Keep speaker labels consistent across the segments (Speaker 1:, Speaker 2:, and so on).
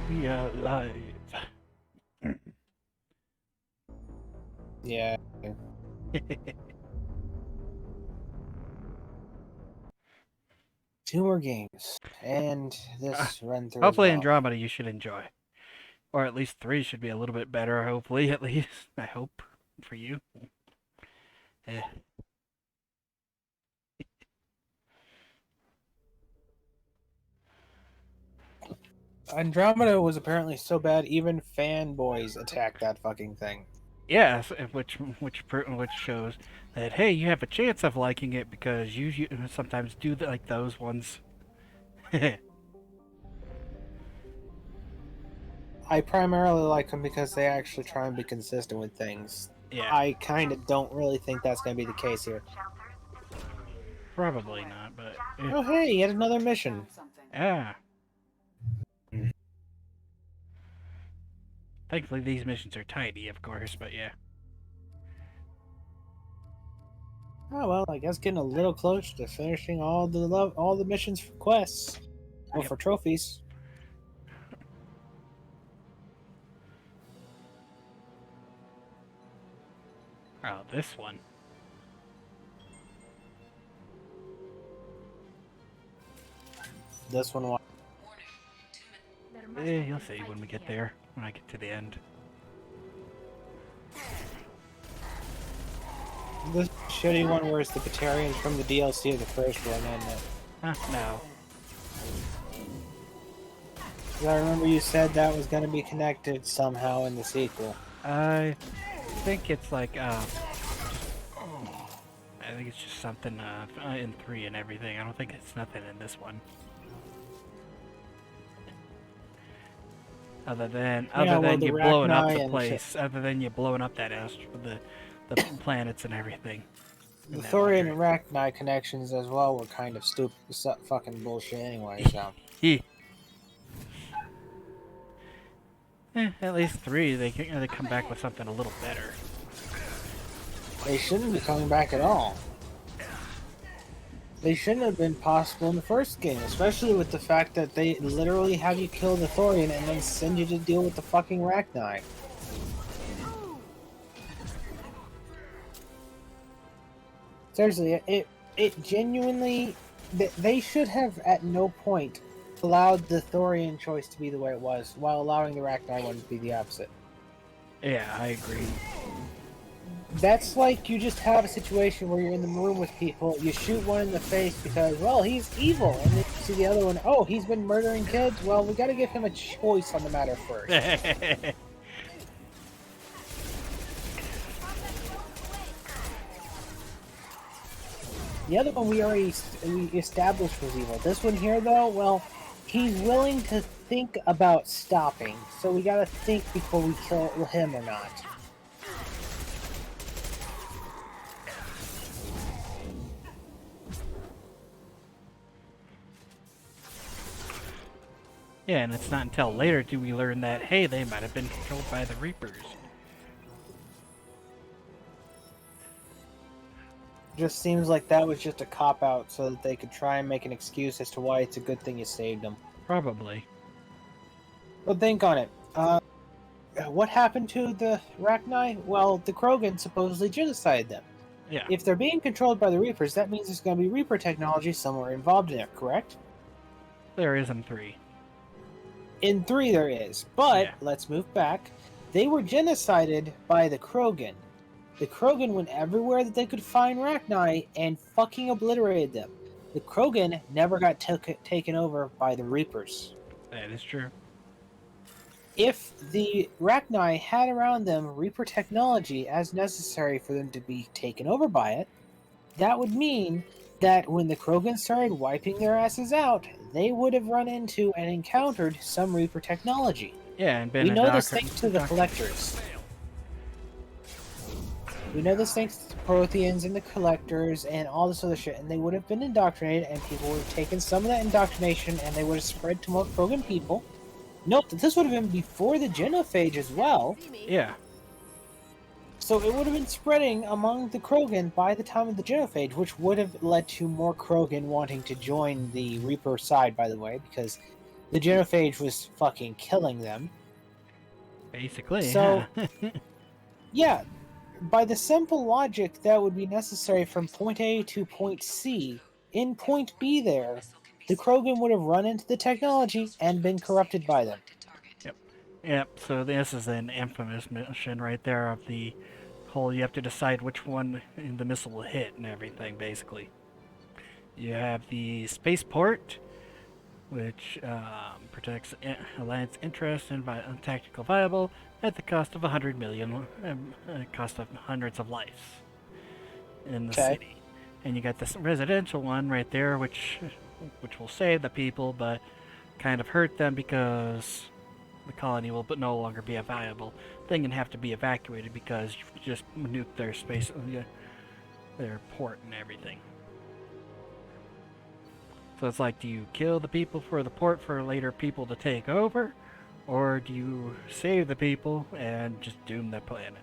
Speaker 1: We are live.
Speaker 2: Yeah. Two more games, and this run through as
Speaker 1: Hopefully
Speaker 2: well.
Speaker 1: Andromeda you should enjoy. Or at least 3 should be a little bit better, hopefully, at least. I hope. For you. Eh.
Speaker 2: Andromeda was apparently so bad, even fanboys attacked that fucking thing.
Speaker 1: Yes, which shows that, hey, you have a chance of liking it because you sometimes do like those ones.
Speaker 2: I primarily like them because they actually try and be consistent with things.
Speaker 1: Yeah,
Speaker 2: I kind of don't really think that's going to be the case here.
Speaker 1: probably not, but...
Speaker 2: Oh, hey, yet another mission.
Speaker 1: Yeah. Thankfully these missions are tiny, of course, but yeah.
Speaker 2: Oh, well, I guess getting a little close to finishing all the missions for quests. Or
Speaker 1: Yep.
Speaker 2: for trophies.
Speaker 1: Oh, this one.
Speaker 2: This one...
Speaker 1: You'll see when we get there, when I get to the end.
Speaker 2: This shitty one where it's the Batarians from the DLC of the first one, isn't it?
Speaker 1: No.
Speaker 2: I remember you said that was going to be connected somehow in the sequel.
Speaker 1: I think it's like, I think it's just something in 3 and everything. I don't think it's nothing in this one. Other than you blowing up the place. Other than you blowing up that the planets and everything.
Speaker 2: The Thorian and Arachni connections as well were kind of stupid, fucking bullshit anyway, so.
Speaker 1: At least 3, they come back with something a little better.
Speaker 2: They shouldn't be coming back at all. They shouldn't have been possible in the first game, especially with the fact that they literally have you kill the Thorian and then send you to deal with the fucking Arachni. Seriously, it genuinely... They should have at no point allowed the Thorian choice to be the way it was, while allowing the Arachni one to be the opposite.
Speaker 1: Yeah, I agree.
Speaker 2: That's like you just have a situation where you're in the room with people, you shoot one in the face because, well, he's evil, and then you see the other one, oh, he's been murdering kids? Well, we gotta give him a choice on the matter first. The other one we established was evil. This one here, though, well, he's willing to think about stopping, so we gotta think before we kill him or not.
Speaker 1: Yeah, and it's not until later do we learn that, hey, they might have been controlled by the Reapers.
Speaker 2: Just seems like that was just a cop-out so that they could try and make an excuse as to why it's a good thing you saved them.
Speaker 1: Probably.
Speaker 2: But think on it. What happened to the Arachni? Well, the Krogan supposedly genocided them.
Speaker 1: Yeah.
Speaker 2: If they're being controlled by the Reapers, that means there's going to be Reaper technology somewhere involved in it, correct?
Speaker 1: There is in 3.
Speaker 2: In 3 there is, but
Speaker 1: yeah.
Speaker 2: Let's move back. They were genocided by the Krogan. The Krogan went everywhere that they could find Arachni and fucking obliterated them. The Krogan never got taken over by the Reapers.
Speaker 1: That is true.
Speaker 2: If the Arachni had around them Reaper technology as necessary for them to be taken over by it, that would mean that when the Krogan started wiping their asses out, they would have run into and encountered some Reaper technology.
Speaker 1: Yeah, and been
Speaker 2: we know this thanks to the Collectors. We know this thanks to the Protheans and the Collectors and all this other shit, and they would have been indoctrinated, and people would have taken some of that indoctrination and they would have spread to more Krogan people. Note that this would have been before the genophage as well.
Speaker 1: Yeah.
Speaker 2: So it would have been spreading among the Krogan by the time of the genophage, which would have led to more Krogan wanting to join the Reaper side, by the way, because The genophage was fucking killing them.
Speaker 1: Basically,
Speaker 2: So,
Speaker 1: yeah.
Speaker 2: yeah, by the simple logic that would be necessary from point A to point C, in point B there, the Krogan would have run into the technology and been corrupted by them.
Speaker 1: Yep. Yep. So this is an infamous mission right there of the whole. You have to decide which one the missile will hit and everything. Basically, you have the spaceport, which protects Alliance interests and tactical viable at the cost of 100 million, cost of hundreds of lives in the
Speaker 2: Okay.
Speaker 1: city. And you got this residential one right there, which will save the people, but kind of hurt them because the colony will no longer be a viable thing and have to be evacuated because you just nuked their space, their port and everything. So it's like, do you kill the people for the port for later people to take over, or do you save the people and just doom the planet?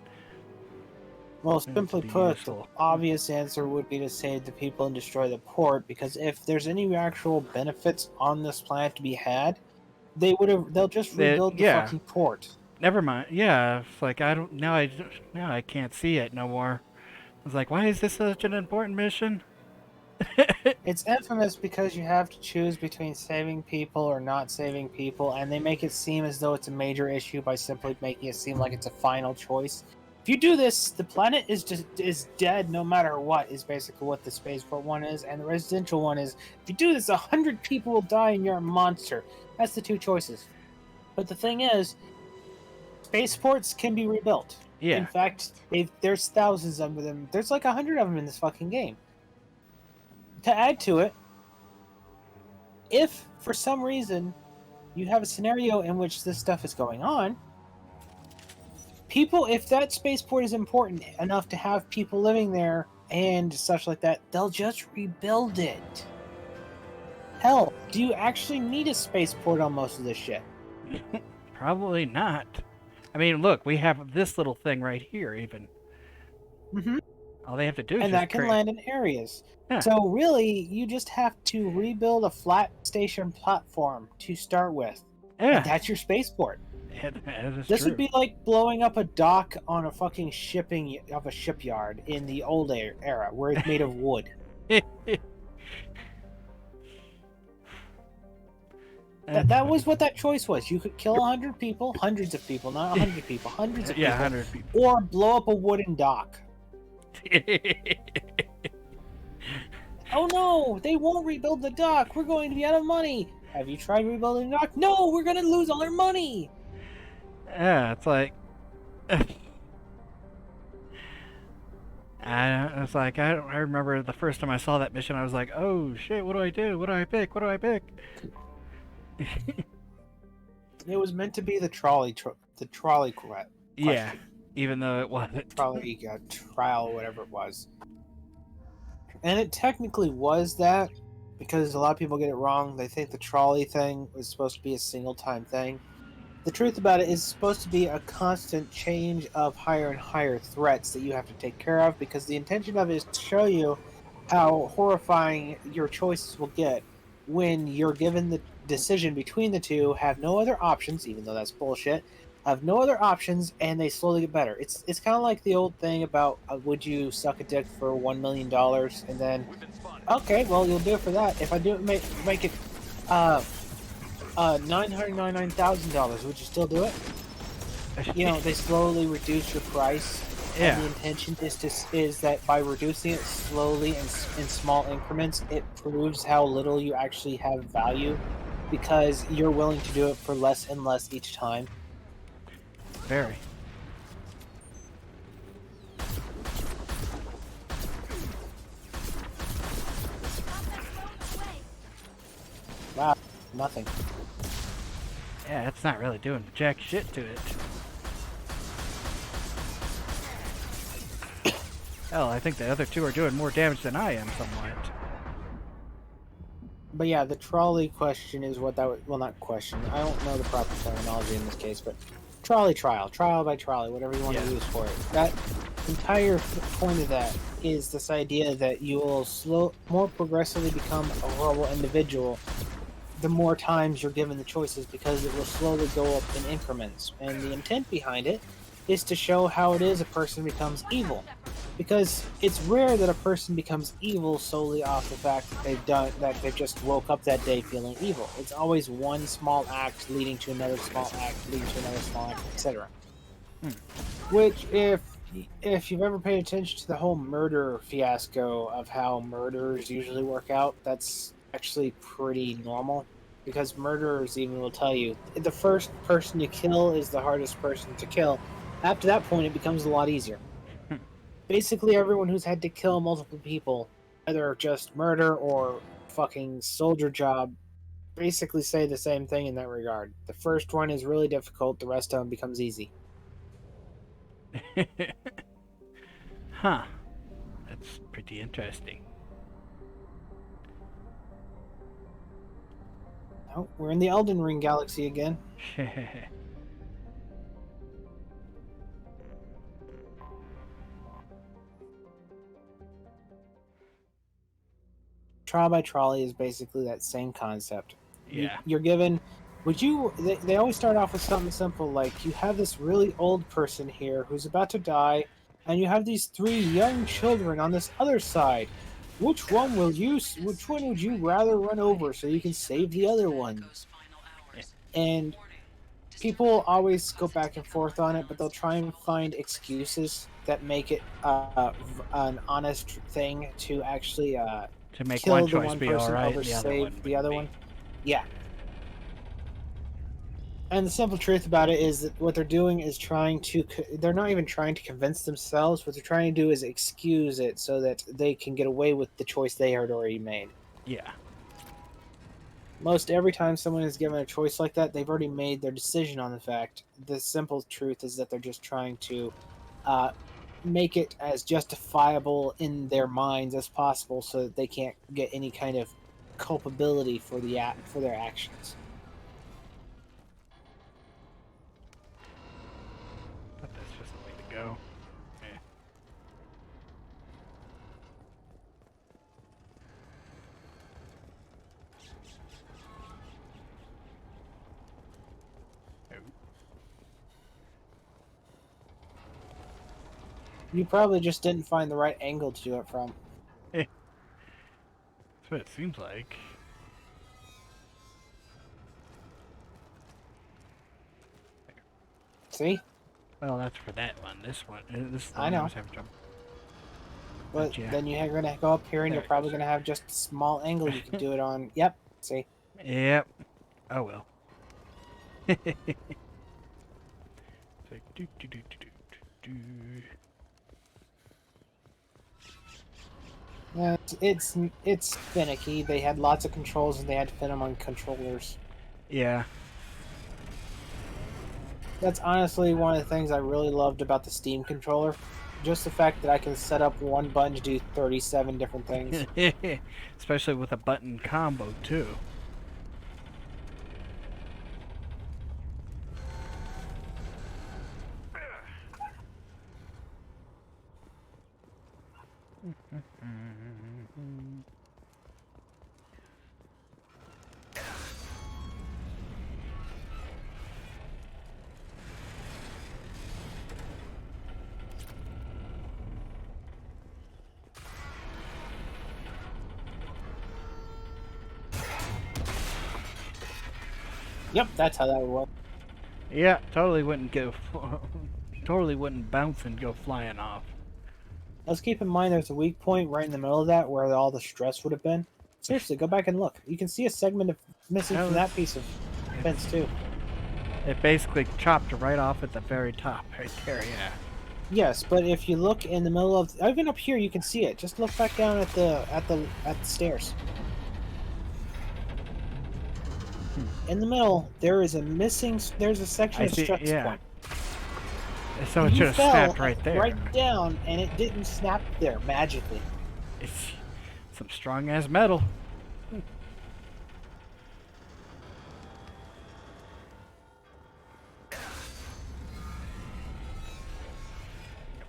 Speaker 2: Well,
Speaker 1: And
Speaker 2: simply
Speaker 1: to be
Speaker 2: put,
Speaker 1: useful.
Speaker 2: the obvious answer would be to save the people and destroy the port, because if there's any actual benefits on this planet to be had, they'll just rebuild the
Speaker 1: Yeah.
Speaker 2: fucking port.
Speaker 1: Never mind. Yeah, it's like now I can't see it no more. It's like, why is this such an important mission?
Speaker 2: It's infamous because you have to choose between saving people or not saving people, and they make it seem as though it's a major issue by simply making it seem like it's a final choice. If you do this, the planet is dead no matter what, is basically what the spaceport one is, and the residential one is, if you do this, 100 people will die and you're a monster. That's the two choices. But the thing is, spaceports can be rebuilt.
Speaker 1: Yeah.
Speaker 2: In fact, there's thousands of them. There's like 100 of them in this fucking game. To add to it, if for some reason you have a scenario in which this stuff is going on, people, if that spaceport is important enough to have people living there and such like that, they'll just rebuild it. Hell, do you actually need a spaceport on most of this shit?
Speaker 1: Probably not. I mean, look, we have this little thing right here, even.
Speaker 2: Mm-hmm.
Speaker 1: All they have to do is
Speaker 2: And
Speaker 1: just
Speaker 2: that can land in areas.
Speaker 1: Yeah.
Speaker 2: So really, you just have to rebuild a flat station platform to start with.
Speaker 1: Yeah.
Speaker 2: And that's your spaceport.
Speaker 1: Yeah, that is
Speaker 2: This
Speaker 1: true.
Speaker 2: would be like blowing up a dock on a fucking shipping of a shipyard in the old era, where it's made of wood. That was what that choice was. You could kill 100 people, hundreds of people, not 100 people, hundreds of
Speaker 1: yeah,
Speaker 2: people,
Speaker 1: 100 people.
Speaker 2: or blow up a wooden dock. Oh no, they won't rebuild the dock. We're going to be out of money. Have you tried rebuilding the dock? No, we're going to lose all our money.
Speaker 1: Yeah, it's like I remember the first time I saw that mission, I was like, oh shit, what do I do? What do I pick? What do I pick?
Speaker 2: It was meant to be the trolley question.
Speaker 1: Yeah, even though it wasn't.
Speaker 2: Trolley trial, whatever it was. And it technically was that, because a lot of people get it wrong. They think the trolley thing was supposed to be a single time thing. The truth about it is supposed to be a constant change of higher and higher threats that you have to take care of, because the intention of it is to show you how horrifying your choices will get when you're given the decision between the two, have no other options, even though that's bullshit, have no other options, and they slowly get better. It's kind of like the old thing about would you suck a dick for $1 million, and then, okay, well, you'll do it for that. If I do it, make it $999,000, would you still do it? You know, they slowly reduce your price.
Speaker 1: Yeah.
Speaker 2: And the intention is that by reducing it slowly and in small increments, it proves how little you actually have value, because you're willing to do it for less and less each time.
Speaker 1: Very.
Speaker 2: Wow, nothing.
Speaker 1: Yeah, it's not really doing jack shit to it. Hell, I think the other two are doing more damage than I am somewhat.
Speaker 2: But yeah, the trolley question is what that would, well, not question. I don't know the proper terminology in this case, but trolley trial by trolley, whatever you want to use for it. That entire point of that is this idea that you will more progressively become a horrible individual the more times you're given the choices, because it will slowly go up in increments. And the intent behind it is to show how it is a person becomes evil. Because it's rare that a person becomes evil solely off the fact that they've just woke up that day feeling evil. It's always one small act leading to another small act, leading to another small act, etc. Which, if you've ever paid attention to the whole murder fiasco of how murderers usually work out, that's actually pretty normal. Because murderers even will tell you the first person you kill is the hardest person to kill. After that point, it becomes a lot easier. Basically, everyone who's had to kill multiple people, either just murder or fucking soldier job, basically say the same thing in that regard. The first one is really difficult, the rest of them becomes easy.
Speaker 1: Huh. That's pretty interesting.
Speaker 2: Oh, we're in the Elden Ring galaxy again. Trial by trolley is basically that same concept.
Speaker 1: Yeah.
Speaker 2: You're given. They always start off with something simple like you have this really old person here who's about to die, and you have these three young children on this other side. Which one would you rather run over so you can save the other ones? And people always go back and forth on it, but they'll try and find excuses that make it an honest thing to actually
Speaker 1: To make
Speaker 2: kill
Speaker 1: one
Speaker 2: the
Speaker 1: choice
Speaker 2: one
Speaker 1: be
Speaker 2: person
Speaker 1: alright,
Speaker 2: over
Speaker 1: the other one
Speaker 2: save the
Speaker 1: wouldn't
Speaker 2: other
Speaker 1: be.
Speaker 2: one. Yeah. And the simple truth about it is that what they're doing is they're not even trying to convince themselves. What they're trying to do is excuse it so that they can get away with the choice they had already made.
Speaker 1: Yeah.
Speaker 2: Most every time someone is given a choice like that, they've already made their decision on the fact. The simple truth is that they're just trying to make it as justifiable in their minds as possible so that they can't get any kind of culpability for their actions.
Speaker 1: But that's just the way to go.
Speaker 2: You probably just didn't find the right angle to do it from.
Speaker 1: That's what it seems like.
Speaker 2: See?
Speaker 1: Well, that's for that one. This one, this is the
Speaker 2: I
Speaker 1: one I
Speaker 2: know.
Speaker 1: was having trouble.
Speaker 2: But
Speaker 1: Yeah.
Speaker 2: then you're going to go up here and
Speaker 1: There
Speaker 2: you're
Speaker 1: it
Speaker 2: probably
Speaker 1: goes.
Speaker 2: going to have just a small angle you can do it on. Yep. See?
Speaker 1: Yep. Oh well. It's like, do, do, do, do, do, do.
Speaker 2: Yeah, it's finicky. They had lots of controls and they had to fit them on controllers.
Speaker 1: Yeah.
Speaker 2: That's honestly one of the things I really loved about the Steam controller. Just the fact that I can set up one button to do 37 different things.
Speaker 1: Especially with a button combo too.
Speaker 2: Yep, that's how that would work.
Speaker 1: Yeah, totally wouldn't go. Totally wouldn't bounce and go flying off.
Speaker 2: Let's keep in mind there's a weak point right in the middle of that where all the stress would have been. Seriously, go back and look. You can see a segment of missing from that piece of fence too.
Speaker 1: It basically chopped right off at the very top, right there. Yeah.
Speaker 2: Yes, but if you look in the middle of, even up here, you can see it. Just look back down at the stairs. In the middle, there's a section of stress point.
Speaker 1: So it
Speaker 2: You
Speaker 1: should have
Speaker 2: fell
Speaker 1: snapped right there.
Speaker 2: right down, and it didn't snap there magically.
Speaker 1: It's some strong ass metal. Up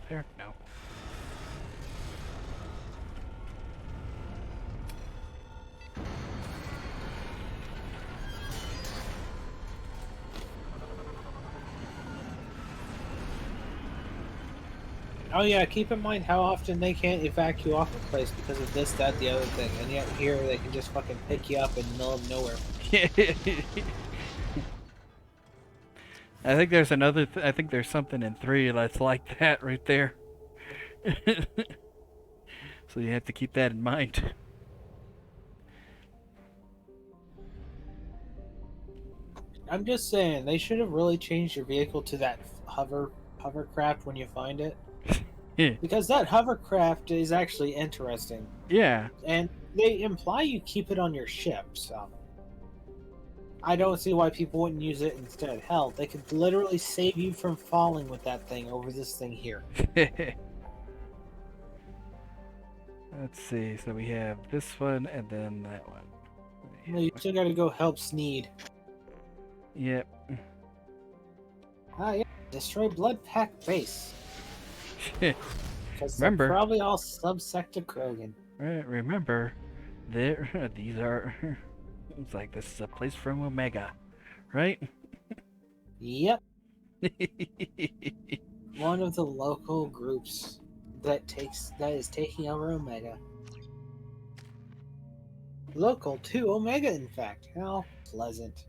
Speaker 1: there? No.
Speaker 2: Oh yeah, keep in mind how often they can't evacuate off a place because of this, that, the other thing, and yet here they can just fucking pick you up in the middle of nowhere.
Speaker 1: I think there's another. I think there's something in 3 that's like that right there. So you have to keep that in mind.
Speaker 2: I'm just saying they should have really changed your vehicle to that hovercraft when you find it, because that hovercraft is actually interesting,
Speaker 1: Yeah.
Speaker 2: and they imply you keep it on your ship. So I don't see why people wouldn't use it instead. Hell, they could literally save you from falling with that thing over this thing here.
Speaker 1: Let's see. So we have this one and then that one.
Speaker 2: Well, you still got to go help Sneed.
Speaker 1: Yep.
Speaker 2: Ah, yeah. Destroy Blood Pack base. Because they're
Speaker 1: Remember,
Speaker 2: probably all subsect to Krogan.
Speaker 1: remember, there. These are. It's like this is a place from Omega, right?
Speaker 2: Yep. One of the local groups that is taking over Omega. Local to Omega, in fact. How pleasant.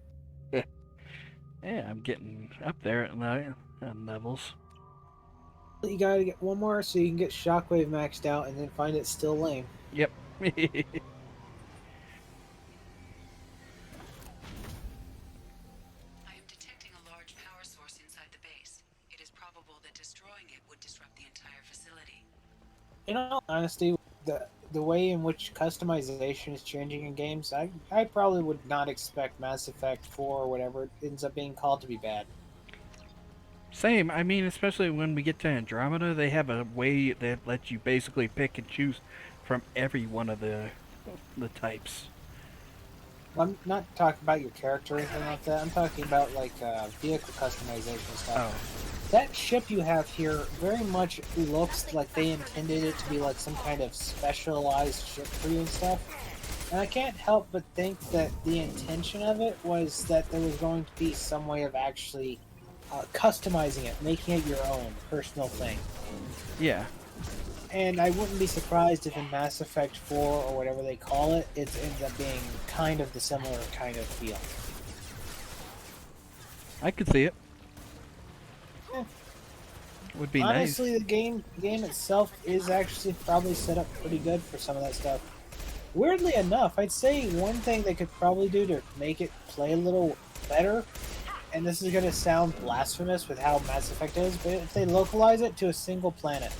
Speaker 1: Yeah, I'm getting up there at levels.
Speaker 2: You gotta get one more so you can get Shockwave maxed out and then find it still lame.
Speaker 1: Yep.
Speaker 3: I am detecting a large power source inside the base. It is probable that destroying it would disrupt the entire facility.
Speaker 2: In all honesty, the way in which customization is changing in games, I probably would not expect Mass Effect 4 or whatever it ends up being called to be bad.
Speaker 1: Same. I mean, especially when we get to Andromeda, they have a way that lets you basically pick and choose from every one of the types.
Speaker 2: I'm not talking about your character or anything like that. I'm talking about like vehicle customization stuff.
Speaker 1: Oh.
Speaker 2: That ship you have here very much looks like they intended it to be like some kind of specialized ship for you and stuff. And I can't help but think that the intention of it was that there was going to be some way of actually customizing it, making it your own personal thing.
Speaker 1: Yeah.
Speaker 2: And I wouldn't be surprised if in Mass Effect 4 or whatever they call it, it ends up being kind of the similar kind of feel.
Speaker 1: I could see it.
Speaker 2: Eh.
Speaker 1: Would be
Speaker 2: Honestly,
Speaker 1: nice.
Speaker 2: the game itself is actually probably set up pretty good for some of that stuff. Weirdly enough, I'd say one thing they could probably do to make it play a little better, and this is going to sound blasphemous with how Mass Effect is, but if they localize it to a single planet.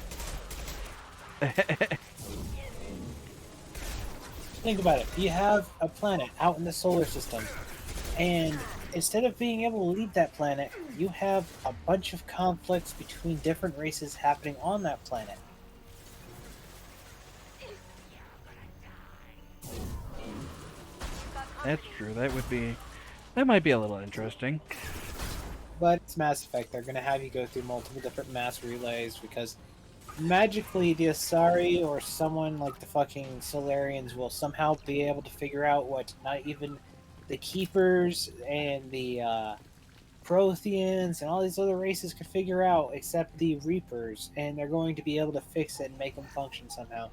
Speaker 2: Think about it. You have a planet out in the solar system, and instead of being able to leave that planet, you have a bunch of conflicts between different races happening on that planet.
Speaker 1: That's true. That might be a little interesting.
Speaker 2: But it's Mass Effect. They're going to have you go through multiple different mass relays because magically the Asari or someone like the fucking Solarians will somehow be able to figure out what not even the Keepers and the Protheans and all these other races could figure out except the Reapers, and they're going to be able to fix it and make them function somehow.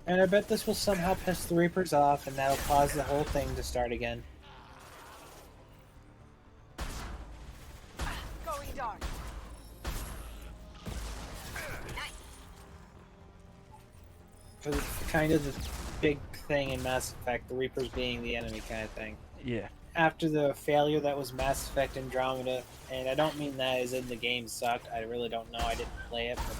Speaker 2: And I bet this will somehow piss the Reapers off, and that'll cause the whole thing to start again.
Speaker 3: Going dark.
Speaker 2: For kind of the big thing in Mass Effect, the Reapers being the enemy kind of thing.
Speaker 1: Yeah.
Speaker 2: After the failure that was Mass Effect Andromeda, and I don't mean that as in the game sucked, I really don't know, I didn't play it, but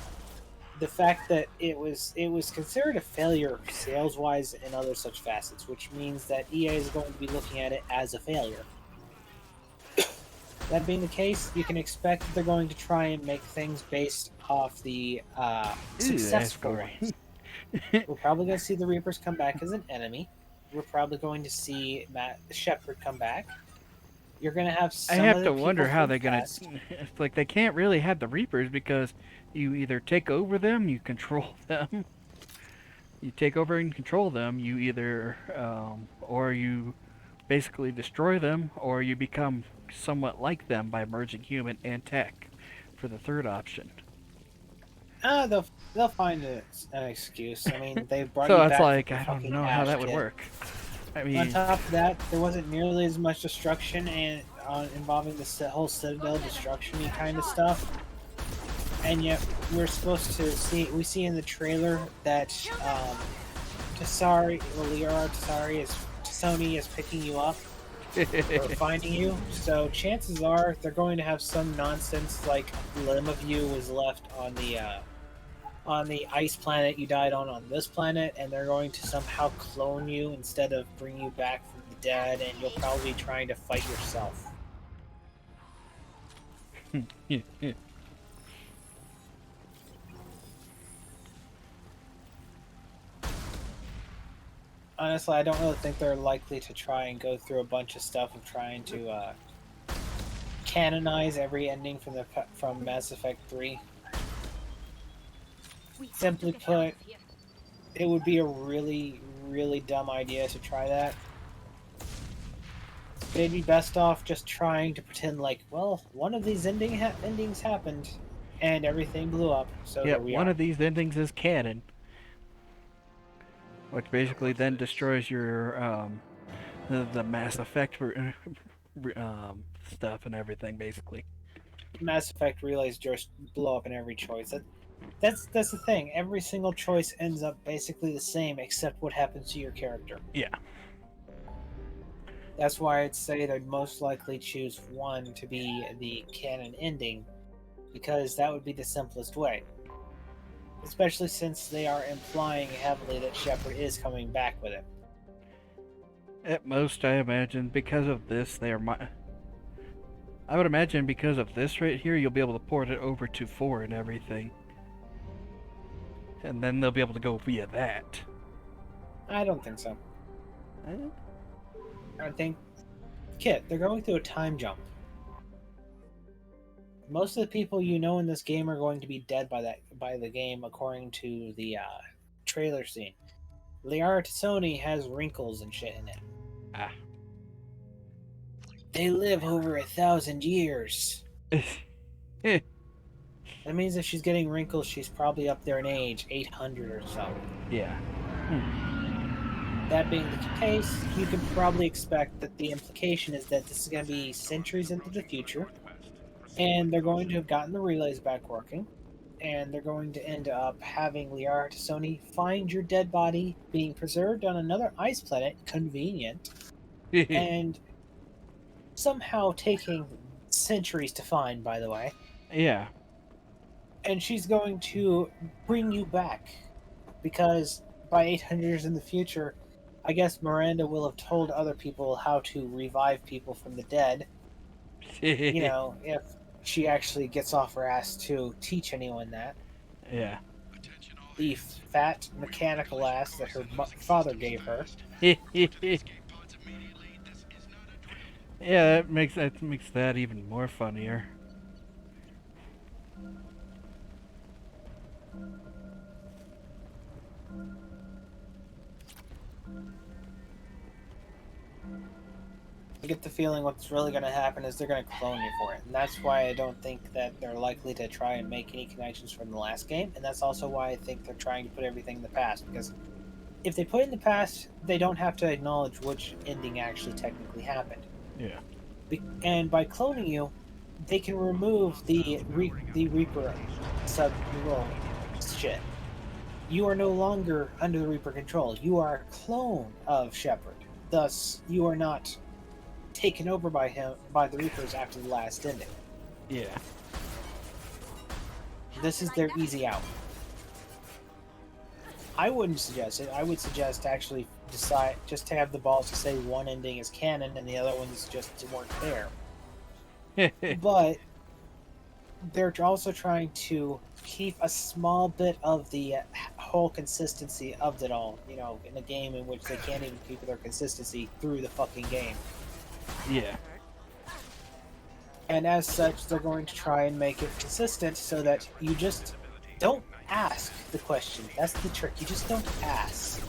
Speaker 2: the fact that it was considered a failure sales-wise and other such facets, which means that EA is going to be looking at it as a failure. That being the case, you can expect that they're going to try and make things based off the successful ones. We're probably going to see the Reapers come back as an enemy. We're probably going to see Shepard come back. You're going to have
Speaker 1: I
Speaker 2: some
Speaker 1: have
Speaker 2: of
Speaker 1: to
Speaker 2: the
Speaker 1: wonder
Speaker 2: people
Speaker 1: how
Speaker 2: from
Speaker 1: they're gonna.
Speaker 2: past.
Speaker 1: It's like they can't really have the Reapers because you either take over them, you control them. You take over and control them. You either, or you basically destroy them, or you become somewhat like them by merging human and tech for the third option.
Speaker 2: They'll find an excuse. I mean, they brought
Speaker 1: So
Speaker 2: you
Speaker 1: it's
Speaker 2: back from
Speaker 1: like,
Speaker 2: the
Speaker 1: I don't
Speaker 2: fucking
Speaker 1: know how
Speaker 2: ash
Speaker 1: that would
Speaker 2: pit.
Speaker 1: work. I
Speaker 2: On
Speaker 1: mean,
Speaker 2: top of that, there wasn't nearly as much destruction and involving the whole Citadel destruction-y kind of stuff. And yet, we're supposed to see. We see in the trailer that Tasoni is picking you up or finding you. So chances are they're going to have some nonsense like a limb of you was left on the ice planet you died on this planet, and they're going to somehow clone you instead of bring you back from the dead, and you'll probably be trying to fight yourself. Honestly, I don't really think they're likely to try and go through a bunch of stuff of trying to canonize every ending from Mass Effect 3. Simply put, it would be a really, really dumb idea to try that. They'd be best off just trying to pretend like, well, one of these endings happened, and everything blew up, so here
Speaker 1: yep,
Speaker 2: we
Speaker 1: one
Speaker 2: are.
Speaker 1: of these endings is canon, which basically then destroys your the Mass Effect stuff and everything, basically.
Speaker 2: Mass Effect relays just blow up in every choice. That's the thing. Every single choice ends up basically the same, except what happens to your character.
Speaker 1: Yeah.
Speaker 2: That's why I'd say they'd most likely choose one to be the canon ending, because that would be the simplest way. Especially since they are implying heavily that Shepard is coming back with it.
Speaker 1: At most, I imagine, because of this, I would imagine because of this right here, you'll be able to port it over to 4 and everything. And then they'll be able to go via that.
Speaker 2: I don't think so.
Speaker 1: Eh?
Speaker 2: I think, Kit, they're going through a time jump. Most of the people you know in this game are going to be dead by the game, according to the trailer scene. Liara Tassoni has wrinkles and shit in it.
Speaker 1: Ah.
Speaker 2: They live over 1,000 years.
Speaker 1: Eh.
Speaker 2: That means if she's getting wrinkles, she's probably up there in age, 800 or so.
Speaker 1: Yeah.
Speaker 2: That being the case, you can probably expect that the implication is that this is going to be centuries into the future, and they're going to have gotten the relays back working, and they're going to end up having Liara Tassoni find your dead body being preserved on another ice planet, convenient, and somehow taking centuries to find, by the way.
Speaker 1: Yeah.
Speaker 2: And she's going to bring you back, because by 800 years in the future, I guess Miranda will have told other people how to revive people from the dead. You know, if she actually gets off her ass to teach anyone that.
Speaker 1: Yeah.
Speaker 2: The fat mechanical ass that her father gave her.
Speaker 1: Yeah, that makes that even more funnier.
Speaker 2: I get the feeling what's really going to happen is they're going to clone you for it. And that's why I don't think that they're likely to try and make any connections from the last game. And that's also why I think they're trying to put everything in the past. Because if they put it in the past, they don't have to acknowledge which ending actually technically happened.
Speaker 1: Yeah.
Speaker 2: And by cloning you, they can remove the Reaper shit. You are no longer under the Reaper control. You are a clone of Shepard. Thus, you are not taken over by the Reapers after the last ending.
Speaker 1: Yeah.
Speaker 2: This is their easy out. I wouldn't suggest it. I would suggest actually decide just to have the balls to say one ending is canon and the other ones just weren't there. But they're also trying to keep a small bit of the whole consistency of it all, you know, in a game in which they can't even keep their consistency through the fucking game.
Speaker 1: Yeah.
Speaker 2: And as such, they're going to try and make it consistent so that you just don't ask the question. That's the trick. You just don't ask.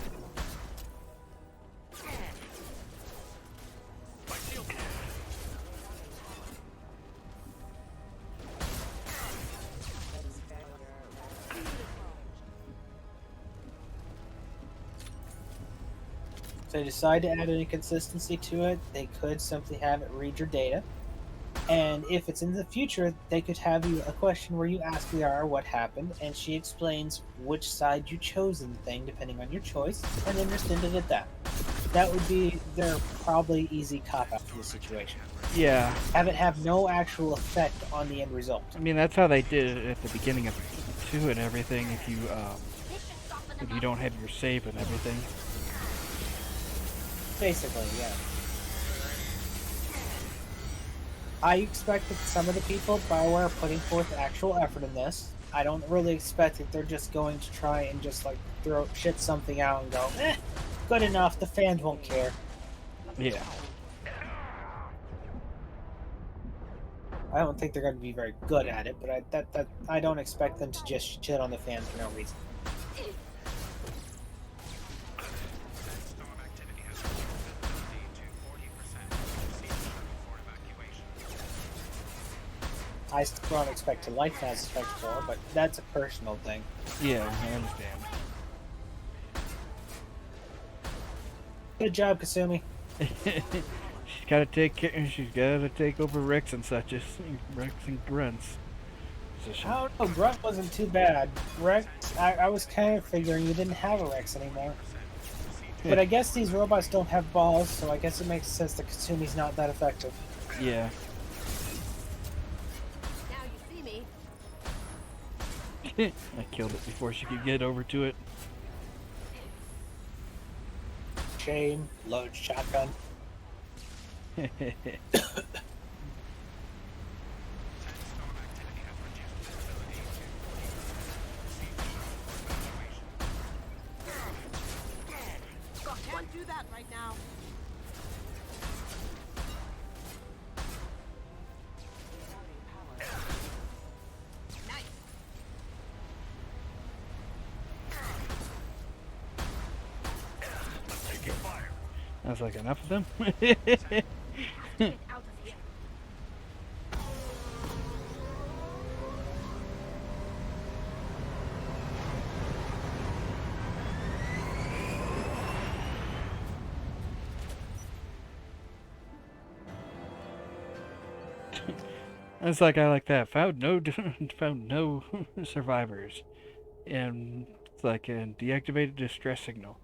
Speaker 2: If they decide to add an inconsistency to it, they could simply have it read your data. And if it's in the future, they could have you a question where you ask Liara what happened, and she explains which side you chose in the thing depending on your choice, and then just end it at that. That would be their probably easy cop out to the situation.
Speaker 1: Yeah.
Speaker 2: Have it have no actual effect on the end result.
Speaker 1: I mean, that's how they did it at the beginning of 2 and everything. If you don't have your save and everything.
Speaker 2: Basically, yeah. I expect that some of the people at BioWare are putting forth actual effort in this. I don't really expect that they're just going to try and just like shit something out and go, good enough, the fans won't care.
Speaker 1: Yeah.
Speaker 2: I don't think they're going to be very good at it, but I don't expect them to just shit on the fans for no reason. I still don't expect to like Mass Effect 4, but that's a personal thing.
Speaker 1: Yeah, I understand.
Speaker 2: Good job, Kasumi.
Speaker 1: She's gotta take over Rex and such as Rex and Grunts.
Speaker 2: I don't know, Grunt wasn't too bad. Rex, I was kind of figuring you didn't have a Rex anymore. But I guess these robots don't have balls, so I guess it makes sense that Kasumi's not that effective.
Speaker 1: Yeah. I killed it before she could get over to it.
Speaker 2: Chain, load shotgun.
Speaker 4: Can't do that right now.
Speaker 1: I was like, enough of them? It's like I like that. Found no survivors, and it's like a deactivated distress signal.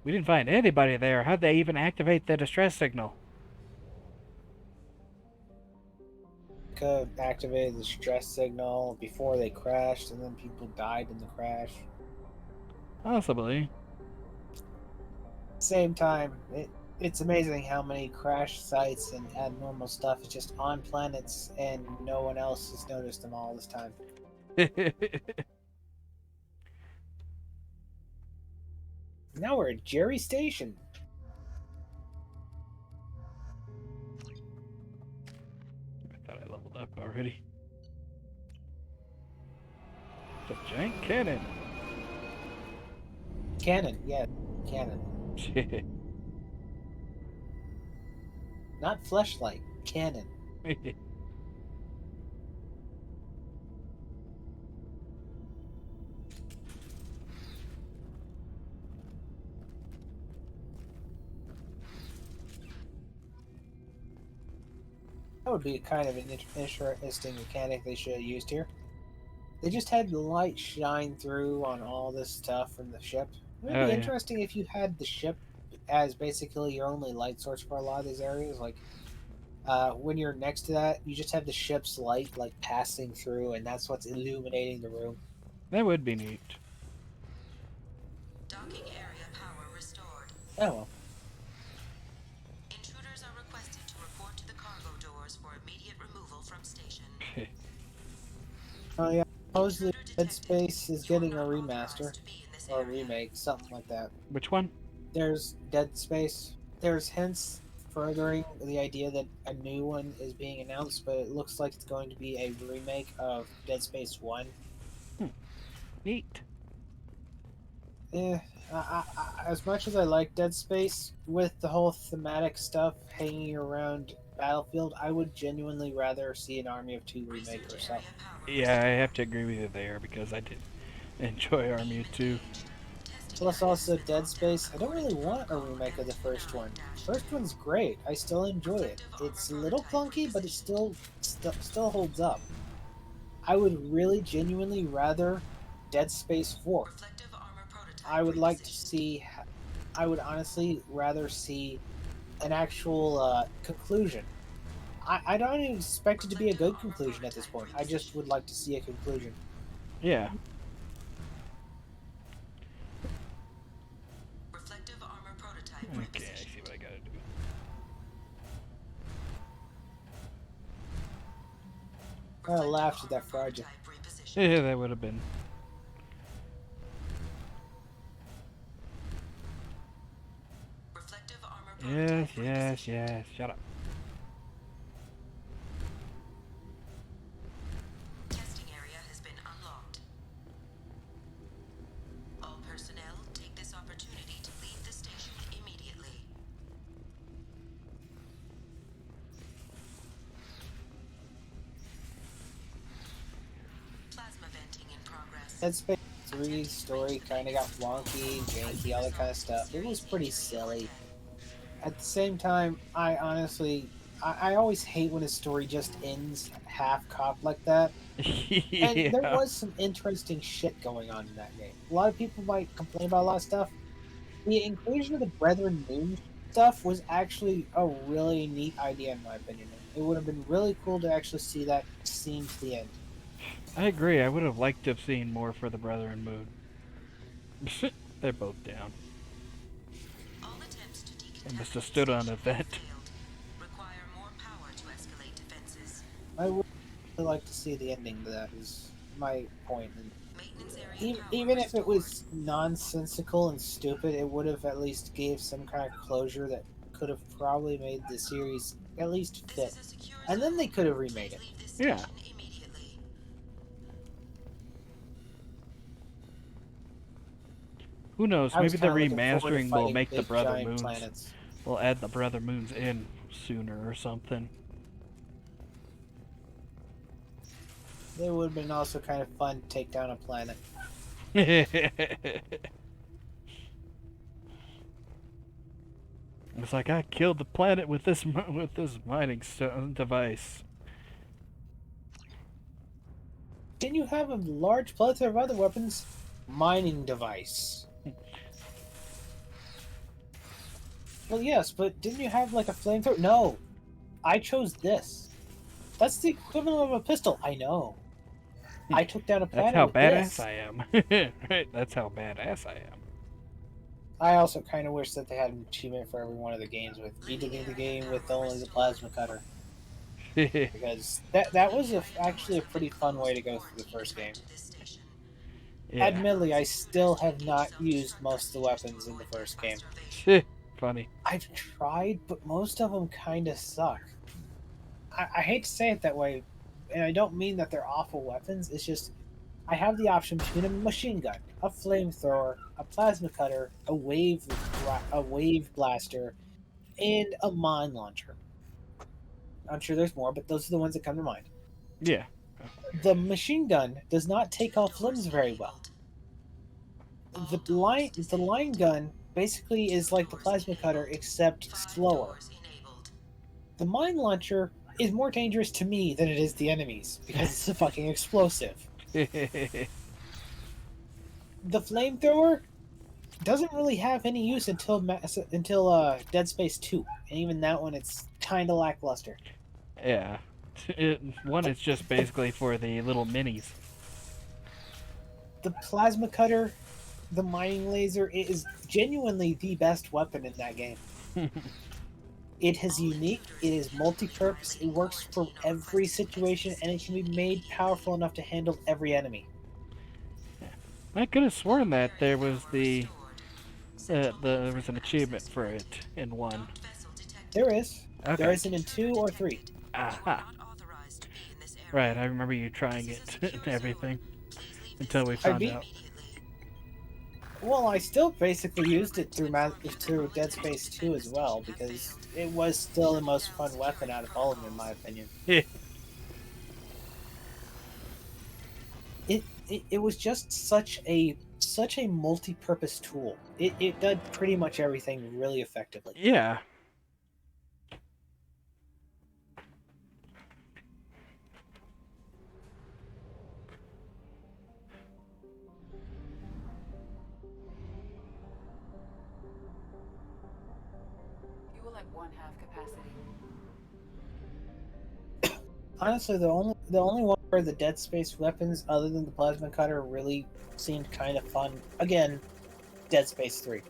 Speaker 1: We didn't find anybody there. How'd they even activate the distress signal?
Speaker 2: Could activate the stress signal before they crashed, and then people died in the crash.
Speaker 1: Possibly.
Speaker 2: Same time, it's amazing how many crash sites and abnormal stuff is just on planets, and no one else has noticed them all this time. Now we're at Jerry Station.
Speaker 1: I thought I leveled up already. It's a giant cannon.
Speaker 2: Cannon, yeah, cannon. Not fleshlight, cannon. That would be kind of an interesting mechanic they should have used here. They just had the light shine through on all this stuff from the ship. It would be
Speaker 1: yeah.
Speaker 2: interesting if you had the ship as basically your only light source for a lot of these areas. Like, when you're next to that, you just have the ship's light, like, passing through, and that's what's illuminating the room.
Speaker 1: That would be neat.
Speaker 3: Docking area power restored.
Speaker 2: Oh, well.
Speaker 3: Intruders are requested to report to the cargo doors for immediate removal from station.
Speaker 2: Oh, yeah. Supposedly, Dead Space is getting a remaster. Or a remake, something like that.
Speaker 1: Which one?
Speaker 2: There's Dead Space. There's hints furthering the idea that a new one is being announced, but it looks like it's going to be a remake of Dead Space 1.
Speaker 1: Neat.
Speaker 2: As much as I like Dead Space, with the whole thematic stuff hanging around Battlefield, I would genuinely rather see an Army of Two remake or something.
Speaker 1: Yeah, I have to agree with you there because I did enjoy Army of Two.
Speaker 2: Plus, also Dead Space. I don't really want a remake of the first one. First one's great. I still enjoy it. It's a little clunky, but it still holds up. I would really genuinely rather Dead Space 4. I would like to see. I would honestly rather see an actual conclusion. I don't even expect it to be a good conclusion at this point. I just would like to see a conclusion.
Speaker 1: Yeah. Okay, I see what I gotta do.
Speaker 2: I laughed at that project.
Speaker 1: Yeah, that would have been. Yes, yes, yes. Shut up.
Speaker 3: Testing area has been unlocked. All personnel take this opportunity to leave the station immediately. Plasma venting in progress.
Speaker 2: Dead Space 3 story kind of got wonky, janky, all that kind of stuff. It was pretty silly. At the same time, I honestly, I always hate when a story just ends half-cocked like that. And there
Speaker 1: Yeah.
Speaker 2: was some interesting shit going on in that game. A lot of people might complain about a lot of stuff. The inclusion of the Brethren Moon stuff was actually a really neat idea, in my opinion. It would have been really cool to actually see that scene to the end.
Speaker 1: I agree. I would have liked to have seen more for the Brethren Moon. They're both down.
Speaker 3: All attempts to
Speaker 1: They
Speaker 3: decontest
Speaker 1: must have stood on a
Speaker 3: the
Speaker 1: vent.
Speaker 3: station failed. Require more power to escalate defenses.
Speaker 2: I would really like to see the ending to that, is my point. And
Speaker 3: Maintenance area power
Speaker 2: even if it was
Speaker 3: restored.
Speaker 2: nonsensical and stupid, it would have at least gave some kind of closure that could have probably made the series at least fit.
Speaker 3: This is a secure
Speaker 2: And then
Speaker 3: zone.
Speaker 2: they could have remade it.
Speaker 3: Leave this
Speaker 1: Yeah.
Speaker 3: station immediately.
Speaker 1: Who knows?
Speaker 2: I was
Speaker 1: Maybe the
Speaker 2: kinda looking forward to
Speaker 1: remastering will
Speaker 2: fighting
Speaker 1: make the
Speaker 2: big,
Speaker 1: Brother
Speaker 2: giant
Speaker 1: Moons.
Speaker 2: planets.
Speaker 1: We'll add the Brother Moons in sooner or something.
Speaker 2: It would have been also kind of fun to take down a planet.
Speaker 1: It's like I killed the planet with this mining device.
Speaker 2: Didn't you have a large plethora of other weapons? Mining device. Well, yes, but didn't you have like a flamethrower? No, I chose this. That's the equivalent of a pistol. I know. I took down a
Speaker 1: That's
Speaker 2: planet
Speaker 1: how
Speaker 2: with
Speaker 1: badass
Speaker 2: this.
Speaker 1: I am. Right? That's how badass I
Speaker 2: I also kind of wish that they had an achievement for every one of the games with beating the game with only the plasma cutter,
Speaker 1: am.
Speaker 2: because that was actually a pretty fun way to go through the first game.
Speaker 3: To this station.
Speaker 1: Yeah.
Speaker 2: Admittedly, I still have not used most of the weapons in the first game.
Speaker 1: Funny.
Speaker 2: I've tried, but most of them kind of suck. I hate to say it that way, and I don't mean that they're awful weapons. It's just I have the option between a machine gun, a flamethrower, a plasma cutter, a wave blaster, and a mine launcher. I'm sure there's more, but those are the ones that come to mind.
Speaker 1: Yeah.
Speaker 2: The machine gun does not take off limbs very well. The line gun basically is like the plasma cutter, except slower. The mine launcher is more dangerous to me than it is the enemies, because it's a fucking explosive. The flamethrower doesn't really have any use until Dead Space 2, and even that one, it's kind of lackluster.
Speaker 1: Yeah. One is just basically for the little minis.
Speaker 2: The plasma cutter, the mining laser, it is genuinely the best weapon in that game. It is unique, it is multi-purpose, it works for every situation, and it can be made powerful enough to handle every enemy.
Speaker 1: I could have sworn that there was there was an achievement for it in one.
Speaker 2: There is.
Speaker 1: Okay.
Speaker 2: There isn't in 2 or 3.
Speaker 1: Aha. Right, I remember you trying it and everything until we found
Speaker 2: beat-
Speaker 1: out.
Speaker 2: Well, I still basically used it through Dead Space 2 as well, because it was still the most fun weapon out of all of them, in my opinion. It was just such a such a multi-purpose tool. It did pretty much everything really effectively.
Speaker 1: Yeah.
Speaker 3: Fuel at 1/2 capacity.
Speaker 2: Honestly, the only one where the Dead Space weapons, other than the plasma cutter, really seemed kind of fun. Again, Dead Space 3.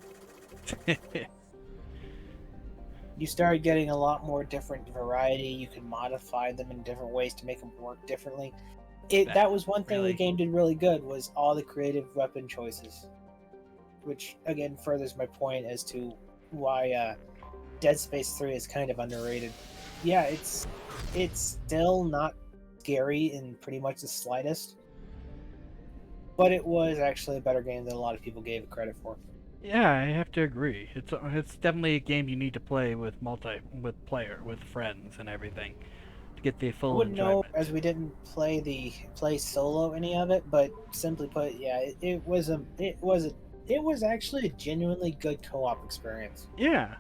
Speaker 2: You started getting a lot more different variety. You can modify them in different ways to make them work differently. That was one thing
Speaker 1: really?
Speaker 2: the game did really good, was all the creative weapon choices, which again furthers my point as to why Dead Space 3 is kind of underrated. Yeah, it's still not scary in pretty much the slightest, but it was actually a better game than a lot of people gave it credit for.
Speaker 1: Yeah, I have to agree. It's definitely a game you need to play with with friends and everything to get the
Speaker 2: I
Speaker 1: full
Speaker 2: wouldn't know,
Speaker 1: enjoyment.
Speaker 2: as we didn't play solo any of it, but simply put, yeah, it was actually a genuinely good co-op experience.
Speaker 1: Yeah.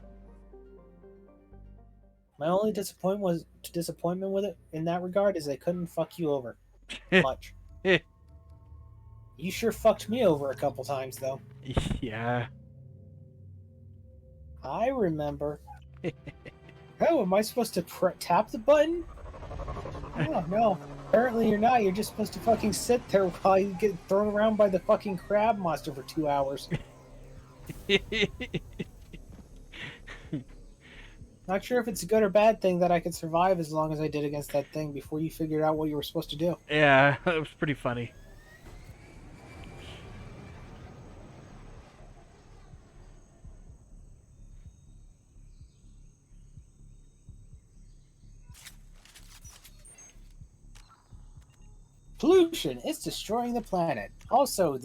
Speaker 2: My only disappointment with it in that regard is they couldn't fuck you over much. You sure fucked me over a couple times though.
Speaker 1: Yeah.
Speaker 2: I remember. Oh, am I supposed to tap the button? Oh no. Apparently you're not. You're just supposed to fucking sit there while you get thrown around by the fucking crab monster for 2 hours. Not sure if it's a good or bad thing that I could survive as long as I did against that thing before you figured out what you were supposed to do.
Speaker 1: Yeah, it was pretty funny.
Speaker 2: Pollution. It's destroying the planet. Also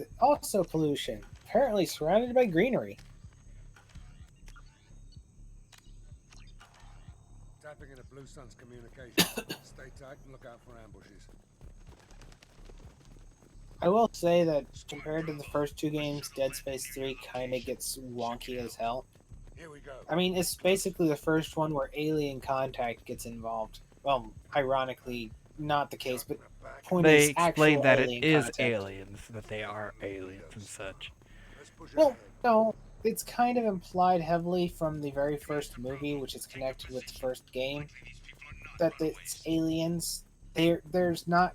Speaker 2: pollution. Apparently surrounded by greenery.
Speaker 5: Tapping into Blue Sun's communication. Stay tight and look out for ambushes.
Speaker 2: I will say that compared to the first two games, Dead Space 3 kind of gets wonky as hell.
Speaker 5: Here we go.
Speaker 2: I mean, it's basically the first one where alien contact gets involved. Well, ironically, not the case, but point
Speaker 1: They
Speaker 2: is
Speaker 1: explained
Speaker 2: actual
Speaker 1: that it
Speaker 2: alien
Speaker 1: is
Speaker 2: contact.
Speaker 1: aliens, that they are aliens and such.
Speaker 5: Let's push
Speaker 2: Well,
Speaker 5: ahead.
Speaker 2: no, it's kind of implied heavily from the very first movie, which is connected with the first game, that it's aliens. They're not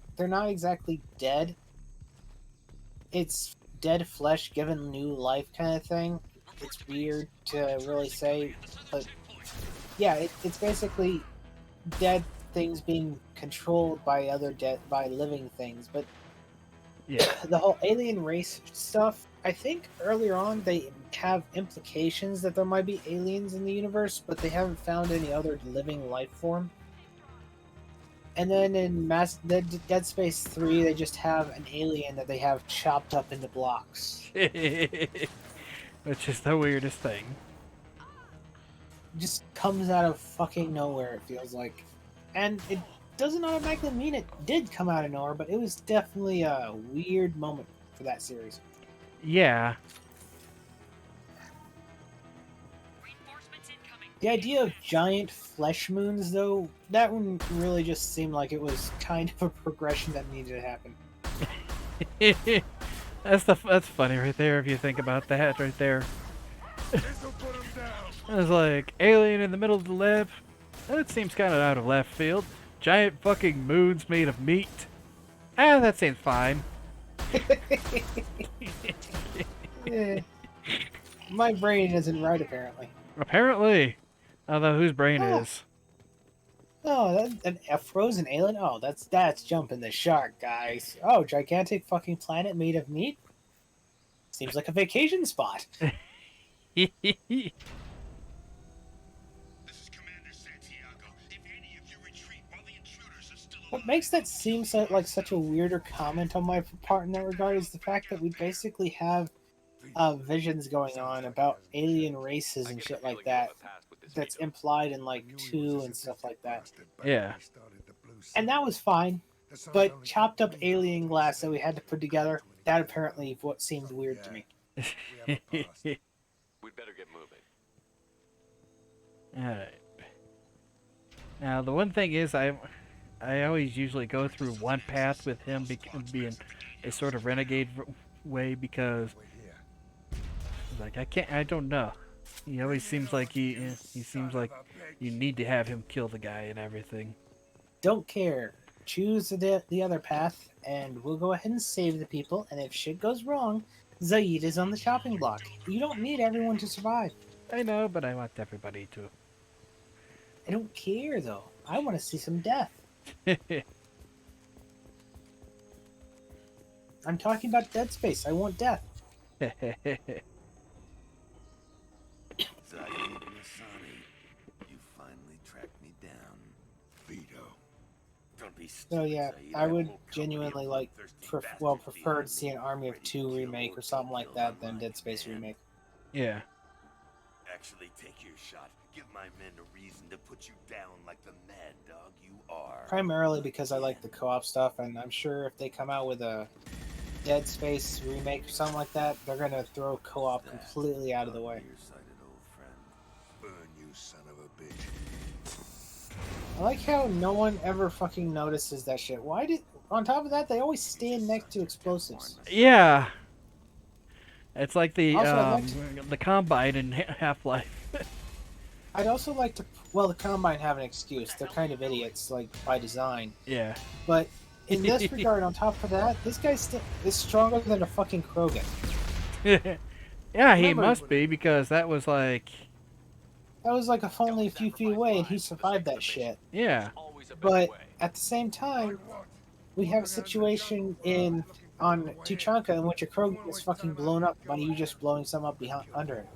Speaker 2: exactly dead. It's dead flesh given new life kind of thing. It's weird to really say, but yeah, it's basically dead things being controlled by by living things. But
Speaker 1: Yeah.
Speaker 2: the whole alien race stuff, I think earlier on they have implications that there might be aliens in the universe, but they haven't found any other living life form. And then in Dead Space 3, they just have an alien that they have chopped up into blocks.
Speaker 1: Which is the weirdest thing.
Speaker 2: Just comes out of fucking nowhere, it feels like. And it doesn't automatically mean it did come out of nowhere, but it was definitely a weird moment for that series.
Speaker 1: Yeah.
Speaker 2: The idea of giant flesh moons, though, that one really just seemed like it was kind of a progression that needed to happen.
Speaker 1: That's funny right there if you think about that right there.
Speaker 5: This'll put 'em down.
Speaker 1: It's like alien in the middle of the lab. That seems kind of out of left field. Giant fucking moons made of meat. That seems fine.
Speaker 2: Eh, my brain isn't right, apparently.
Speaker 1: Apparently. Although whose brain
Speaker 2: Ah.
Speaker 1: is?
Speaker 2: Oh, a frozen alien? Oh, that's jumping the shark, guys. Oh, gigantic fucking planet made of meat? Seems like a vacation spot.
Speaker 6: This is Commander Santiago. If any of you retreat while the intruders are still alive,
Speaker 2: What makes that seem like such a weirder comment on my part in that regard is the fact that we basically have visions going on about alien races and shit like that that's implied in like 2 and stuff like that.
Speaker 1: Yeah.
Speaker 2: And that was fine, but chopped up alien glass that we had to put together, That apparently what seemed weird to me.
Speaker 5: We have a past.
Speaker 7: We'd better get moving.
Speaker 1: Alright. Now, the one thing is, I always usually go through one path with him being a sort of renegade way because,
Speaker 5: We're here.
Speaker 1: like, I don't know. He always seems like he seems like you need to have him kill the guy and everything.
Speaker 2: Don't care. Choose the other path, and we'll go ahead and save the people. And if shit goes wrong, Zaid is on the chopping block. You don't need everyone to survive.
Speaker 1: I know, but I want everybody to.
Speaker 2: I don't care though. I want to see some death. I'm talking about Dead Space. I want death.
Speaker 8: Zaid Masani, you finally tracked me down.
Speaker 6: Vito.
Speaker 8: Don't be
Speaker 2: So
Speaker 8: stupid,
Speaker 2: yeah,
Speaker 8: Zaid.
Speaker 2: I would
Speaker 8: whole company
Speaker 2: genuinely
Speaker 8: of
Speaker 2: like,
Speaker 8: bloodthirsty
Speaker 2: prefer
Speaker 8: bastards
Speaker 2: to see an Army of
Speaker 8: ready to
Speaker 2: Two
Speaker 8: kill
Speaker 2: remake or
Speaker 8: or
Speaker 2: something
Speaker 8: get
Speaker 2: like
Speaker 8: killed
Speaker 2: that
Speaker 8: on
Speaker 2: than
Speaker 8: my
Speaker 2: Dead Space
Speaker 8: command.
Speaker 2: remake.
Speaker 1: Yeah.
Speaker 8: Actually, take your shot. Give my men a reason to put you down like the mad dog you are.
Speaker 2: Primarily because I like the co-op stuff, and I'm sure if they come out with a Dead Space remake or something like that, they're gonna throw co-op completely out of the way.
Speaker 8: Nearsighted old friend.
Speaker 6: Burn, you son of a bitch.
Speaker 2: I like how no one ever fucking notices that shit. Why did? On top of that, they always stand next to explosives.
Speaker 1: Yeah. It's like the
Speaker 2: Also, I'd like
Speaker 1: the Combine in Half-Life.
Speaker 2: I'd also like to. Well, the Combine have an excuse. They're kind of idiots, like by design.
Speaker 1: Yeah.
Speaker 2: But in this regard, on top of that, this guy is stronger than a fucking Krogan.
Speaker 1: Yeah, he
Speaker 2: Remember-
Speaker 1: must be because that was like,
Speaker 2: That was like only a few feet away, and he survived that shit.
Speaker 1: yeah.
Speaker 7: Always a better
Speaker 2: But
Speaker 7: way.
Speaker 2: at the same time,
Speaker 5: What?
Speaker 2: we have a situation on Tuchanka in which a Krogan is fucking blown up by you just blowing some up behind under him.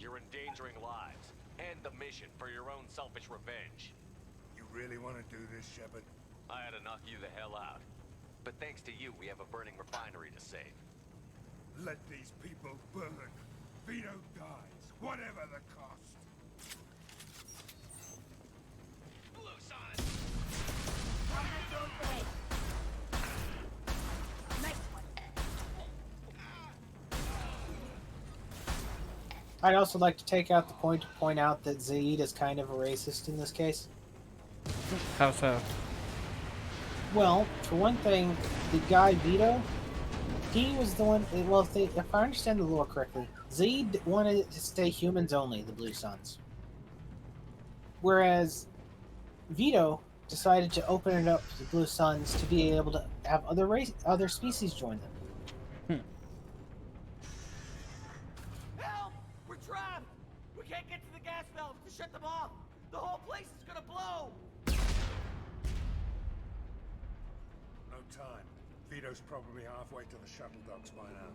Speaker 7: You're endangering lives and the mission for your own selfish revenge.
Speaker 5: You really want to do this, Shepard?
Speaker 7: I had to knock you the hell out. But thanks to you, we have a burning refinery to save.
Speaker 5: Let these people burn. Vito dies, whatever the cost.
Speaker 7: Blue Sun!
Speaker 4: Next one.
Speaker 2: I'd also like to take out the point to point out that Zaid is kind of a racist in this case.
Speaker 1: How so?
Speaker 2: Well, for one thing, the guy Vito, he was the one. Well, if I understand the lore correctly, Zaid wanted it to stay humans only, the Blue Suns. Whereas Vito decided to open it up to the Blue Suns to be able to have other species join them.
Speaker 9: Help! We're trapped! We can't get to the gas valves to shut them off! The whole place is gonna blow!
Speaker 5: No time. Vito's probably halfway to the shuttle docks by now.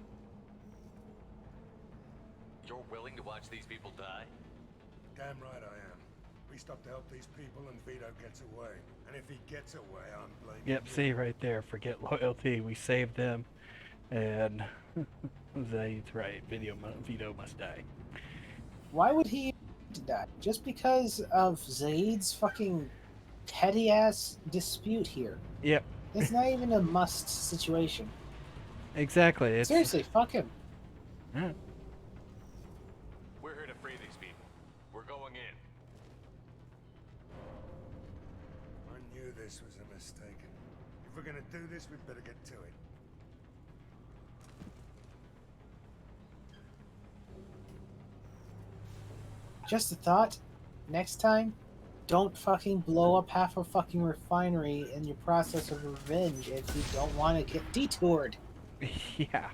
Speaker 7: You're willing to watch these people die?
Speaker 5: Damn right I am. We stop to help these people and Vito gets away. And if he gets away, I'm blaming
Speaker 1: Yep,
Speaker 5: you.
Speaker 1: see right there. Forget loyalty. We saved them, and Zaid's right. Vito must die.
Speaker 2: Why would he die? Just because of Zaid's fucking petty ass dispute here.
Speaker 1: Yep,
Speaker 2: It's not even a must situation.
Speaker 1: exactly. It's,
Speaker 2: Seriously, fuck him.
Speaker 1: Yeah.
Speaker 7: We're here to free these people. We're going in.
Speaker 5: I knew this was a mistake. If we're gonna do this, we'd better get to it.
Speaker 2: Just a thought. Next time, don't fucking blow up half a fucking refinery in your process of revenge if you don't want to get detoured.
Speaker 1: Yeah.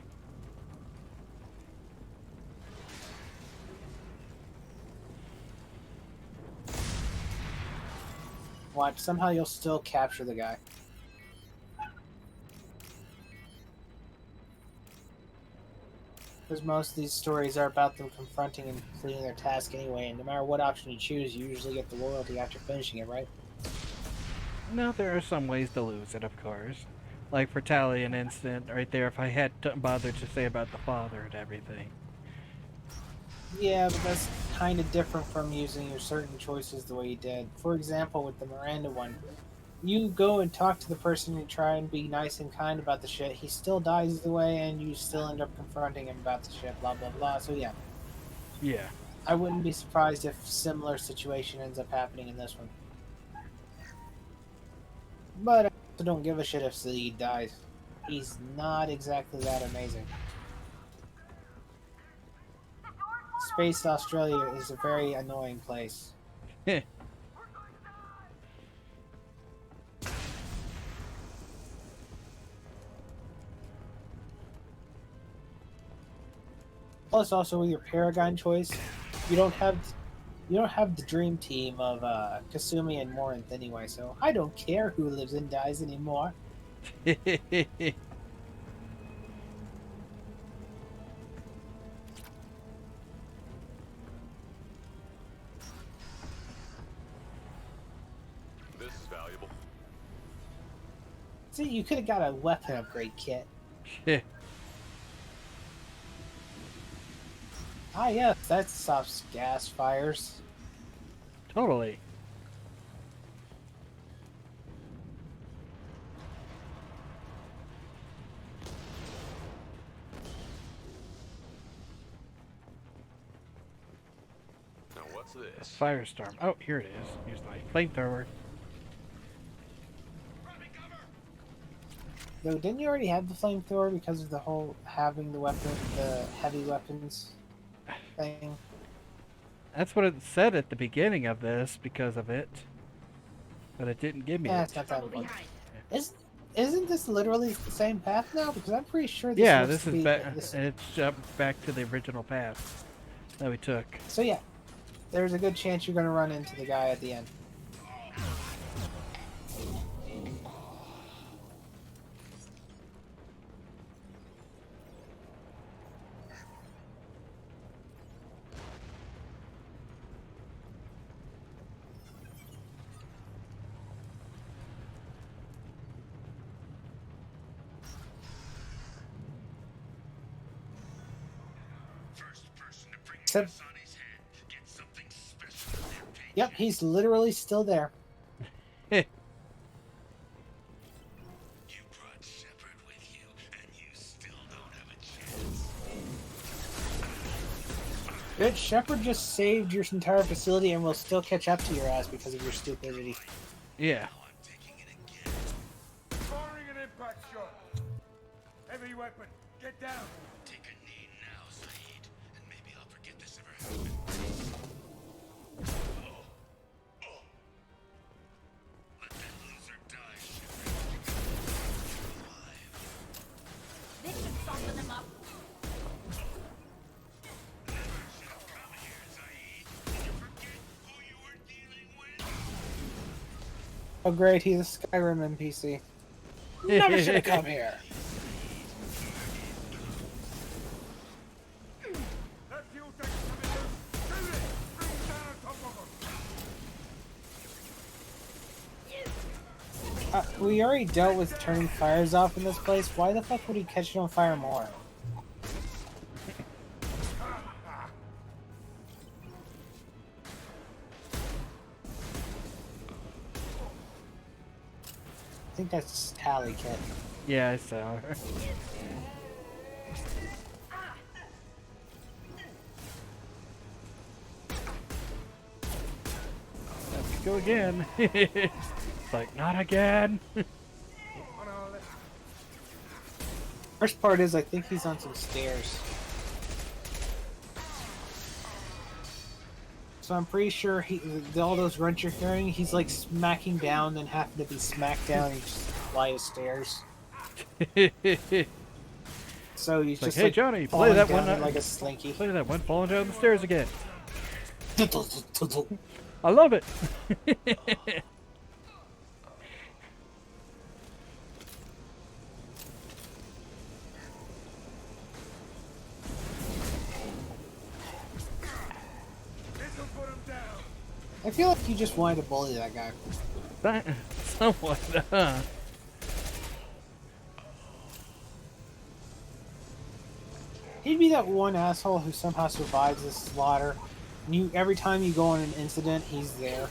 Speaker 2: Watch, somehow you'll still capture the guy. Because most of these stories are about them confronting and completing their task anyway, and no matter what option you choose, you usually get the loyalty after finishing it, right?
Speaker 1: No, there are some ways to lose it, of course. Like for Tally, an instant right there. If I had bothered to say about the father and everything.
Speaker 2: Yeah, but that's kind of different from using your certain choices the way you did. For example, with the Miranda one, You go and talk to the person and try and be nice and kind about the shit. He still dies either way, and you still end up confronting him about the shit. Blah blah blah. So yeah,
Speaker 1: Yeah.
Speaker 2: I wouldn't be surprised if similar situation ends up happening in this one. But I also don't give a shit if Saeed dies. He's not exactly that amazing. Space Australia is a very annoying place.
Speaker 1: Heh.
Speaker 2: Plus, also with your Paragon choice, you don't have the dream team of Kasumi and Morinth anyway. So I don't care who lives and dies anymore.
Speaker 7: This is valuable.
Speaker 2: See, you could have got a weapon upgrade kit. Ah, yes, that stops gas fires.
Speaker 1: Totally.
Speaker 7: Now what's this?
Speaker 1: Firestorm. Oh, here it is. Here's my flamethrower.
Speaker 2: Though, didn't you already have the flamethrower because of the whole having the weapon, the heavy weapons thing?
Speaker 1: That's what it said at the beginning of this because of it. But it didn't give me
Speaker 2: Yeah,
Speaker 1: it.
Speaker 2: it's not that important. Isn't this literally the same path now? Because I'm pretty sure this
Speaker 1: Yeah,
Speaker 2: looks
Speaker 1: this
Speaker 2: to
Speaker 1: is
Speaker 2: be
Speaker 1: back.
Speaker 2: this-
Speaker 1: It's jumped back to the original path that we took.
Speaker 2: So yeah, there's a good chance you're going to run into the guy at the end.
Speaker 6: First person to bring
Speaker 2: Except-
Speaker 6: this on his head gets something special in their paycheck.
Speaker 2: Yep, he's literally still there.
Speaker 6: You brought Shepard with you, and you still don't have a chance.
Speaker 2: Bitch, Shepard just saved your entire facility and will still catch up to your ass because of your stupidity.
Speaker 1: Yeah.
Speaker 6: Now I'm taking it again.
Speaker 5: Firing an impact shot. Heavy weapon. Get down.
Speaker 6: Take a knee now, Saeed, and maybe I'll forget this ever happened. Let that loser die, Shepard. You're alive.
Speaker 4: This should soften them up.
Speaker 6: Never should have come here, Saeed. Did you forget who you were dealing with?
Speaker 2: Oh great, he's a Skyrim NPC. Never should have come here.
Speaker 5: That fuel tank's coming loose. Shoot it. Bring it down on top of them.
Speaker 2: We already dealt with turning fires off in this place. Why the fuck would he catch it on fire more? I think that's Tally Kit.
Speaker 1: Yeah, I saw her. Let's go again. It's like, not again.
Speaker 2: First part is I think he's on some stairs. So I'm pretty sure all those grunts you're hearing, he's like smacking down and having to be smacked down and just fly his stairs. So he's
Speaker 1: Like,
Speaker 2: just
Speaker 1: hey,
Speaker 2: like
Speaker 1: Johnny, play
Speaker 2: falling
Speaker 1: that
Speaker 2: down
Speaker 1: one.
Speaker 2: in like a slinky.
Speaker 1: Look at that one falling down the stairs again. I love it.
Speaker 5: This'll put him down.
Speaker 2: I feel like you just wanted to bully that guy.
Speaker 1: Somewhat.
Speaker 2: He'd be that one asshole who somehow survives this slaughter. And every time you go on an incident, he's there.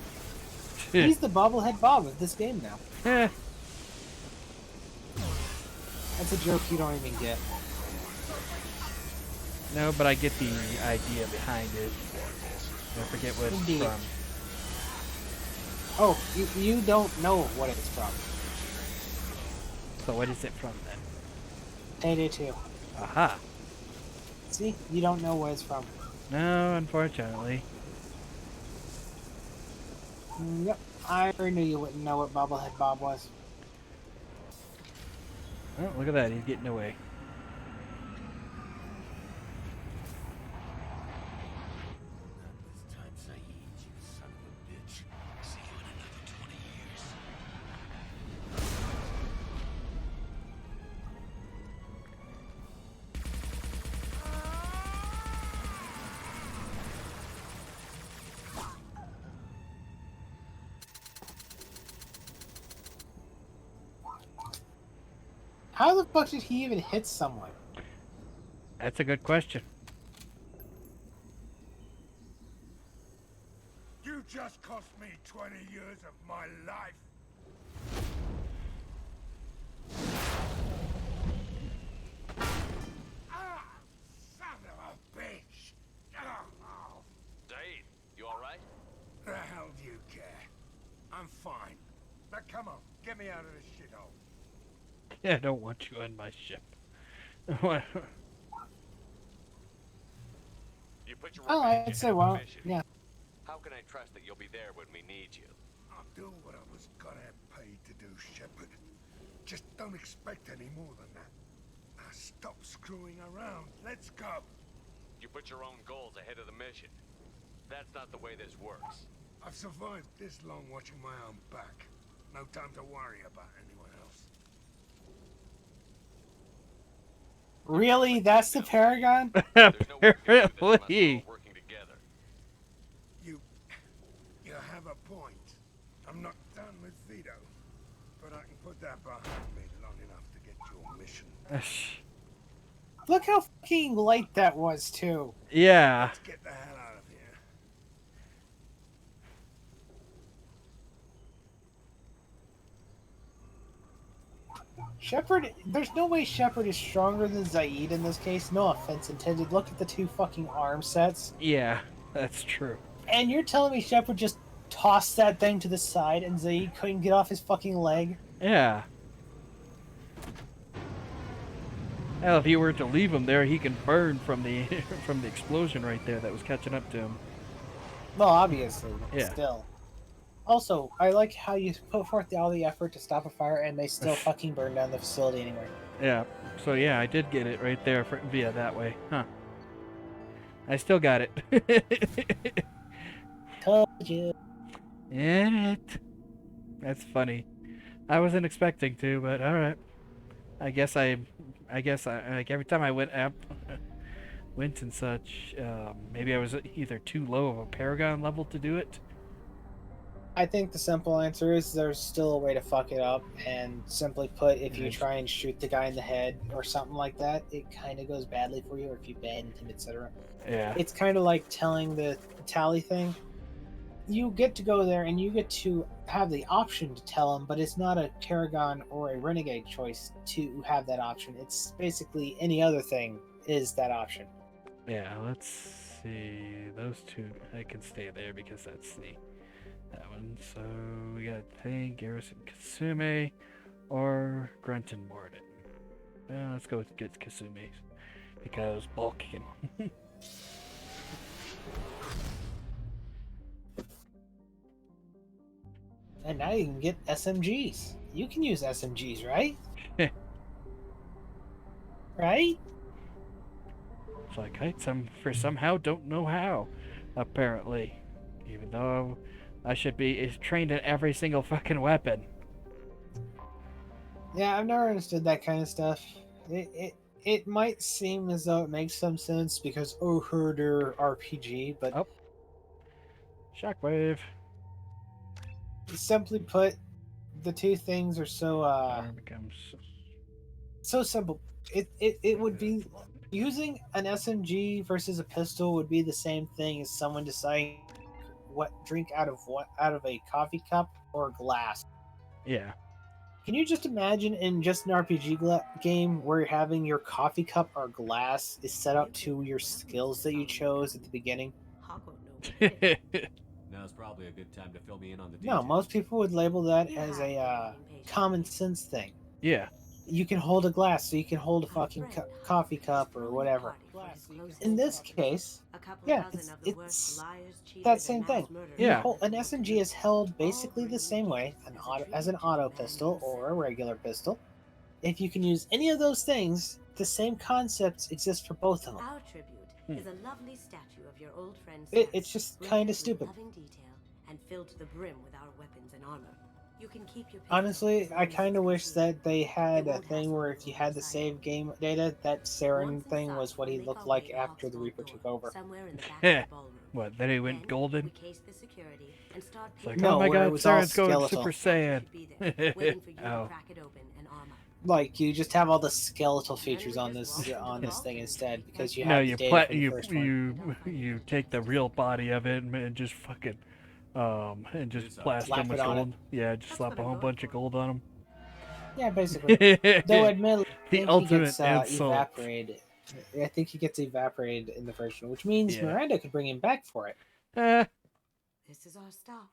Speaker 2: He's the bobblehead Bob of this game now.
Speaker 1: Eh,
Speaker 2: That's a joke you don't even get.
Speaker 1: no, but I get the idea behind it. I forget what it's
Speaker 2: Indeed.
Speaker 1: from.
Speaker 2: Oh, you don't know what it's from.
Speaker 1: So what is it from then?
Speaker 2: Payday 2.
Speaker 1: Aha.
Speaker 2: See? You don't know what it's from.
Speaker 1: No, unfortunately.
Speaker 2: Yep. I already knew you wouldn't know what bobblehead Bob was.
Speaker 1: Oh, look at that. He's getting away.
Speaker 8: Not this time, Saeed, you son of a bitch. See you in another 20 years.
Speaker 2: How the fuck did he even hit someone?
Speaker 1: That's a good question.
Speaker 5: You just cost me 20 years of my life. Ah, son of a bitch. Oh,
Speaker 7: Saeed, you alright?
Speaker 5: the hell do you care? I'm fine. Now come on, get me out of this shithole.
Speaker 1: Yeah, I don't want you on my ship. What?
Speaker 7: You put your
Speaker 2: Oh,
Speaker 7: revenge
Speaker 2: I'd say
Speaker 7: ahead of the
Speaker 2: well,
Speaker 7: mission.
Speaker 2: yeah.
Speaker 7: How can I trust that you'll be there when we need you?
Speaker 5: I'll do what I was gonna have paid to do, Shepard. Just don't expect any more than that. Now stop screwing around. Let's go.
Speaker 7: You put your own goals ahead of the mission. That's not the way this works.
Speaker 5: I've survived this long watching my own back. No time to worry about anyone else.
Speaker 2: Really? That's the Paragon?
Speaker 7: There's no way we can do this unless we're
Speaker 1: Apparently.
Speaker 7: all working together.
Speaker 5: You have a point. I'm not done with Vito, but I can put that behind me long enough to get your mission.
Speaker 2: Look how fucking light that was, too.
Speaker 1: Yeah.
Speaker 5: Let's get the hell out of here.
Speaker 2: Shepard, there's no way Shepard is stronger than Zaid in this case. No offense intended. Look at the two fucking arm sets.
Speaker 1: Yeah, that's true.
Speaker 2: And you're telling me Shepard just tossed that thing to the side and Zaid couldn't get off his fucking leg?
Speaker 1: Yeah. Hell, if you were to leave him there, he can burn from the from the explosion right there that was catching up to him.
Speaker 2: Well, obviously, but
Speaker 1: Yeah.
Speaker 2: still. Also, I like how you put forth all the effort to stop a fire and they still fucking burn down the facility anyway.
Speaker 1: Yeah. So yeah, I did get it right there via that way. Huh. I still got it.
Speaker 2: Told you.
Speaker 1: It. That's funny. I wasn't expecting to, but all right. I guess I like every time I went up, went and such. Maybe I was either too low of a paragon level to do it.
Speaker 2: I think the simple answer is there's still a way to fuck it up, and simply put, if you
Speaker 1: Yes.
Speaker 2: try and shoot the guy in the head or something like that, it kind of goes badly for you, or if you banned him, etc.
Speaker 1: Yeah.
Speaker 2: It's kind of like telling the tally thing. You get to go there and you get to have the option to tell him, but it's not a Paragon or a Renegade choice to have that option. It's basically any other thing is that option.
Speaker 1: Yeah. Let's see. Those two, I can stay there because that's that one. So we got Thing, Garrison, Kasume, or Grunt and Morden. Let's go with get Kasume because bulk can.
Speaker 2: And now you can get SMGs. You can use SMGs, right? Right?
Speaker 1: It's like I somehow don't know how, apparently, even though I should be trained in every single fucking weapon.
Speaker 2: Yeah, I've never understood that kind of stuff. It might seem as though it makes some sense because herder RPG, but
Speaker 1: Oh. Shockwave.
Speaker 2: simply put, the two things are so
Speaker 1: Arm becomes.
Speaker 2: so simple. It would be using an SMG versus a pistol would be the same thing as someone deciding drink out of a coffee cup or glass.
Speaker 1: Yeah.
Speaker 2: Can you just imagine in just an RPG game where having your coffee cup or glass is set up to your skills that you chose at the beginning?
Speaker 10: Hawk won't know what hit it.
Speaker 11: Now's probably a good time to fill me in on the
Speaker 2: No,
Speaker 11: details.
Speaker 2: most people would label that
Speaker 10: You
Speaker 2: as
Speaker 10: have
Speaker 2: a
Speaker 10: been waiting patiently.
Speaker 2: common sense thing.
Speaker 1: Yeah.
Speaker 2: You can hold a glass, so you can hold a
Speaker 10: My
Speaker 2: fucking
Speaker 10: friend
Speaker 2: coffee
Speaker 10: Hawk
Speaker 2: cup
Speaker 10: is
Speaker 2: or
Speaker 10: throwing a
Speaker 2: whatever.
Speaker 10: party for his closest
Speaker 2: In this
Speaker 10: friends.
Speaker 2: case,
Speaker 10: A couple
Speaker 2: yeah,
Speaker 10: dozen of the worst
Speaker 2: it's
Speaker 10: liars, cheaters,
Speaker 2: that
Speaker 10: and
Speaker 2: same
Speaker 10: mass
Speaker 2: thing.
Speaker 10: murderers
Speaker 1: Yeah.
Speaker 2: An
Speaker 10: in the
Speaker 2: SMG
Speaker 10: world.
Speaker 2: is held
Speaker 10: All
Speaker 2: basically the
Speaker 10: bringing
Speaker 2: same way
Speaker 10: gifts
Speaker 2: as an
Speaker 10: a tribute to the
Speaker 2: auto
Speaker 10: man
Speaker 2: pistol
Speaker 10: himself.
Speaker 2: or a regular pistol. If you can use any of those things, the same concepts exist for both of them.
Speaker 10: Our tribute is a lovely statue of your old friend
Speaker 2: It's
Speaker 10: Sam,
Speaker 2: just
Speaker 10: rendered
Speaker 2: kind of
Speaker 10: with
Speaker 2: stupid.
Speaker 10: loving detail and filled to the brim with our weapons and armor. You can keep your pistol
Speaker 2: Honestly,
Speaker 10: as long
Speaker 2: I
Speaker 10: as
Speaker 2: kind
Speaker 10: it's
Speaker 2: of wish
Speaker 10: complete.
Speaker 2: that they had
Speaker 10: It
Speaker 2: a
Speaker 10: won't
Speaker 2: thing
Speaker 10: hassle
Speaker 2: where
Speaker 10: you
Speaker 2: if you
Speaker 10: when
Speaker 2: had the
Speaker 10: inside.
Speaker 2: save game data, that Saren
Speaker 10: Once
Speaker 2: thing
Speaker 10: inside,
Speaker 2: was what
Speaker 10: we'll
Speaker 2: he
Speaker 10: make
Speaker 2: looked
Speaker 10: our
Speaker 2: like
Speaker 10: way to
Speaker 2: after
Speaker 10: Hawk's
Speaker 2: the
Speaker 10: vault
Speaker 2: Reaper
Speaker 10: door,
Speaker 2: took over.
Speaker 10: somewhere in the back of
Speaker 1: Heh.
Speaker 10: the ballroom.
Speaker 1: What, then he went
Speaker 10: Then,
Speaker 1: golden?
Speaker 10: we case the security and start
Speaker 1: It's like,
Speaker 10: picking
Speaker 2: No,
Speaker 1: oh my
Speaker 2: where it
Speaker 1: god,
Speaker 2: was all
Speaker 1: Saren's going
Speaker 2: skeletal.
Speaker 1: Super
Speaker 10: Statue should be there, waiting for you
Speaker 1: Saiyan.
Speaker 10: to
Speaker 1: Oh.
Speaker 10: crack it open and armor.
Speaker 2: Like you just have all the skeletal
Speaker 10: Then
Speaker 2: features
Speaker 10: we
Speaker 2: on
Speaker 10: just
Speaker 2: this
Speaker 10: walk into the vault
Speaker 2: thing
Speaker 10: and
Speaker 2: instead because you
Speaker 1: No,
Speaker 2: have the
Speaker 1: you
Speaker 2: data from the first one.
Speaker 1: you take the real body of it and just fucking and just
Speaker 11: This
Speaker 1: blast
Speaker 2: Slap
Speaker 1: them with
Speaker 2: it on
Speaker 1: gold. Yeah, just
Speaker 10: That's
Speaker 1: slap
Speaker 10: what
Speaker 1: a
Speaker 10: I'm
Speaker 1: whole
Speaker 10: going
Speaker 1: bunch of
Speaker 10: for.
Speaker 1: gold on
Speaker 2: Yeah, basically.
Speaker 1: them.
Speaker 2: Though admittedly, I
Speaker 1: The
Speaker 2: think he
Speaker 1: ultimate
Speaker 2: gets
Speaker 1: insult.
Speaker 2: evaporated. I think he gets evaporated in the first one, which means
Speaker 1: Yeah.
Speaker 2: Miranda could bring him back for it.
Speaker 10: This is our stop.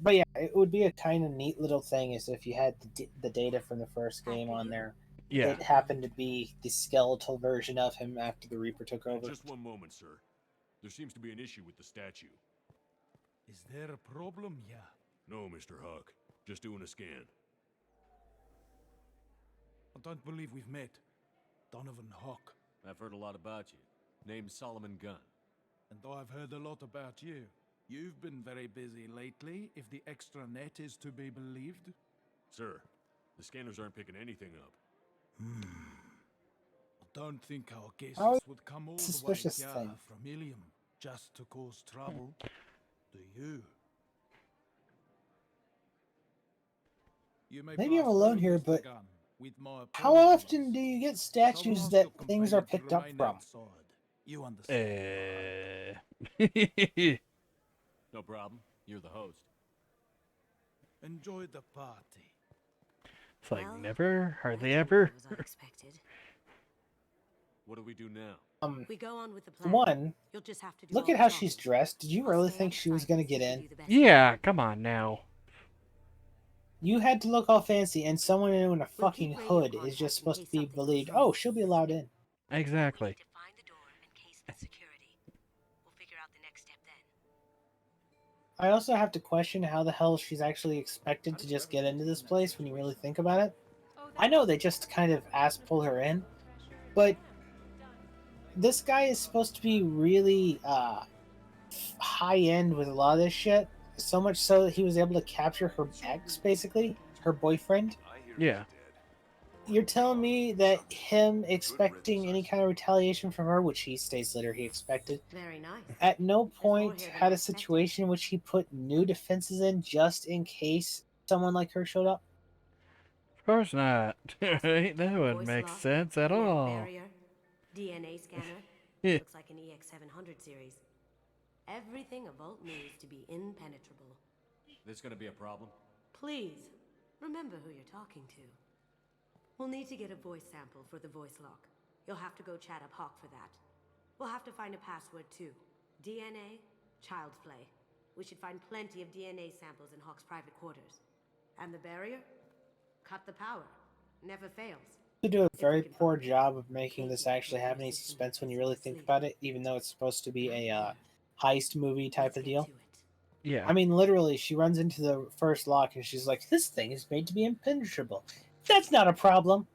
Speaker 2: But yeah, it would be a kind of neat little thing is if you had the data from the first game
Speaker 10: After
Speaker 2: on
Speaker 10: you.
Speaker 2: there.
Speaker 1: Yeah.
Speaker 2: It happened to be the skeletal version of him after the Reaper took over.
Speaker 6: Just one moment, sir. There seems to be an issue with the statue.
Speaker 12: Is there a problem here?
Speaker 6: No, Mr. Hawk. Just doing a scan.
Speaker 12: I don't believe we've met. Donovan Hawk.
Speaker 11: I've heard a lot about you. Name's Solomon Gunn.
Speaker 12: And I've heard a lot about you. You've been very busy lately, if the extra net is to be believed.
Speaker 6: Sir, the scanners aren't picking anything up.
Speaker 12: I don't think our guests
Speaker 2: How
Speaker 12: would come all the way
Speaker 2: suspicious
Speaker 12: here
Speaker 2: thing.
Speaker 12: from Ilium just to cause trouble. Do you? You may
Speaker 2: Maybe I'm
Speaker 12: pass
Speaker 2: alone
Speaker 12: through,
Speaker 2: here,
Speaker 12: Mr.
Speaker 2: but
Speaker 12: Gunn, with my
Speaker 2: how
Speaker 12: apologies.
Speaker 2: often do you get
Speaker 12: Someone
Speaker 2: statues
Speaker 12: asked
Speaker 2: that
Speaker 12: your
Speaker 2: things are
Speaker 12: companion to
Speaker 2: picked up
Speaker 12: remain
Speaker 2: from?
Speaker 12: outside. You understand?
Speaker 11: No problem. You're the host.
Speaker 12: Enjoy the party.
Speaker 1: It's like
Speaker 10: Well,
Speaker 1: never, hardly
Speaker 10: that
Speaker 1: ever.
Speaker 10: was unexpected.
Speaker 11: What do we do now?
Speaker 10: We go on with the plan.
Speaker 2: One,
Speaker 10: You'll just have to do
Speaker 2: look
Speaker 10: all
Speaker 2: at
Speaker 10: the
Speaker 2: how
Speaker 10: talking.
Speaker 2: she's dressed. Did you
Speaker 10: I'll
Speaker 2: really
Speaker 10: stay
Speaker 2: think she was
Speaker 10: outside
Speaker 2: gonna
Speaker 10: and
Speaker 2: get
Speaker 10: see you
Speaker 2: in?
Speaker 10: do the best
Speaker 1: Yeah, come on now.
Speaker 2: You had to look all fancy, and someone in a
Speaker 10: We'll
Speaker 2: fucking
Speaker 10: keep radio
Speaker 2: hood is
Speaker 10: contact
Speaker 2: just
Speaker 10: in
Speaker 2: supposed to
Speaker 10: case
Speaker 2: be
Speaker 10: something
Speaker 2: believed.
Speaker 10: goes wrong.
Speaker 2: Oh, she'll be allowed in.
Speaker 1: Exactly.
Speaker 10: We need to find the door and case the security. We'll figure out the next step then.
Speaker 2: I also have to question how the hell she's actually expected to just get into this place when you really think about it. I know they just kind of ass pull her in, but this guy is supposed to be really high end with a lot of this shit. So much so that he was able to capture her ex, basically, her boyfriend.
Speaker 1: Yeah.
Speaker 2: You're telling me that him expecting any kind of retaliation from her, which he states later he expected,
Speaker 10: Very nice.
Speaker 2: at no point
Speaker 10: more here than
Speaker 2: had
Speaker 10: I
Speaker 2: a situation in which he put new defenses in just in case someone like her showed up?
Speaker 1: Of course not. Right? That wouldn't
Speaker 10: Voice
Speaker 1: make
Speaker 10: lock,
Speaker 1: sense at
Speaker 10: net
Speaker 1: all.
Speaker 10: Barrier, DNA scanner.
Speaker 1: Yeah.
Speaker 10: Looks like an EX700 series. Everything a vault needs to be impenetrable.
Speaker 11: This gonna be a problem?
Speaker 10: Please, remember who you're talking to. We'll need to get a voice sample for the voice lock. You'll have to go chat up Hawk for that. We'll have to find a password too. DNA, child's play. We should find plenty of DNA samples in Hawk's private quarters. And the barrier? Cut the power. Never fails.
Speaker 2: To do a very poor job of making this actually have any suspense when you really think about it, even though it's supposed to be a heist movie type of deal.
Speaker 1: Yeah.
Speaker 2: I mean, literally, she runs into the first lock and she's like, "This thing is made to be impenetrable." That's not a problem.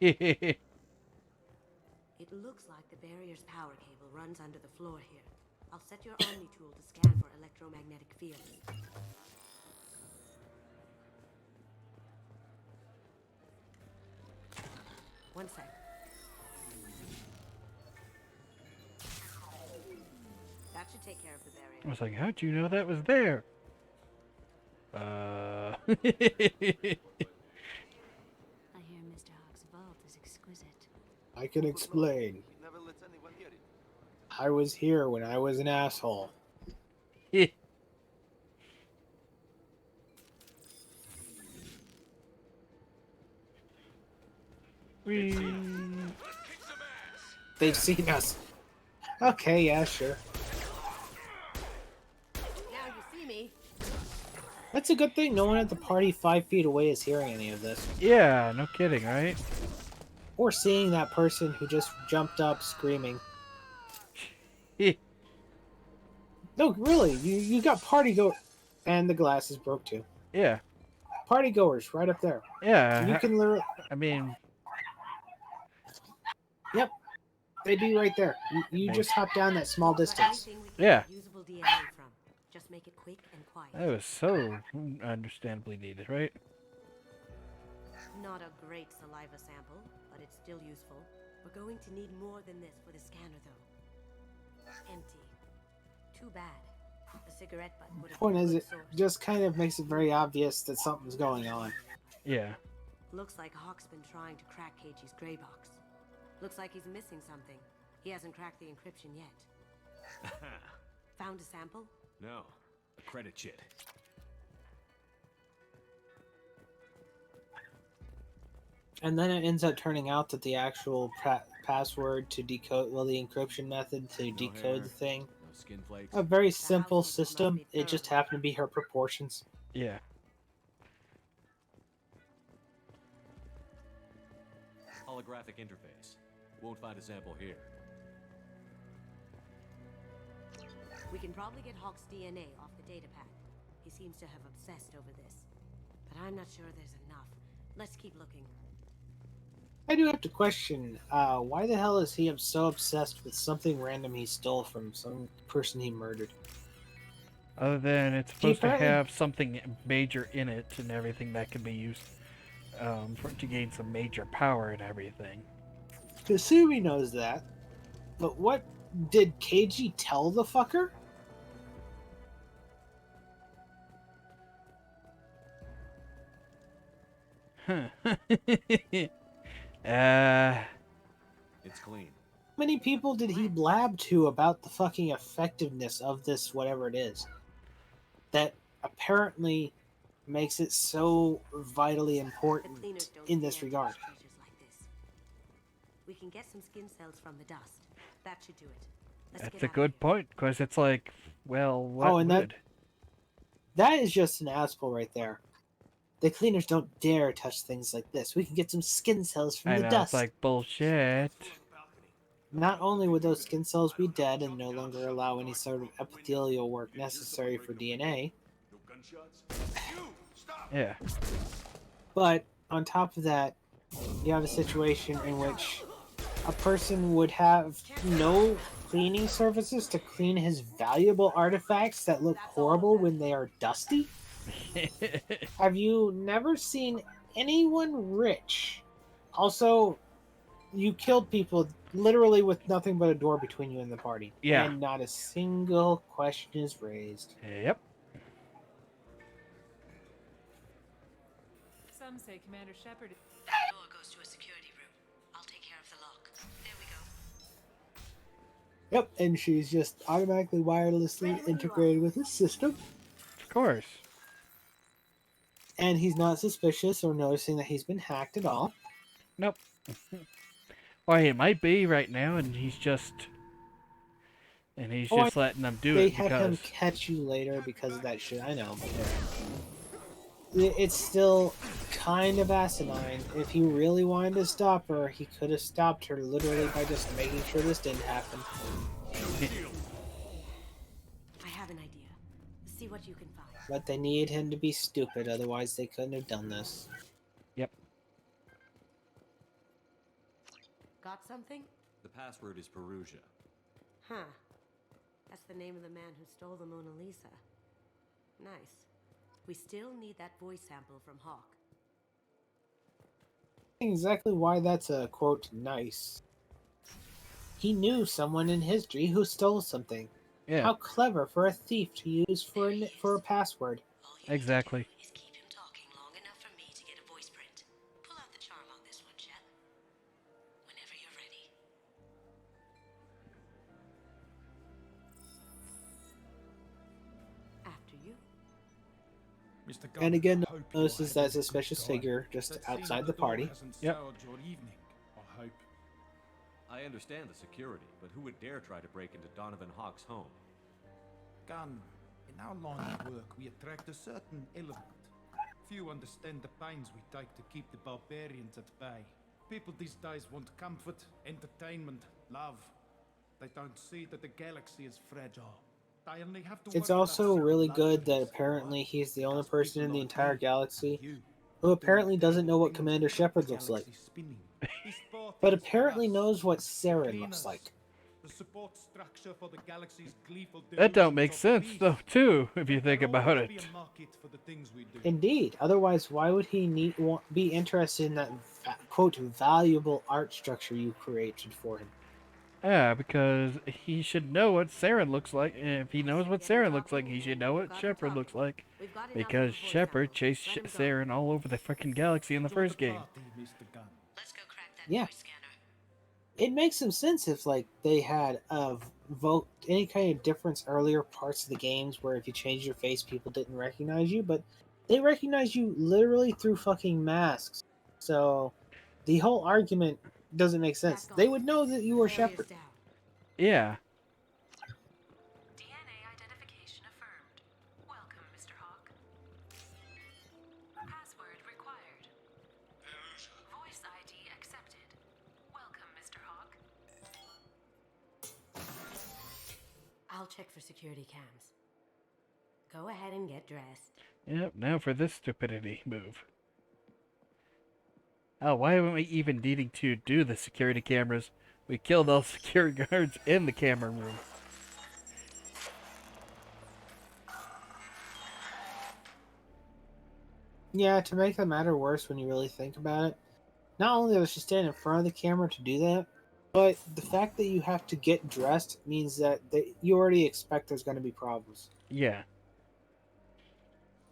Speaker 10: It looks like the barrier's power cable runs under the floor here. I'll set your Omni tool to scan for electromagnetic fields. One sec. That should take care of the barrier.
Speaker 1: I was like, how'd you know that was there?
Speaker 4: I hear Mr. Hawk's vault is exquisite.
Speaker 2: I can explain.
Speaker 9: He never lets anyone hear it.
Speaker 2: I was here when I was an asshole.
Speaker 1: Whee.
Speaker 2: They've seen us. Okay, yeah, sure.
Speaker 10: Now you see me.
Speaker 2: That's a good thing no one at the party 5 feet away is hearing any of this.
Speaker 1: Yeah, no kidding, right?
Speaker 2: Or seeing that person who just jumped up screaming. No, really, you got party go, and the glasses broke too.
Speaker 1: Yeah.
Speaker 2: Party goers right up there.
Speaker 1: Yeah.
Speaker 2: You can literally.
Speaker 1: I mean.
Speaker 2: Yep, they'd be right there. You just hop down that small distance.
Speaker 1: Yeah.
Speaker 10: Usable DNA from. Just make it quick and quiet.
Speaker 1: That was so understandably needed, right?
Speaker 10: Not a great saliva sample, but it's still useful. We're going to need more than this for the scanner, though. Empty. Too bad. A cigarette butt would have
Speaker 2: Point
Speaker 10: been a
Speaker 2: is,
Speaker 10: good
Speaker 2: it
Speaker 10: source.
Speaker 2: just kind of makes it very obvious that something's going on.
Speaker 1: Yeah.
Speaker 10: Looks like Hawk's been trying to crack KG's gray box. Looks like he's missing something. He hasn't cracked the encryption yet. Found a sample?
Speaker 11: No. A credit chit.
Speaker 2: And then it ends up turning out that the actual password to decode, well, the encryption method to decode the thing,
Speaker 11: No skin flakes.
Speaker 2: a very simple system. It just happened to be her proportions.
Speaker 1: Yeah.
Speaker 11: Holographic interface. Won't find a sample here.
Speaker 10: We can probably get Hawk's DNA off the data pad. He seems to have obsessed over this. But I'm not sure there's enough. Let's keep looking.
Speaker 2: I do have to question, why the hell is he so obsessed with something random he stole from some person he murdered?
Speaker 1: Other than it's supposed to have something major in it and everything that can be used to gain some major power and everything.
Speaker 2: Kasumi knows that, but what did KG tell the fucker?
Speaker 11: It's clean.
Speaker 2: How many people did he blab to about the fucking effectiveness of this, whatever it is, that apparently makes it so vitally important in this regard?
Speaker 10: We can get some skin cells from the dust. That should do it. Let's
Speaker 1: That's
Speaker 10: get
Speaker 1: a
Speaker 10: out of
Speaker 1: good
Speaker 10: here.
Speaker 1: point, because it's like, well, what
Speaker 2: Oh, and
Speaker 1: would?
Speaker 2: that is just an asshole right there. The cleaners don't dare touch things like this. We can get some skin cells from
Speaker 1: I
Speaker 2: the
Speaker 1: know,
Speaker 2: dust.
Speaker 1: it's like bullshit.
Speaker 2: Not only would those skin cells be dead and no longer allow any sort of epithelial work necessary for DNA,
Speaker 1: Yeah.
Speaker 2: but on top of that, you have a situation in which a person would have no cleaning services to clean his valuable artifacts that look horrible when they are dusty. Have you never seen anyone rich? Also, you killed people literally with nothing but a door between you and the party.
Speaker 1: Yeah.
Speaker 2: And not a single question is raised.
Speaker 1: Yep.
Speaker 13: Some say Commander Shepard.
Speaker 3: That door goes to a security room. I'll take care of the lock. There we go.
Speaker 2: Yep, and she's just automatically wirelessly integrated with his system.
Speaker 1: Of course.
Speaker 2: And he's not suspicious or noticing that he's been hacked at all.
Speaker 1: Nope. Well, he might be right now, and he's just letting them do
Speaker 2: they
Speaker 1: it
Speaker 2: had
Speaker 1: because
Speaker 2: him catch you later because of that shit. I know, but it's still kind of asinine. If he really wanted to stop her, he could have stopped her literally by just making sure this didn't happen.
Speaker 10: I have an idea. See what you can find.
Speaker 2: But they needed him to be stupid, otherwise they couldn't have done this.
Speaker 1: Yep.
Speaker 10: Got something?
Speaker 11: The password is Perugia.
Speaker 10: Huh. That's the name of the man who stole the Mona Lisa. Nice. We still need that voice sample from Hawk.
Speaker 2: Exactly why that's a quote nice. He knew someone in history who stole something.
Speaker 1: Yeah.
Speaker 2: How clever for a thief to use for a password.
Speaker 1: Exactly.
Speaker 3: Is keep him talking long enough for me to get a voice print. Pull out the charm on this one, Chet. Whenever you're ready.
Speaker 12: Mr.
Speaker 2: And
Speaker 12: Gunn,
Speaker 2: again,
Speaker 12: I hope
Speaker 2: notices
Speaker 12: you're
Speaker 2: that
Speaker 12: having a
Speaker 2: suspicious
Speaker 12: good time.
Speaker 2: figure just
Speaker 12: That scene
Speaker 2: outside
Speaker 12: at
Speaker 2: the
Speaker 12: door
Speaker 2: party.
Speaker 12: hasn't
Speaker 1: Yep.
Speaker 12: soured your evening, I hope.
Speaker 11: I understand the security, but who would dare try to break into Donovan Hawk's home?
Speaker 12: Gunn, in our line of work, we attract a certain element. Few understand the pains we take to keep the barbarians at bay. People these days want comfort, entertainment, love. They don't see that the galaxy is fragile. They only have to
Speaker 2: It's
Speaker 12: worry about
Speaker 2: also
Speaker 12: certain
Speaker 2: really good that
Speaker 12: luxuries.
Speaker 2: apparently
Speaker 12: Why?
Speaker 2: he's the only
Speaker 12: Because
Speaker 2: person in
Speaker 12: people
Speaker 2: the
Speaker 12: like
Speaker 2: entire
Speaker 12: me,
Speaker 2: galaxy
Speaker 12: you,
Speaker 2: who
Speaker 12: doing
Speaker 2: apparently doesn't know
Speaker 12: terrible
Speaker 2: what
Speaker 12: things
Speaker 2: Commander
Speaker 12: to keep
Speaker 2: Shepard
Speaker 12: the
Speaker 2: looks like,
Speaker 12: galaxy spinning. This party
Speaker 2: but
Speaker 12: is for
Speaker 2: apparently
Speaker 12: us,
Speaker 2: knows what
Speaker 12: the
Speaker 2: Saren
Speaker 12: cleaners,
Speaker 2: looks like.
Speaker 12: the support structure for the galaxy's gleeful
Speaker 1: That don't
Speaker 12: delusions
Speaker 1: make
Speaker 12: of
Speaker 1: sense,
Speaker 12: peace.
Speaker 1: though, too, if you
Speaker 12: There
Speaker 1: think about
Speaker 12: ought to be
Speaker 1: it.
Speaker 12: a market for the things we do.
Speaker 2: Indeed. Otherwise, why would he be interested in that quote valuable art structure you created for him?
Speaker 1: Yeah, because he should know what Saren looks like, and if he knows what Saren looks like, he should know what Shepard looks like. Because Shepard chased Saren all over the freaking galaxy in the
Speaker 12: Enjoy
Speaker 1: first game.
Speaker 12: party, Mr. Gunn.
Speaker 3: Let's go crack that
Speaker 2: Yeah.
Speaker 3: voice scanner.
Speaker 2: It makes some sense if like they had vote any kind of difference earlier parts of the games where if you changed your face people didn't recognize you, but they recognize you literally through fucking masks. So the whole argument doesn't make sense. They would know that you were Shepard.
Speaker 1: Yeah.
Speaker 3: DNA identification affirmed. Welcome, Mr. Hawk. Password required. Voice ID accepted. Welcome, Mr. Hawk.
Speaker 10: I'll check for security cams. Go ahead and get dressed.
Speaker 1: Yep, now for this stupidity move. Oh, why haven't we even needing to do the security cameras? We killed all security guards in the camera room.
Speaker 2: Yeah, to make the matter worse when you really think about it, not only does she stand in front of the camera to do that, but the fact that you have to get dressed means that you already expect there's going to be problems.
Speaker 1: Yeah.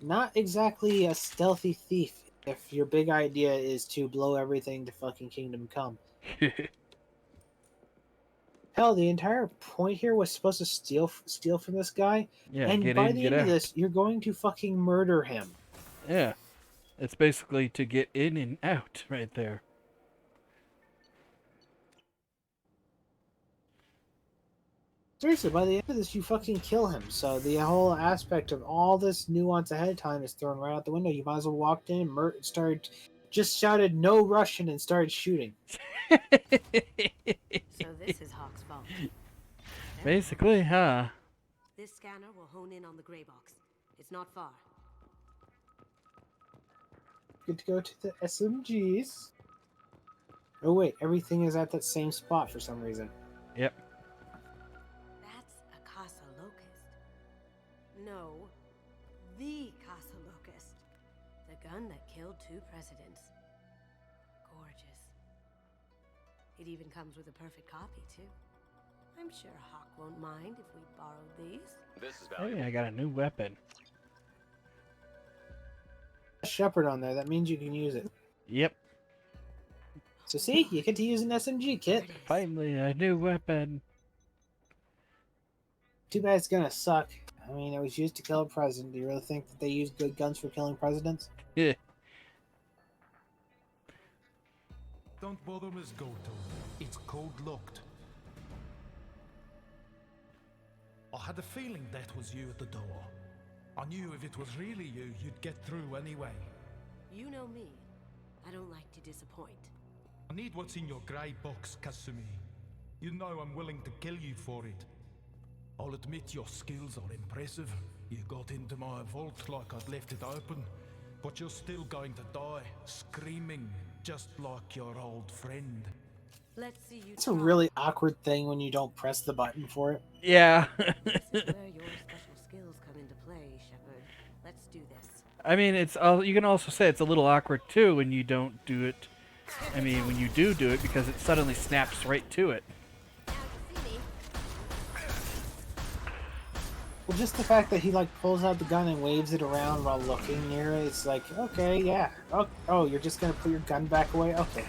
Speaker 2: Not exactly a stealthy thief if your big idea is to blow everything to fucking Kingdom Come. Hell, the entire point here was supposed to steal from this guy,
Speaker 1: Yeah,
Speaker 2: and
Speaker 1: get
Speaker 2: by
Speaker 1: in,
Speaker 2: the
Speaker 1: get
Speaker 2: end of
Speaker 1: out.
Speaker 2: this, you're going to fucking murder him.
Speaker 1: Yeah. It's basically to get in and out right there.
Speaker 2: Seriously, by the end of this, you fucking kill him. So the whole aspect of all this nuance ahead of time is thrown right out the window. You might as well walked in, just shouted "No Russian" and started shooting.
Speaker 10: So this is Hawk's fault.
Speaker 1: Basically, huh?
Speaker 10: This scanner will hone in on the gray box. It's not far.
Speaker 2: Good to go to the SMGs. Oh wait, everything is at that same spot for some reason.
Speaker 1: Yep.
Speaker 10: That's a Casa Locust. No, the Casa Locust. The gun that killed 2 presidents. Gorgeous. It even comes with a perfect copy, too. I'm sure Hawk won't mind if we borrowed these.
Speaker 7: This is valuable.
Speaker 1: Hey, I got a new weapon.
Speaker 2: Shepard on there, that means you can use it.
Speaker 1: Yep.
Speaker 2: So see, you get to use an SMG, Kit.
Speaker 1: Finally, a new weapon.
Speaker 2: Too bad it's gonna suck. I mean, it was used to kill a president. Do you really think that they use good guns for killing presidents?
Speaker 1: Yeah.
Speaker 12: Don't bother, Miss Goto. It's code locked. I had a feeling that was you at the door. I knew if it was really you, you'd get through anyway.
Speaker 10: You know me. I don't like to disappoint.
Speaker 12: I need what's in your grey box, Kasumi. You know I'm willing to kill you for it. I'll admit your skills are impressive. You got into my vault like I'd left it open, but you're still going to die, screaming, just like your old friend.
Speaker 10: Let's see you
Speaker 2: It's a really awkward thing when you don't press the button for it.
Speaker 1: Yeah.
Speaker 10: This is where your special skills come into play, Shepard. Let's do this.
Speaker 1: I mean, you can also say it's a little awkward too when you don't do it. I mean, when you do it because it suddenly snaps right to it.
Speaker 2: Well, just the fact that he like pulls out the gun and waves it around while looking near it, it's like, okay, yeah. Oh, you're just gonna put your gun back away? Okay.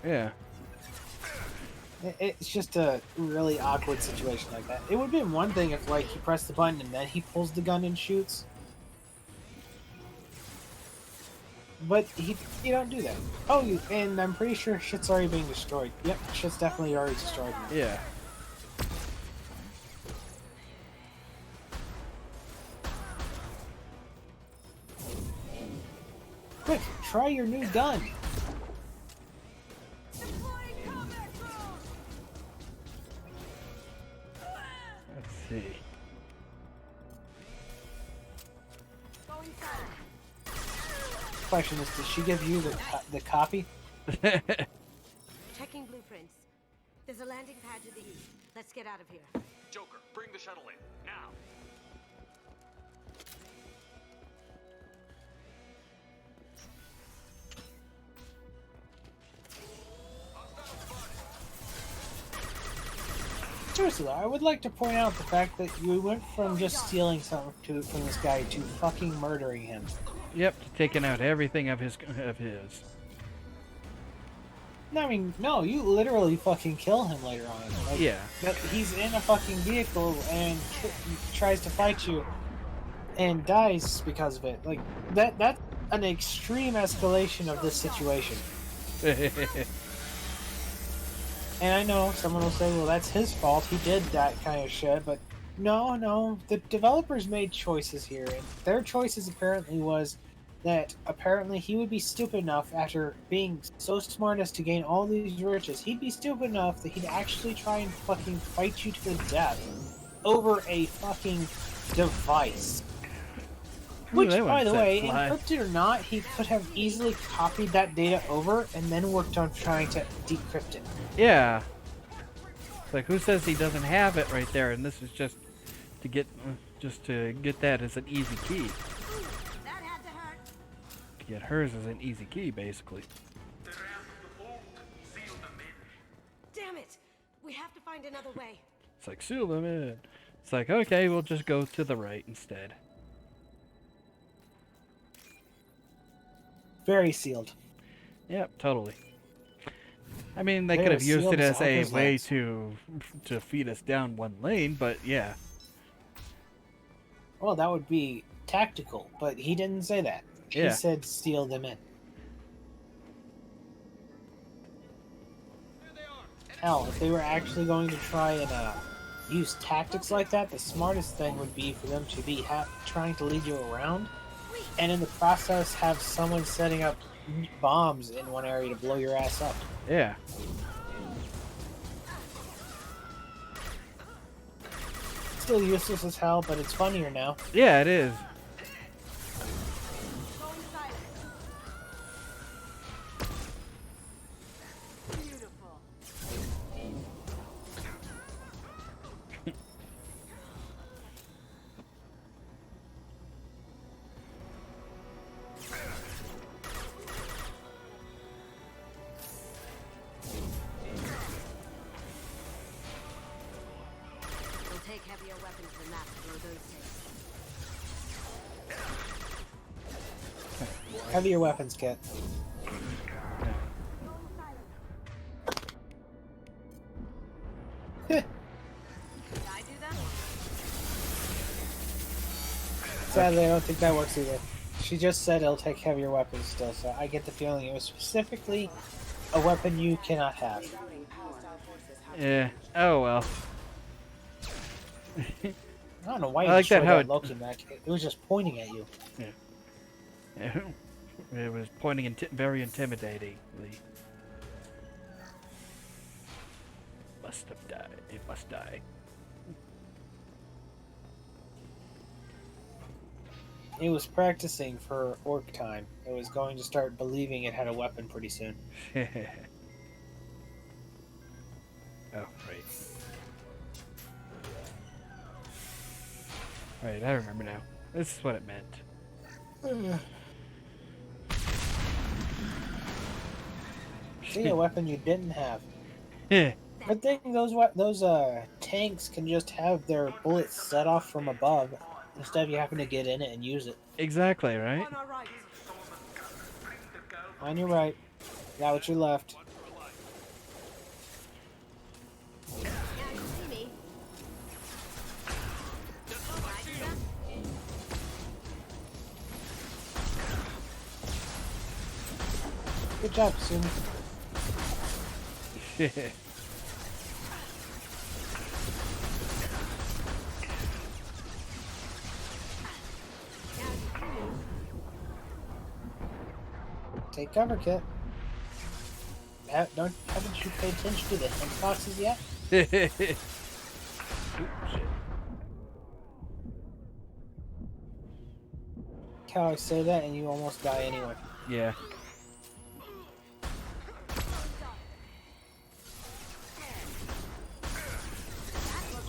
Speaker 1: Yeah.
Speaker 2: It's just a really awkward situation like that. It would have been one thing if like he pressed the button and then he pulls the gun and shoots. But you don't do that. Oh, and I'm pretty sure shit's already being destroyed. Yep, shit's definitely already destroyed.
Speaker 1: Yeah.
Speaker 2: Quick, try your new gun.
Speaker 1: Let's see.
Speaker 2: Question is, did she give you the copy?
Speaker 10: Checking blueprints. There's a landing pad to the east. Let's get out of here.
Speaker 7: Joker, bring the shuttle in, now!
Speaker 2: Seriously, though, I would like to point out the fact that you went from just stealing something from this guy to fucking murdering him.
Speaker 1: Yep, taking out everything of his.
Speaker 2: No, I mean, no, you literally fucking kill him later on. Like,
Speaker 1: Yeah.
Speaker 2: He's in a fucking vehicle and tries to fight you and dies because of it. Like, that's an extreme escalation of this situation. And I know someone will say, well, that's his fault. He did that kind of shit. But no. The developers made choices here. And their choices apparently was that apparently he would be stupid enough after being so smart as to gain all these riches. He'd be stupid enough that he'd actually try and fucking fight you to the death over a fucking device. Which, by the way, encrypted or not, he could have easily copied that data over and then worked on trying to decrypt it.
Speaker 1: Yeah. It's like, who says he doesn't have it right there? And this is just to get that as an easy key.
Speaker 10: That had to hurt.
Speaker 1: To get hers as an easy key, basically.
Speaker 10: Damn it! We have to find another way.
Speaker 1: It's like, seal them in. It's like, okay, we'll just go to the right instead.
Speaker 2: Very sealed.
Speaker 1: Yep, totally. I mean, they
Speaker 2: They
Speaker 1: could
Speaker 2: were
Speaker 1: have used
Speaker 2: sealed
Speaker 1: it as a
Speaker 2: as
Speaker 1: way
Speaker 2: legs.
Speaker 1: to feed us down one lane, but yeah.
Speaker 2: Well, that would be tactical, but he didn't say that.
Speaker 1: Yeah.
Speaker 2: He said steal them in. Hell, if they were actually going to try and use tactics like that, the smartest thing would be for them to be trying to lead you around, and in the process have someone setting up bombs in one area to blow your ass up.
Speaker 1: Yeah.
Speaker 2: Still useless as hell, but it's funnier now.
Speaker 1: Yeah, it is.
Speaker 10: Beautiful. We'll take heavier weapons than that to blow those things.
Speaker 2: Heavier weapons, Kit.
Speaker 10: Did I do that?
Speaker 2: Sadly, I don't think that works either. She just said it'll take heavier weapons still, so I get the feeling it was specifically a weapon you cannot have.
Speaker 1: Yeah. Oh well.
Speaker 2: I don't know why
Speaker 1: I
Speaker 2: you
Speaker 1: like that
Speaker 2: showed
Speaker 1: how
Speaker 2: that
Speaker 1: it-
Speaker 2: Loki mech. It was just pointing at you.
Speaker 1: Yeah. It was pointing very intimidatingly. Must have died. It must die.
Speaker 2: It was practicing for orc time. It was going to start believing it had a weapon pretty soon.
Speaker 1: Oh, right. Right, I remember now. This is what it meant.
Speaker 2: See, a weapon you didn't have. Good thing those tanks can just have their bullets set off from above instead of you having to get in it and use it.
Speaker 1: Exactly, right?
Speaker 10: On our right.
Speaker 2: On your right. Got what you left.
Speaker 10: Yeah, you see me. Did I do that?
Speaker 2: Good job, Sumi. Take cover, Kit. Haven't you paid attention to the hint boxes yet?
Speaker 1: Oops, shit.
Speaker 2: How I say that and you almost die anyway.
Speaker 1: Yeah.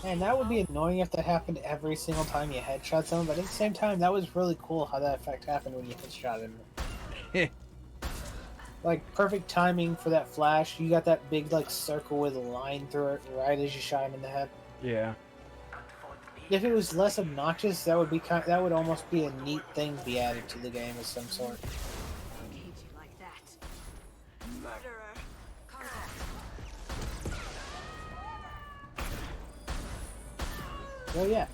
Speaker 2: And that would be annoying if that happened every single time you headshot someone, but at the same time, that was really cool how that effect happened when you headshot him. Like, perfect timing for that flash. You got that big, like, circle with a line through it right as you shot him in the head.
Speaker 1: Yeah.
Speaker 2: If it was less obnoxious, that would be that would almost be a neat thing to be added to the game of some sort.
Speaker 10: Cage you like that. Murderer. Contact.
Speaker 2: Well, yeah.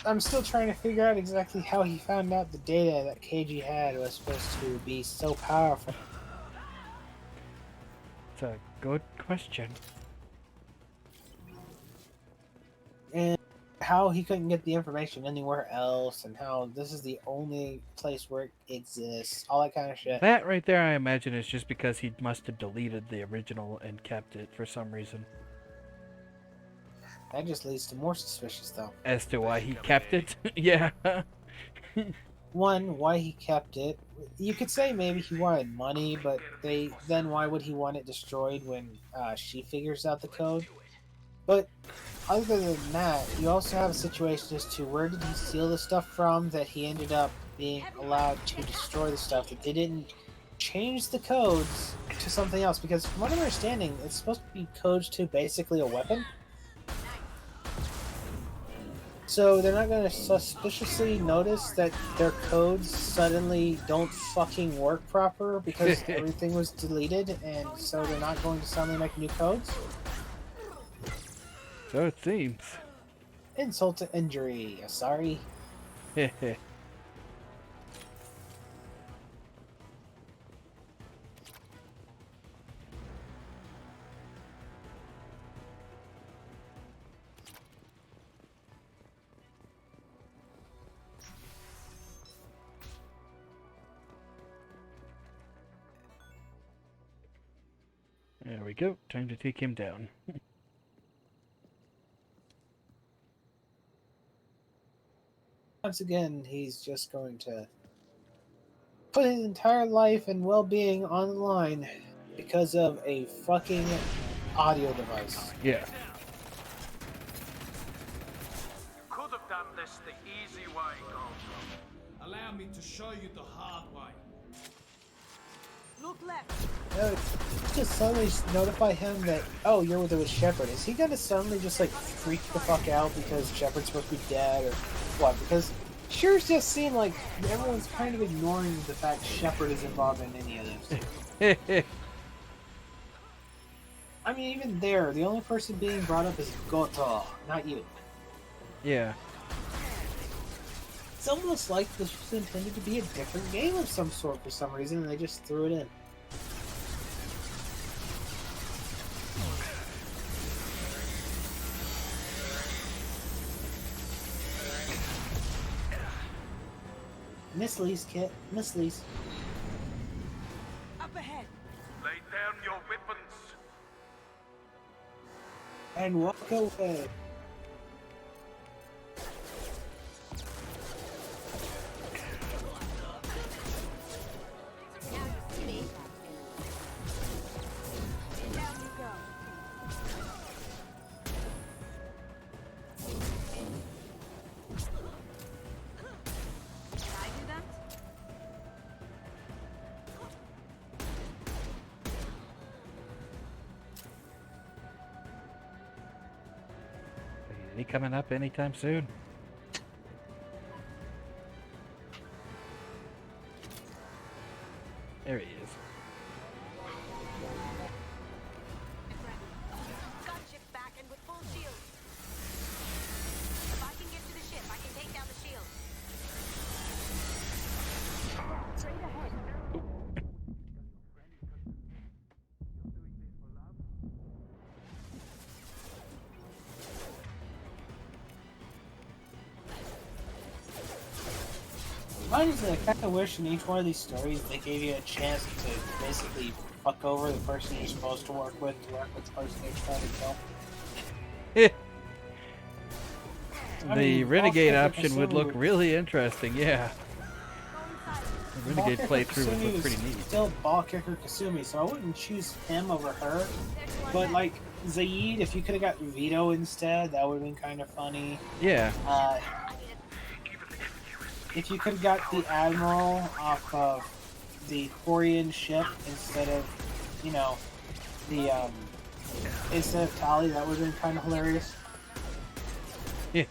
Speaker 2: I'm still trying to figure out exactly how he found out the data that KG had was supposed to be so powerful.
Speaker 1: It's a good question.
Speaker 2: And how he couldn't get the information anywhere else, and how this is the only place where it exists, all that kind of shit.
Speaker 1: That right there, I imagine, is just because he must have deleted the original and kept it for some reason.
Speaker 2: That just leads to more suspicious, though.
Speaker 1: As to why he kept it? Yeah.
Speaker 2: One, why he kept it. You could say maybe he wanted money, but then why would he want it destroyed when she figures out the code? But other than that, you also have a situation as to where did he steal the stuff from that he ended up being allowed to destroy the stuff, that they didn't change the codes to something else, because from what I'm understanding, it's supposed to be codes to basically a weapon. So they're not going to suspiciously notice that their codes suddenly don't fucking work proper because everything was deleted, and so they're not going to suddenly make new codes?
Speaker 1: So it seems.
Speaker 2: Insult to injury. Sorry.
Speaker 1: There we go. Time to take him down.
Speaker 2: Once again, he's just going to put his entire life and well-being on the line because of a fucking audio device.
Speaker 1: Yeah.
Speaker 12: Could have done this the easy way, Gold. Allow me to show you the hard way.
Speaker 10: Look left.
Speaker 2: Just suddenly notify him that, oh, you're with Shepard. Is he gonna suddenly just like freak the fuck out because Shepard's supposed to be dead, or what? Because it sure just seemed like everyone's kind of ignoring the fact Shepard is involved in any of this. I mean, even there, the only person being brought up is Goto, not you.
Speaker 1: Yeah.
Speaker 2: It's almost like this was intended to be a different game of some sort for some reason, and they just threw it in. Miss Lee's, Kit. Miss Lee's.
Speaker 10: Up ahead.
Speaker 6: Lay down your weapons.
Speaker 2: And walk away.
Speaker 4: Now you see me. Down you go.
Speaker 10: Can I do that?
Speaker 1: Is he coming up anytime soon? There he is.
Speaker 4: Gunship back and with full shield. If I can get to the ship, I can take down the shield. Straight ahead.
Speaker 2: honestly, I kind of wish in each one of these stories they gave you a chance to basically fuck over the person you're supposed to work with the person you're trying to kill. I
Speaker 1: The
Speaker 2: mean,
Speaker 1: renegade
Speaker 2: Ball
Speaker 1: option
Speaker 2: Kicker
Speaker 1: would look
Speaker 2: Kasumi
Speaker 1: really interesting, yeah. The renegade
Speaker 2: Ball Kicker
Speaker 1: playthrough would
Speaker 2: Kasumi
Speaker 1: look
Speaker 2: was
Speaker 1: pretty neat.
Speaker 2: still Ball Kicker Kasumi, so I wouldn't choose him over her. But like Zaid, if you could have got Vito instead, that would have been kind of funny.
Speaker 1: Yeah.
Speaker 2: If you could have got the Admiral off of the Korean ship instead of, you know, the instead of Tali, that would have been kind of hilarious.
Speaker 1: Yeah.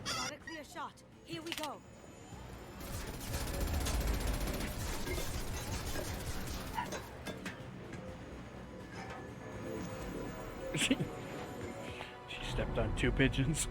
Speaker 4: Got a clear shot. Here we go.
Speaker 1: She stepped on 2 pigeons.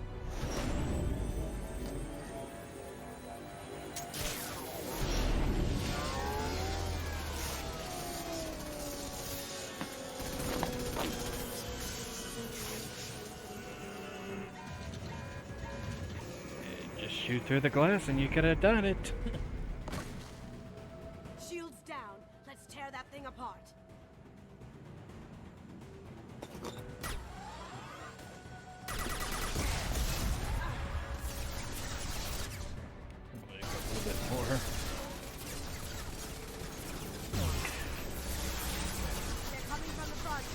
Speaker 1: Just shoot through the glass and you could have done it.
Speaker 4: Shields down. Let's tear that thing apart.
Speaker 1: A little bit more.
Speaker 4: They're coming from the front.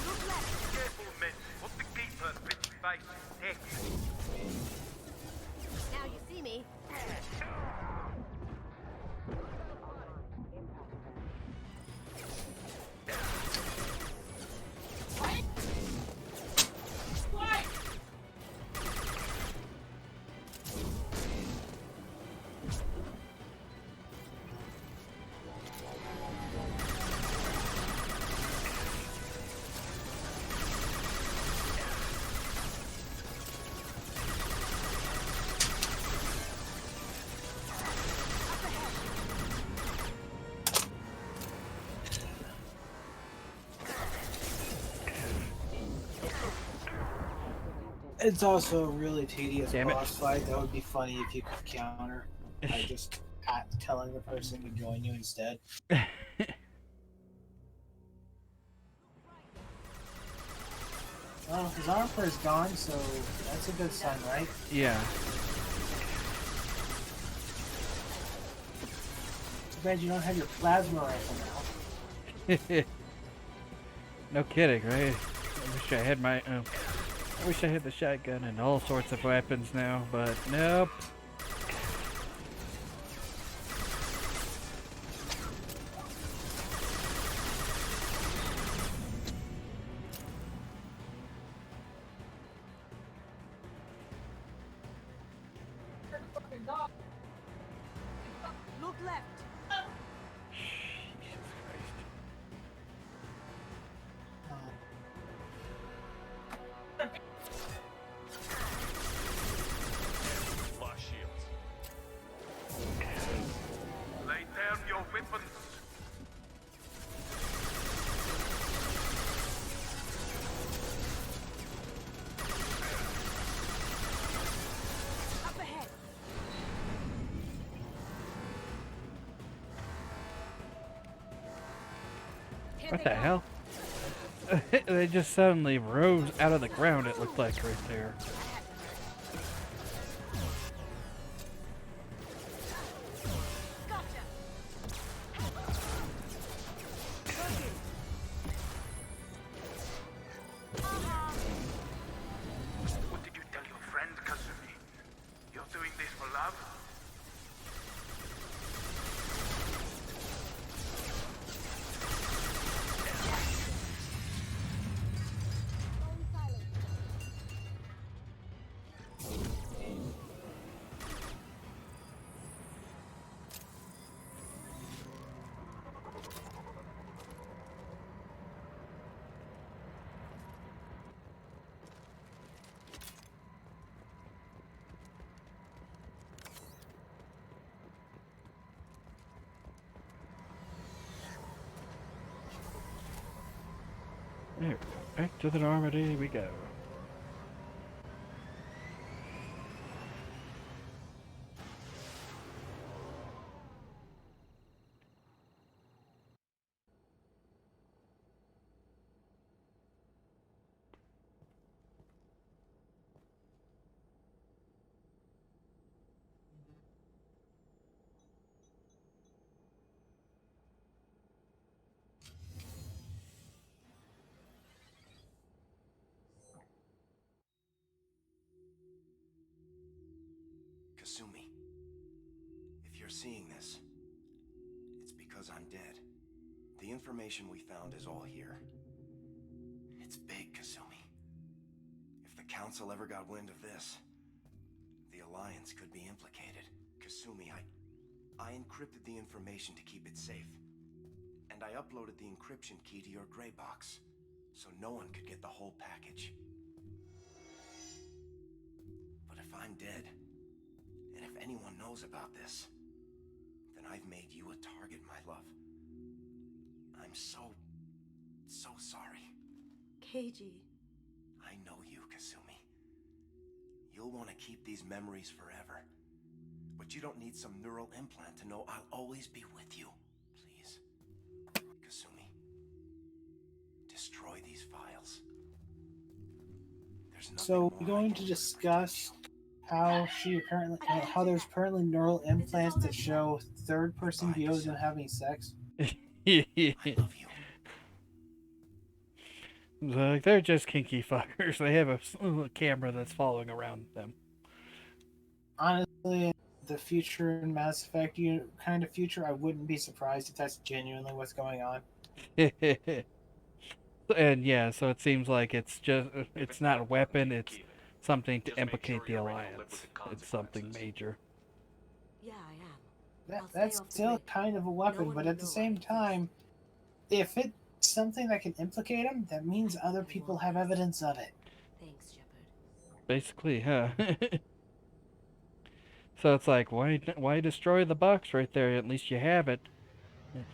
Speaker 4: Look left.
Speaker 6: Careful, men. What the keeper, pretty face. Heck.
Speaker 4: Now you see me.
Speaker 2: It's also a really tedious
Speaker 1: Damn it.
Speaker 2: boss fight. That would be funny if you could counter by just telling the person to join you instead. Well, his armor is gone, so that's a good sign, right?
Speaker 1: Yeah.
Speaker 2: Too bad you don't have your plasma rifle now.
Speaker 1: No kidding, right? I wish I had my. I wish I had the shotgun and all sorts of weapons now, but nope.
Speaker 4: Look left.
Speaker 1: Jesus Christ.
Speaker 6: Flash shields. Lay down your weapons.
Speaker 4: Up ahead. Here
Speaker 1: What
Speaker 4: they
Speaker 1: the
Speaker 4: go.
Speaker 1: hell? They just suddenly rose out of the ground, it looked like right there.
Speaker 4: Gotcha.
Speaker 6: What did you tell your friend, Kasumi? You're doing this for love?
Speaker 1: Back to the Normandy we go.
Speaker 13: Kasumi, if you're seeing this, it's because I'm dead. The information we found is all here. It's big, Kasumi. If the Council ever got wind of this, the Alliance could be implicated. Kasumi, I encrypted the information to keep it safe. And I uploaded the encryption key to your gray box, so no one could get the whole package. But if I'm dead, and if anyone knows about this, then I've made you a target, my love. I'm so sorry.
Speaker 10: Keiji.
Speaker 13: I know you, Kasumi. You'll want to keep these memories forever. But you don't need some neural implant to know I'll always be with you. Please. Kasumi. Destroy these files. There's nothing
Speaker 2: So we're
Speaker 13: more I
Speaker 2: going
Speaker 13: can
Speaker 2: to
Speaker 13: do
Speaker 2: discuss how how there's apparently neural implants that show third-person views of them having sex.
Speaker 13: I love you.
Speaker 1: Like, they're just kinky fuckers. They have a camera that's following around them.
Speaker 2: Honestly, the future in Mass Effect kind of future, I wouldn't be surprised if that's genuinely what's going on.
Speaker 1: And yeah, so it seems like it's not a weapon, it's something to implicate the Alliance. It's something major.
Speaker 10: Yeah, I am.
Speaker 2: That's still kind of a weapon, but at the same time, if it's something that can implicate them, that means other people have evidence of it.
Speaker 10: Thanks, Shepard.
Speaker 1: Basically, huh? So it's like, why destroy the box right there? At least you have it,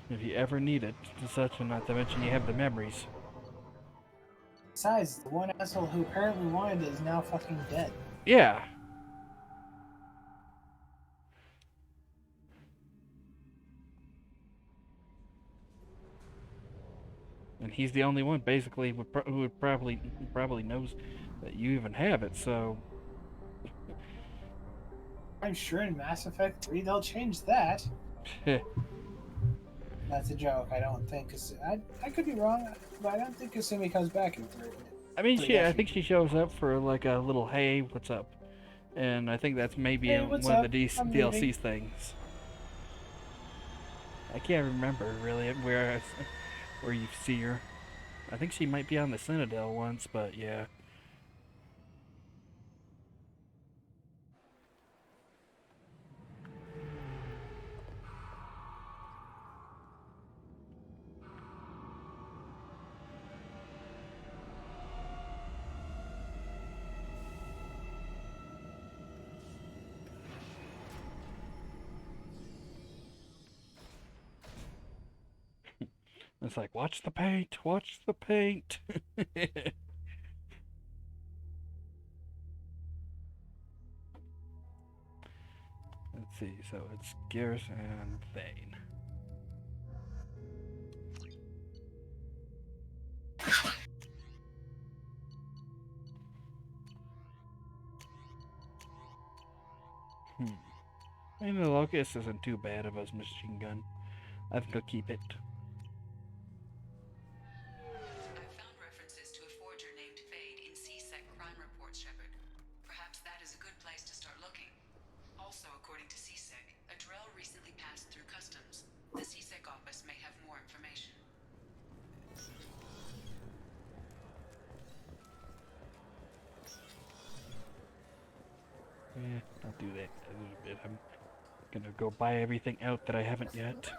Speaker 1: if you ever need it. Such, and not to mention you have the memories.
Speaker 2: Besides, the one asshole who apparently wanted it is now fucking dead.
Speaker 1: Yeah. And he's the only one, basically, who would probably knows that you even have it. So
Speaker 2: I'm sure in Mass Effect 3 they'll change that. That's a joke. I don't think. I could be wrong, but I don't think Kasumi comes back in 3.
Speaker 1: I mean, I think she shows up for like a little "Hey, what's up?" And I think that's maybe
Speaker 2: Hey,
Speaker 1: in
Speaker 2: what's
Speaker 1: one
Speaker 2: up?
Speaker 1: of the
Speaker 2: I'm
Speaker 1: DLC
Speaker 2: leaving.
Speaker 1: things. I can't remember really where you see her. I think she might be on the Citadel once, but yeah. It's like, watch the paint, watch the paint. Let's see, so it's Gears and Thane. And the Locust isn't too bad of a machine gun. I think I'll keep it.
Speaker 3: I've found references to a forger named Fade in CSEC crime reports, Shepard. Perhaps that is a good place to start looking. Also, according to CSEC, a Drell recently passed through customs. The CSEC office may have more information.
Speaker 1: Yeah, I'll do that a little bit. I'm gonna go buy everything out that I haven't yet.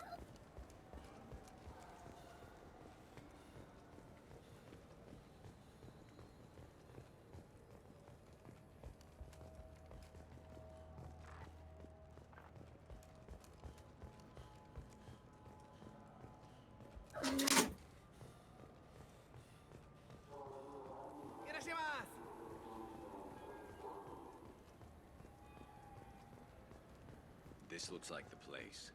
Speaker 14: This looks like the place.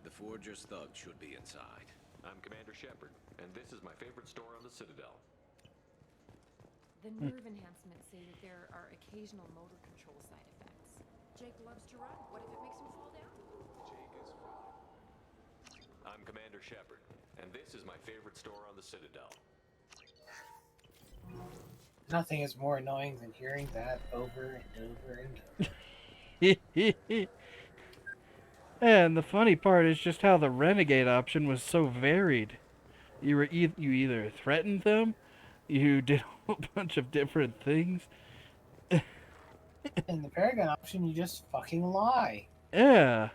Speaker 14: The Forger's thugs should be inside.
Speaker 11: I'm Commander Shepard, and this is my favorite store on the Citadel.
Speaker 15: The nerve enhancements say that there are occasional motor control side effects. Jake loves to run. What if it makes him fall down?
Speaker 11: Jake is fine. I'm Commander Shepard, and this is my favorite store on the Citadel.
Speaker 2: Nothing is more annoying than hearing that over and over and over.
Speaker 1: And the funny part is just how the renegade option was so varied. You were you either threatened them, you did a whole bunch of different things.
Speaker 2: In the paragon option, you just fucking lie.
Speaker 1: Yeah.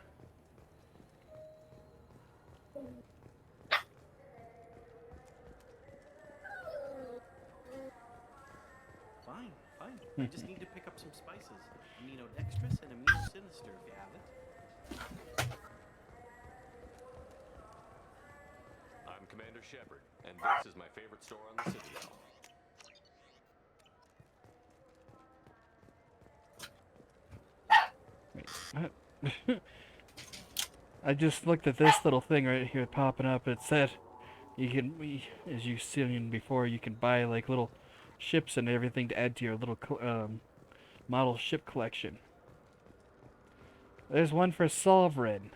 Speaker 16: Fine. I just need to pick up some spices. Aminodextrous and aminosinister if you have it.
Speaker 11: I'm Commander Shepard, and this is my favorite store on the Citadel.
Speaker 1: Wait, I just looked at this little thing right here popping up. It said you can, as you've seen before, you can buy like little ships and everything to add to your little model ship collection. There's one for Sovereign.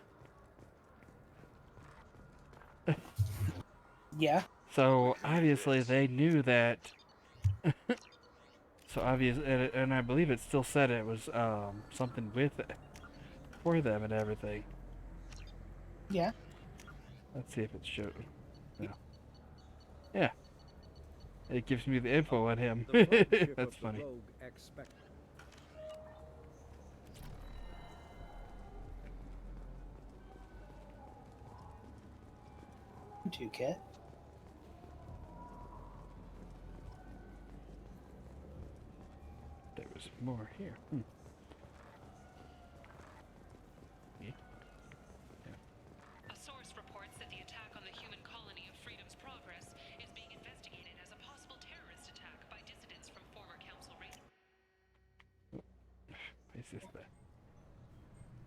Speaker 2: Yeah.
Speaker 1: So obviously they knew that. So obvious, and I believe it still said it was something with it for them and everything.
Speaker 2: Yeah.
Speaker 1: Let's see if it shows. No. Yeah. It gives me the info on him. That's funny.
Speaker 2: Too, Kit.
Speaker 1: There was more here.
Speaker 3: A source reports that the attack on the human colony of Freedom's Progress is being investigated as a possible terrorist attack by dissidents from former council race.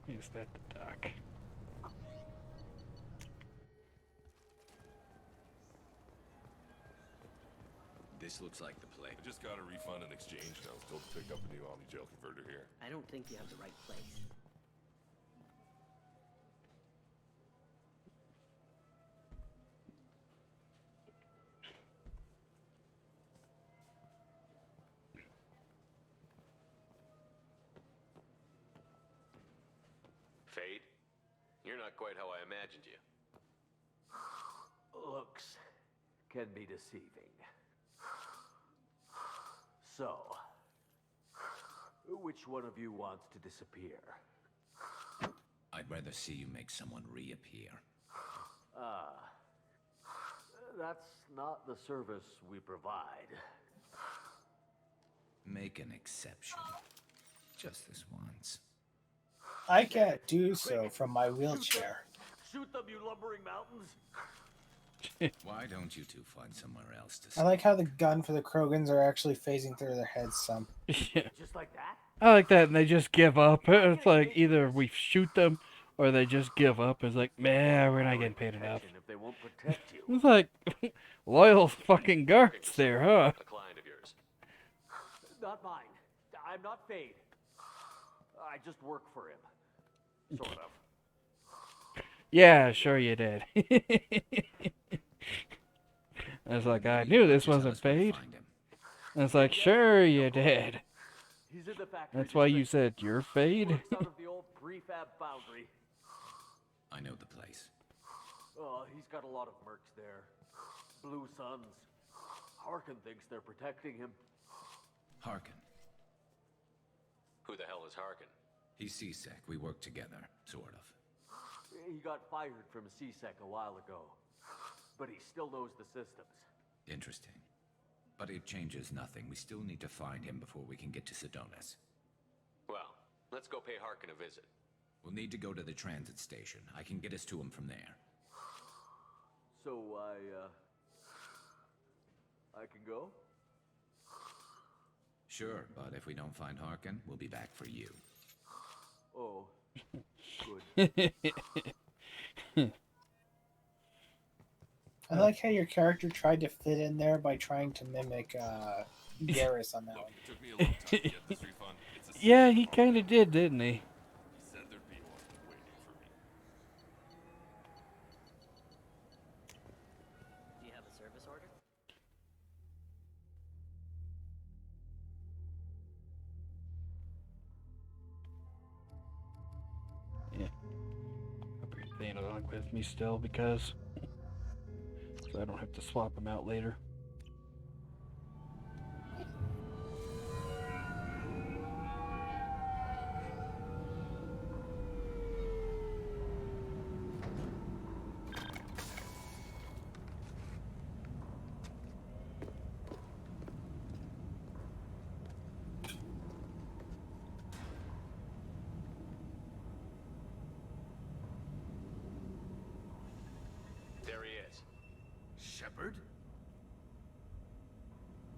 Speaker 1: Is that the dock?
Speaker 14: This looks like the place.
Speaker 17: I just got a refund and exchange, and I was told to pick up a new Omni-Gel converter here.
Speaker 9: I don't think you have the right place.
Speaker 11: Fade, you're not quite how I imagined you.
Speaker 18: Looks can be deceiving. So, which one of you wants to disappear?
Speaker 14: I'd rather see you make someone reappear.
Speaker 18: That's not the service we provide.
Speaker 14: Make an exception. Just this once.
Speaker 2: I can't do so from my wheelchair.
Speaker 18: Shoot them, you lumbering mountains!
Speaker 14: Why don't you two find somewhere else to
Speaker 2: I like how the gun for the Krogans are actually phasing through their heads some.
Speaker 1: Yeah.
Speaker 18: Just like that?
Speaker 1: I like that, and they just give up. It's like either we shoot them, or they just give up. It's like, man, we're not getting paid enough.
Speaker 18: If they won't protect you.
Speaker 1: It's like loyal fucking guards there, huh?
Speaker 11: A client of yours.
Speaker 18: Not mine. I'm not Fade. I just work for him. Sort of.
Speaker 1: Yeah, sure you did. I was like, I knew this wasn't Fade. I was like, sure you did.
Speaker 18: He's in the factory.
Speaker 1: That's why you said you're Fade?
Speaker 18: Works out of the old prefab foundry.
Speaker 14: I know the place.
Speaker 18: Oh, he's got a lot of mercs there. Blue Suns. Harkin thinks they're protecting him.
Speaker 14: Harkin.
Speaker 11: Who the hell is Harkin?
Speaker 14: He's CSEC. We work together, sort of.
Speaker 18: He got fired from CSEC a while ago. But he still knows the systems.
Speaker 14: Interesting. But it changes nothing. We still need to find him before we can get to Sedonis.
Speaker 11: Well, let's go pay Harkin a visit.
Speaker 14: We'll need to go to the transit station. I can get us to him from there.
Speaker 18: So I can go?
Speaker 14: Sure, but if we don't find Harkin, we'll be back for you.
Speaker 18: Oh, good.
Speaker 2: I like how your character tried to fit in there by trying to mimic Garrus on that one.
Speaker 17: Took me a long time to get this refund. It's a
Speaker 1: Yeah, he kind of did, didn't he?
Speaker 17: He said there'd be one waiting for me.
Speaker 16: Do you have a service order?
Speaker 1: Yeah. I'll bring Thane along with me still because so I don't have to swap him out later.
Speaker 11: There he is.
Speaker 6: Shepard?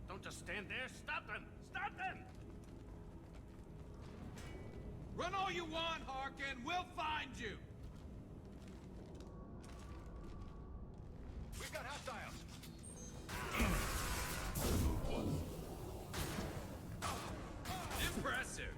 Speaker 6: Don't just stand there. Stop them! Stop them!
Speaker 12: Run all you want, Harkin. We'll find you.
Speaker 11: We've got hostiles.
Speaker 12: Impressive.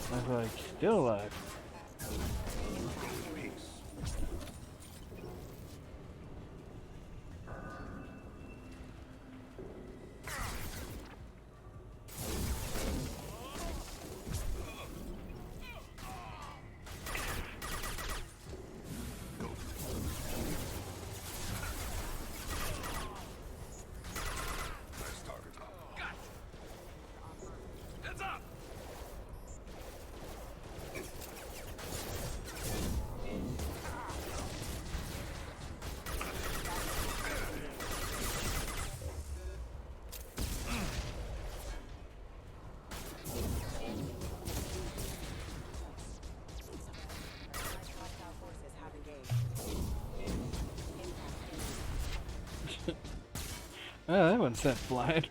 Speaker 1: I was like, still alive.
Speaker 6: Heads up!
Speaker 1: Oh, that one sent flying.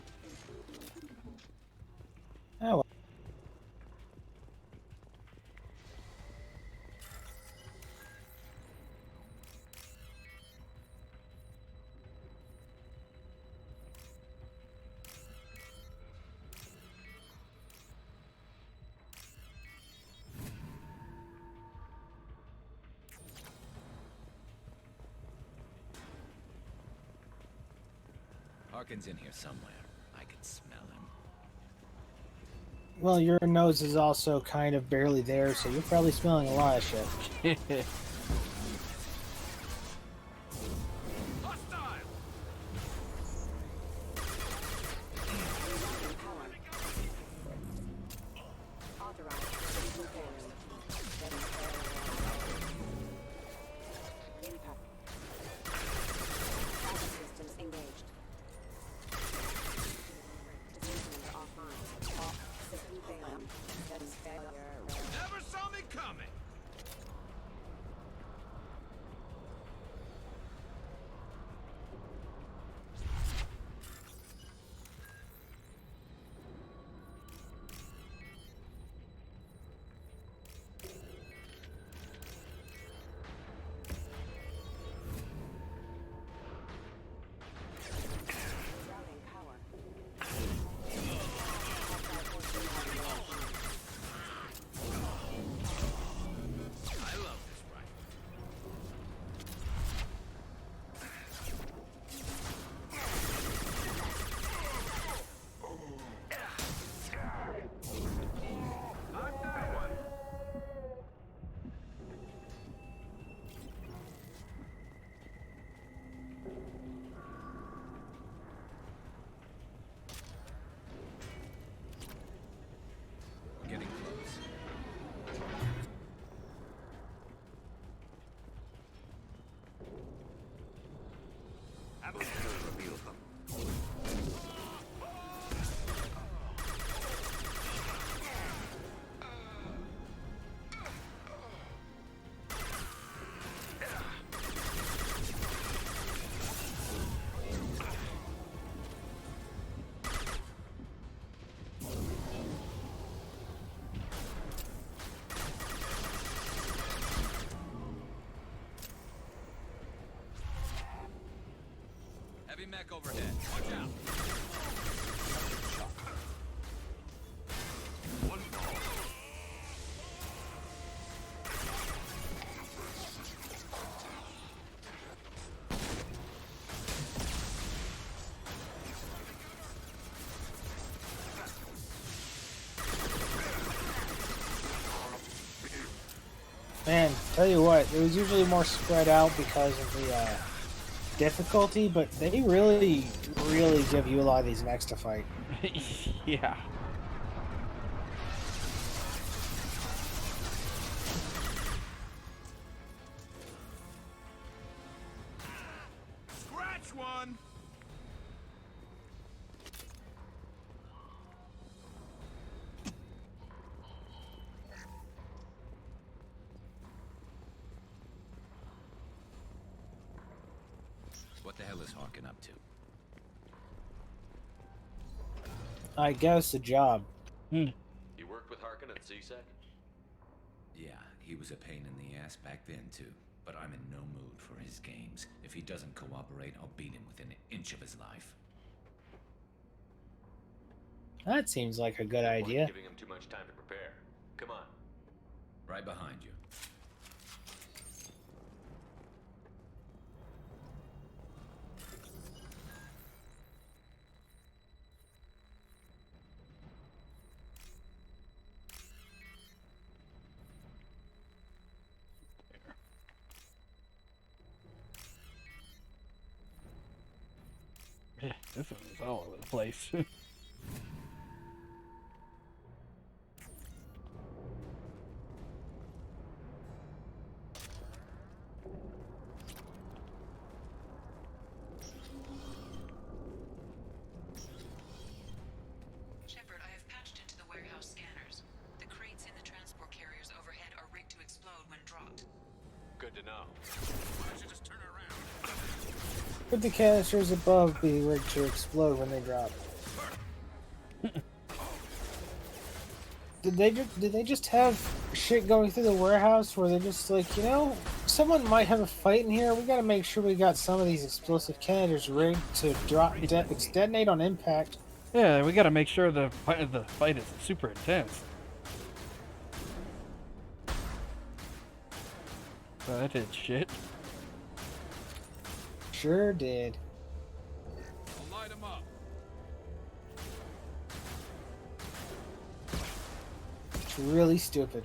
Speaker 2: Oh, well.
Speaker 14: Harkin's in here somewhere. I can smell him.
Speaker 2: Well, your nose is also kind of barely there, so you're probably smelling a lot of shit.
Speaker 12: Never saw me coming.
Speaker 14: Heavy mech overhead. Watch out.
Speaker 2: Man, tell you what, it was usually more spread out because of the difficulty, but they really give you a lot of these mechs to fight.
Speaker 1: Yeah.
Speaker 12: Scratch one!
Speaker 14: What the hell is Harkin up to?
Speaker 2: I guess a job.
Speaker 11: You worked with Harkin at CSEC?
Speaker 14: Yeah, he was a pain in the ass back then too. But I'm in no mood for his games. If he doesn't cooperate, I'll beat him within an inch of his life.
Speaker 2: That seems like a good
Speaker 11: Wasn't
Speaker 2: idea.
Speaker 11: giving him too much time to prepare. Come on.
Speaker 14: Right behind you.
Speaker 1: Yeah, this one's all over the place.
Speaker 3: Shepard, I have patched into the warehouse scanners. The crates in the transport carriers overhead are rigged to explode when dropped.
Speaker 11: Good to know.
Speaker 6: Why don't you just turn around?
Speaker 2: Could the canisters above be rigged to explode when they drop? Did they just have shit going through the warehouse where they're just like, you know, someone might have a fight in here. We got to make sure we got some of these explosive canisters rigged to detonate on impact.
Speaker 1: Yeah, we gotta make sure the fight is super intense. Well, that did shit.
Speaker 2: Sure did.
Speaker 12: I'll light him up.
Speaker 2: It's really stupid.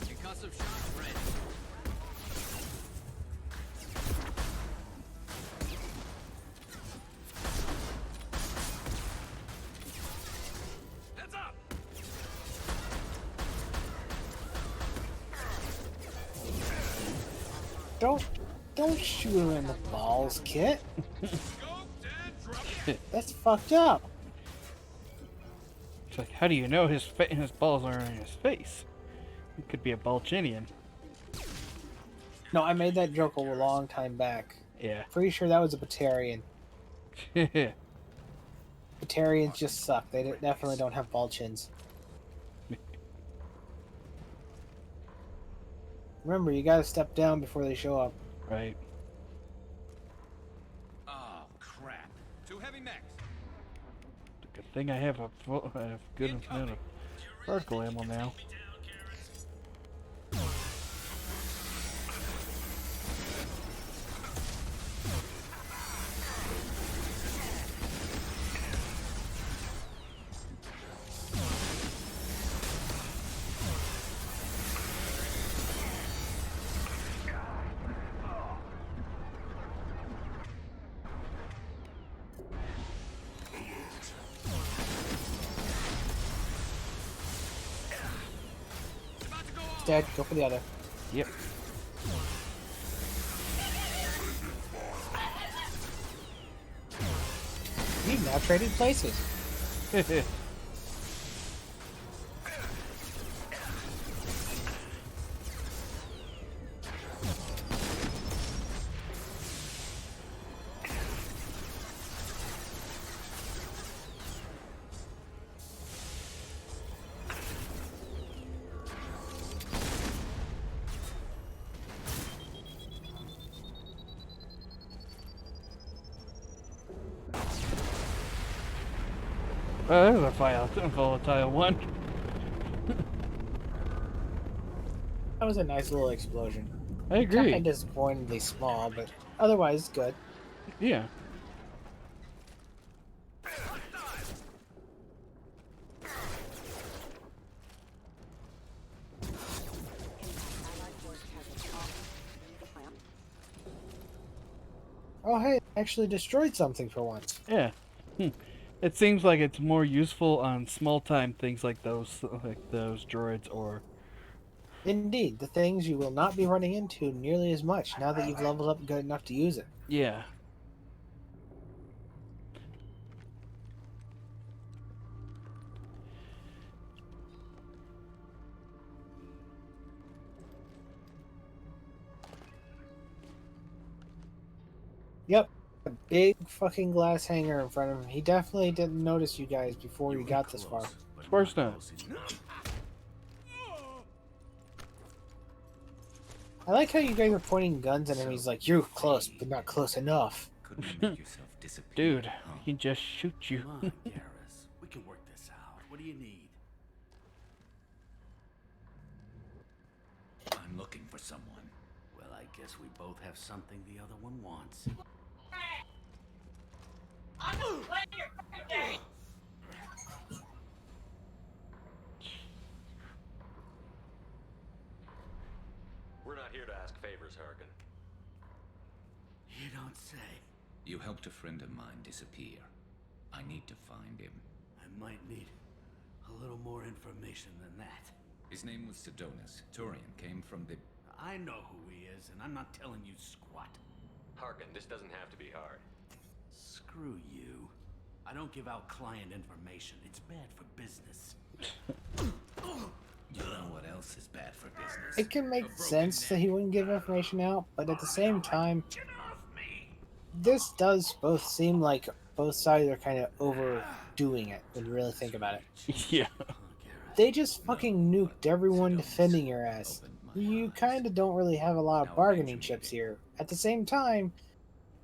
Speaker 14: Concussive shots ready.
Speaker 6: Heads up!
Speaker 2: Don't shoot him in the balls, Kit. That's fucked up.
Speaker 1: It's like, how do you know his balls are in his face? It could be a Balchinian.
Speaker 2: No, I made that joke a long time back.
Speaker 1: Yeah.
Speaker 2: Pretty sure that was a Batarian. Batarians just suck. They definitely don't have ball chins. Remember, you gotta step down before they show up.
Speaker 1: Right.
Speaker 14: Oh, crap. Two heavy mechs.
Speaker 1: Good thing I have a good amount of particle ammo now.
Speaker 2: Dead. Go for the other.
Speaker 1: Yep.
Speaker 2: We've now traded places.
Speaker 1: That is a volatile one.
Speaker 2: That was a nice little explosion.
Speaker 1: I agree.
Speaker 2: Kind of disappointingly small, but otherwise good.
Speaker 1: Yeah.
Speaker 2: Oh, hey, I actually destroyed something for once.
Speaker 1: Yeah. It seems like it's more useful on small-time things like those droids, or
Speaker 2: Indeed, the things you will not be running into nearly as much now that you've leveled up good enough to use it.
Speaker 1: yeah.
Speaker 2: Yep, a big fucking glass hanger in front of him. He definitely didn't notice you guys before you got this far.
Speaker 1: Of course not.
Speaker 2: I like how you guys are pointing guns at him. He's like, "You're close, but not close enough."
Speaker 14: Couldn't you make yourself disappear?
Speaker 1: Dude, he just shoot you.
Speaker 16: Come on, Garrus. We can work this out. What do you need?
Speaker 14: I'm looking for someone.
Speaker 16: Well, I guess we both have something the other one wants.
Speaker 11: We're not here to ask favors, Harkin.
Speaker 16: You don't say.
Speaker 14: You helped a friend of mine disappear. I need to find him.
Speaker 16: I might need a little more information than that.
Speaker 14: His name was Sidonis. Turian came from the...
Speaker 16: I know who he is, and I'm not telling you squat.
Speaker 11: Harkin, this doesn't have to be hard.
Speaker 16: Screw you. I don't give out client information. It's bad for business.
Speaker 14: You know what else is bad for business?
Speaker 2: It can make sense that he wouldn't give information out, but at the same time, this does both seem like both sides are kind of overdoing it when you really think about it.
Speaker 1: Yeah.
Speaker 2: They just fucking nuked everyone defending your ass. You kind of don't really have a lot of bargaining chips here. At the same time,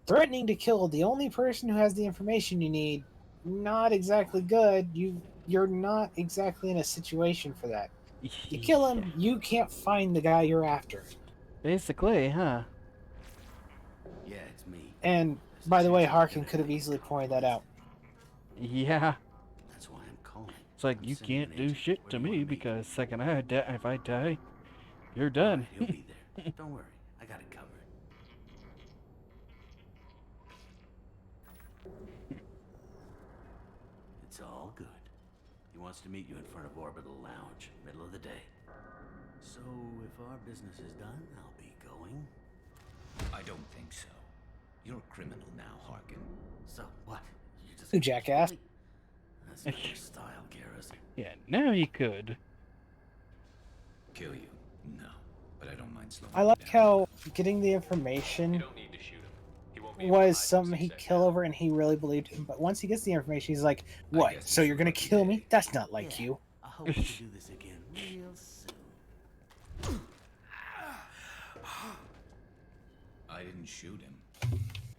Speaker 2: threatening to kill the only person who has the information you need, not exactly good. You're not exactly in a situation for that. You kill him, you can't find the guy you're after.
Speaker 1: Basically, huh?
Speaker 16: Yeah, it's me.
Speaker 2: And, by the way, Harkin could have easily pointed that out.
Speaker 1: Yeah.
Speaker 16: That's why I'm calling.
Speaker 1: It's like, you can't do shit to me because second if I die, you're done.
Speaker 16: He'll be there. Don't worry. I got it covered. It's all good. He wants to meet you in front of Orbital Lounge, middle of the day. So, if our business is done, I'll be going.
Speaker 14: I don't think so. You're a criminal now, Harkin.
Speaker 16: So, what? You just...
Speaker 2: You jackass.
Speaker 16: That's not your style, Garrus.
Speaker 1: Yeah, now you could.
Speaker 14: Kill you? No. But I don't mind slowing
Speaker 2: I like how getting the information was something he'd kill over and he really believed him. But once he gets the information, he's like, what? So you're gonna kill me? That's not like you.
Speaker 16: I hope we can do this again real soon.
Speaker 14: I didn't shoot him.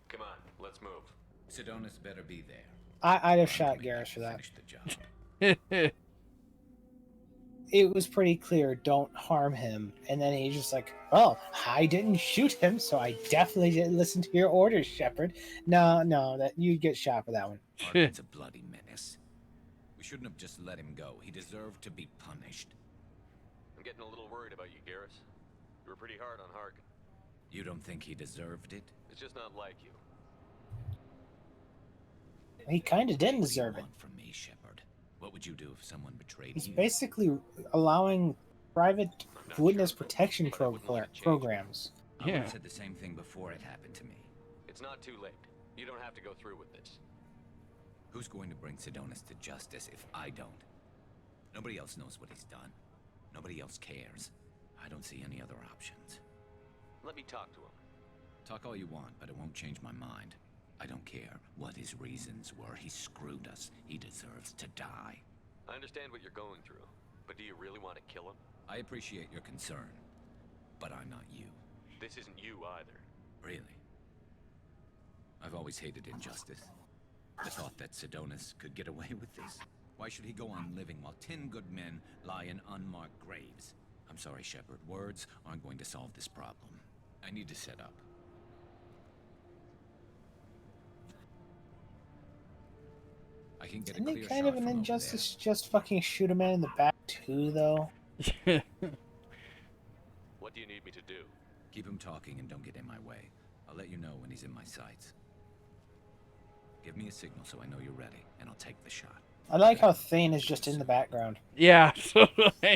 Speaker 11: Come on, let's move.
Speaker 14: Sidonis better be there.
Speaker 2: I'd have shot Garrus for that.
Speaker 14: The job.
Speaker 2: It was pretty clear, don't harm him. And then he's just like, well, I didn't shoot him, so I definitely didn't listen to your orders, Shepard. No, that you'd get shot for that one.
Speaker 14: Harkin's a bloody menace. We shouldn't have just let him go. He deserved to be punished.
Speaker 11: I'm getting a little worried about you, Garrus. You were pretty hard on Harkin.
Speaker 14: You don't think he deserved it?
Speaker 11: It's just not like you.
Speaker 2: He kind of didn't deserve it.
Speaker 14: From me, Shepard. What would you do if someone betrayed
Speaker 2: He's
Speaker 14: you?
Speaker 2: basically allowing private witness protection programs.
Speaker 14: I would have said the same thing before it happened to me.
Speaker 11: It's not too late. You don't have to go through with this.
Speaker 14: Who's going to bring Sidonis to justice if I don't? Nobody else knows what he's done. Nobody else cares. I don't see any other options.
Speaker 11: Let me talk to him.
Speaker 14: Talk all you want, but it won't change my mind. I don't care what his reasons were. He screwed us. He deserves to die.
Speaker 11: I understand what you're going through, but do you really want to kill him?
Speaker 14: I appreciate your concern, but I'm not you.
Speaker 11: This isn't you either.
Speaker 14: Really? I've always hated injustice. The thought that Sidonis could get away with this. Why should he go on living while 10 good men lie in unmarked graves? I'm sorry, Shepard. Words aren't going to solve this problem. I need to set up. I can get
Speaker 2: Isn't
Speaker 14: a
Speaker 2: it
Speaker 14: clear
Speaker 2: kind
Speaker 14: shot
Speaker 2: of an
Speaker 14: from over
Speaker 2: injustice to just fucking shoot a man in the back too, though?
Speaker 11: What do you need me to do?
Speaker 14: Keep him talking and don't get in my way. I'll let you know when he's in my sights. Give me a signal so I know you're ready, and I'll take the shot.
Speaker 2: I like how Thane is just in the background.
Speaker 1: Yeah, so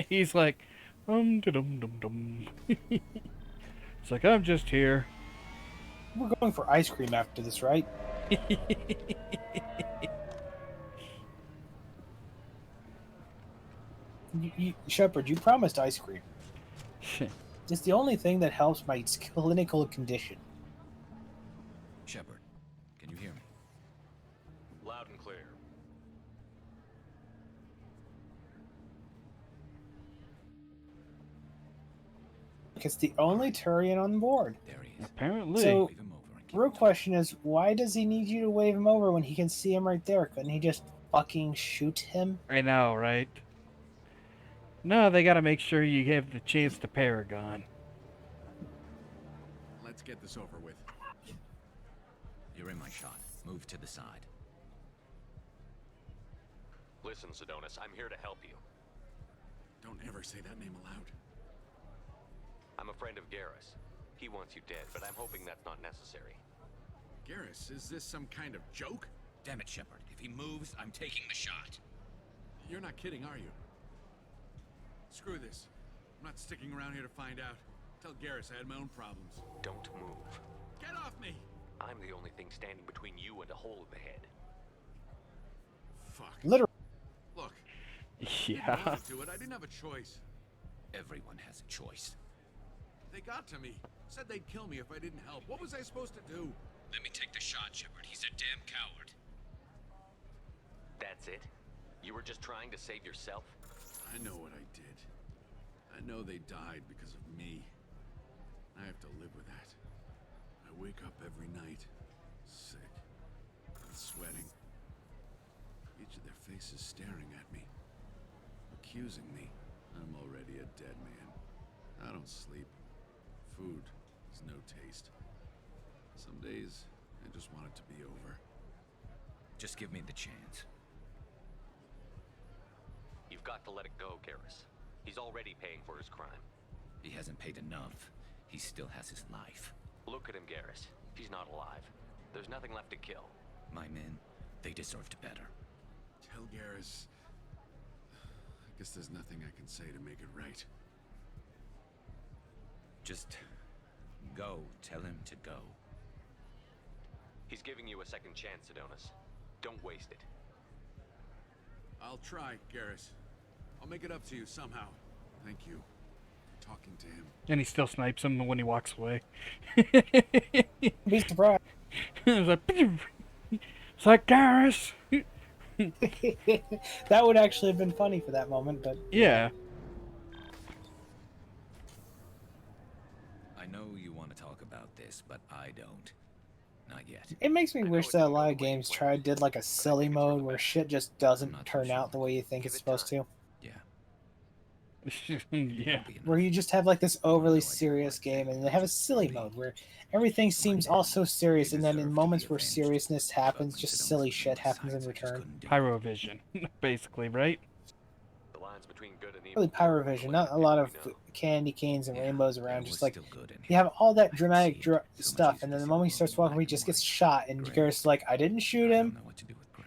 Speaker 1: he's like, dum dum dum. It's like, I'm just here.
Speaker 2: We're going for ice cream after this, right? Shepard, you promised ice cream. It's the only thing that helps my clinical condition.
Speaker 14: Shepard, can you hear me?
Speaker 11: Loud and clear.
Speaker 2: It's the only Turian on board.
Speaker 14: There he is.
Speaker 1: Apparently.
Speaker 2: So, real question is, why does he need you to wave him over when he can see him right there? Couldn't he just fucking shoot him?
Speaker 1: I know, right? No, they gotta make sure you give the chance to Paragon.
Speaker 19: Let's get this over with.
Speaker 14: You're in my shot. Move to the side.
Speaker 11: Listen, Sidonis, I'm here to help you.
Speaker 19: Don't ever say that name aloud.
Speaker 11: I'm a friend of Garrus. He wants you dead, but I'm hoping that's not necessary.
Speaker 19: Garrus, is this some kind of joke?
Speaker 14: Damn it, Shepard. If he moves, I'm taking the shot.
Speaker 19: You're not kidding, are you? Screw this. I'm not sticking around here to find out. Tell Garrus I had my own problems.
Speaker 11: Don't move.
Speaker 19: Get off me!
Speaker 11: I'm the only thing standing between you and a hole in the head.
Speaker 19: Fuck.
Speaker 2: Literally.
Speaker 19: Look.
Speaker 1: Yeah.
Speaker 19: I didn't want to do it. I didn't have a choice.
Speaker 14: Everyone has a choice.
Speaker 19: They got to me. Said they'd kill me if I didn't help. What was I supposed to do?
Speaker 14: Let me take the shot, Shepard. He's a damn coward.
Speaker 11: That's it? You were just trying to save yourself?
Speaker 19: I know what I did. I know they died because of me. I have to live with that. I wake up every night, sick, and sweating. Each of their faces staring at me, accusing me. I'm already a dead man. I don't sleep. Food has no taste. Some days, I just want it to be over.
Speaker 14: Just give me the chance.
Speaker 11: You've got to let it go, Garrus. He's already paying for his crime.
Speaker 14: He hasn't paid enough. He still has his life.
Speaker 11: Look at him, Garrus. He's not alive. There's nothing left to kill.
Speaker 14: My men, they deserved better.
Speaker 19: Tell Garrus... I guess there's nothing I can say to make it right.
Speaker 14: Just go. Tell him to go.
Speaker 11: He's giving you a second chance, Sidonis. Don't waste it.
Speaker 19: I'll try, Garrus. I'll make it up to you somehow. Thank you for talking to him.
Speaker 1: And he still snipes him when he walks away.
Speaker 2: Be surprised.
Speaker 1: It's like, it's like Garrus.
Speaker 2: That would actually have been funny for that moment, but...
Speaker 1: Yeah.
Speaker 14: I know you want to talk about this, but I don't. Not yet.
Speaker 2: It makes me wish that a lot of games did like a silly mode where shit just doesn't turn out the way you think it's supposed to.
Speaker 1: Yeah.
Speaker 2: Where you just have like this overly serious game and they have a silly mode where everything seems all so serious and then in moments where seriousness happens, just silly shit happens in return.
Speaker 1: Pyrovision, basically, right?
Speaker 11: The lines between good and evil.
Speaker 2: Really Pyrovision, not a lot of candy canes and rainbows around, just like you have all that dramatic stuff and then the moment he starts walking away he just gets shot and Garrus is like, I didn't shoot him,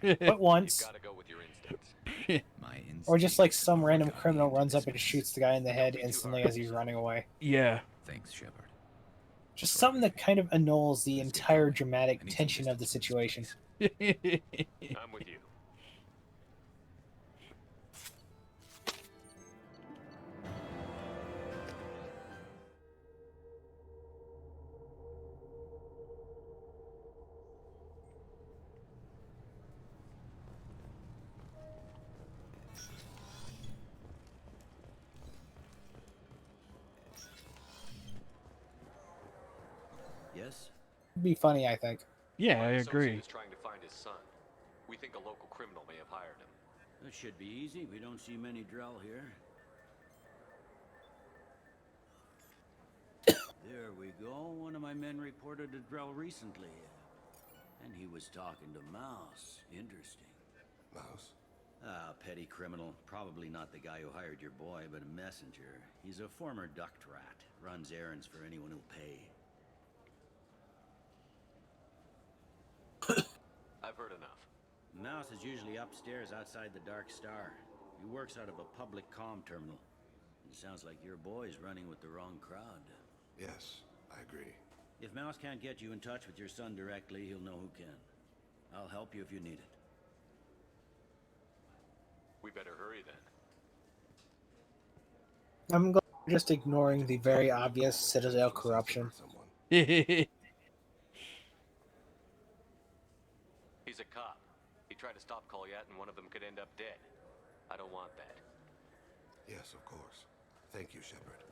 Speaker 2: but once. Or just like some random criminal runs up and shoots the guy in the head instantly as he's running away.
Speaker 1: Yeah.
Speaker 14: Thanks, Shepard.
Speaker 2: Just something that kind of annuls the entire dramatic tension of the situation.
Speaker 11: I'm with you.
Speaker 16: Yes?
Speaker 2: It'd be funny, I think.
Speaker 1: Yeah, I
Speaker 11: My associate
Speaker 1: agree.
Speaker 11: is trying to find his son. We think a local criminal may have hired him.
Speaker 16: That should be easy. We don't see many Drell here. There we go. One of my men reported a Drell recently. And he was talking to Mouse. Interesting.
Speaker 13: Mouse?
Speaker 16: Ah, petty criminal. Probably not the guy who hired your boy, but a messenger. He's a former duct rat. Runs errands for anyone who'll pay.
Speaker 11: I've heard enough.
Speaker 16: Mouse is usually upstairs outside the Dark Star. He works out of a public comm terminal. It sounds like your boy's running with the wrong crowd.
Speaker 13: Yes, I agree.
Speaker 16: If Mouse can't get you in touch with your son directly, he'll know who can. I'll help you if you need it.
Speaker 11: We better hurry then.
Speaker 2: I'm just ignoring the very obvious Citadel corruption.
Speaker 11: He's a cop. He tried to stop Kolyat and one of them could end up dead. I don't want that.
Speaker 13: Yes, of course. Thank you, Shepard.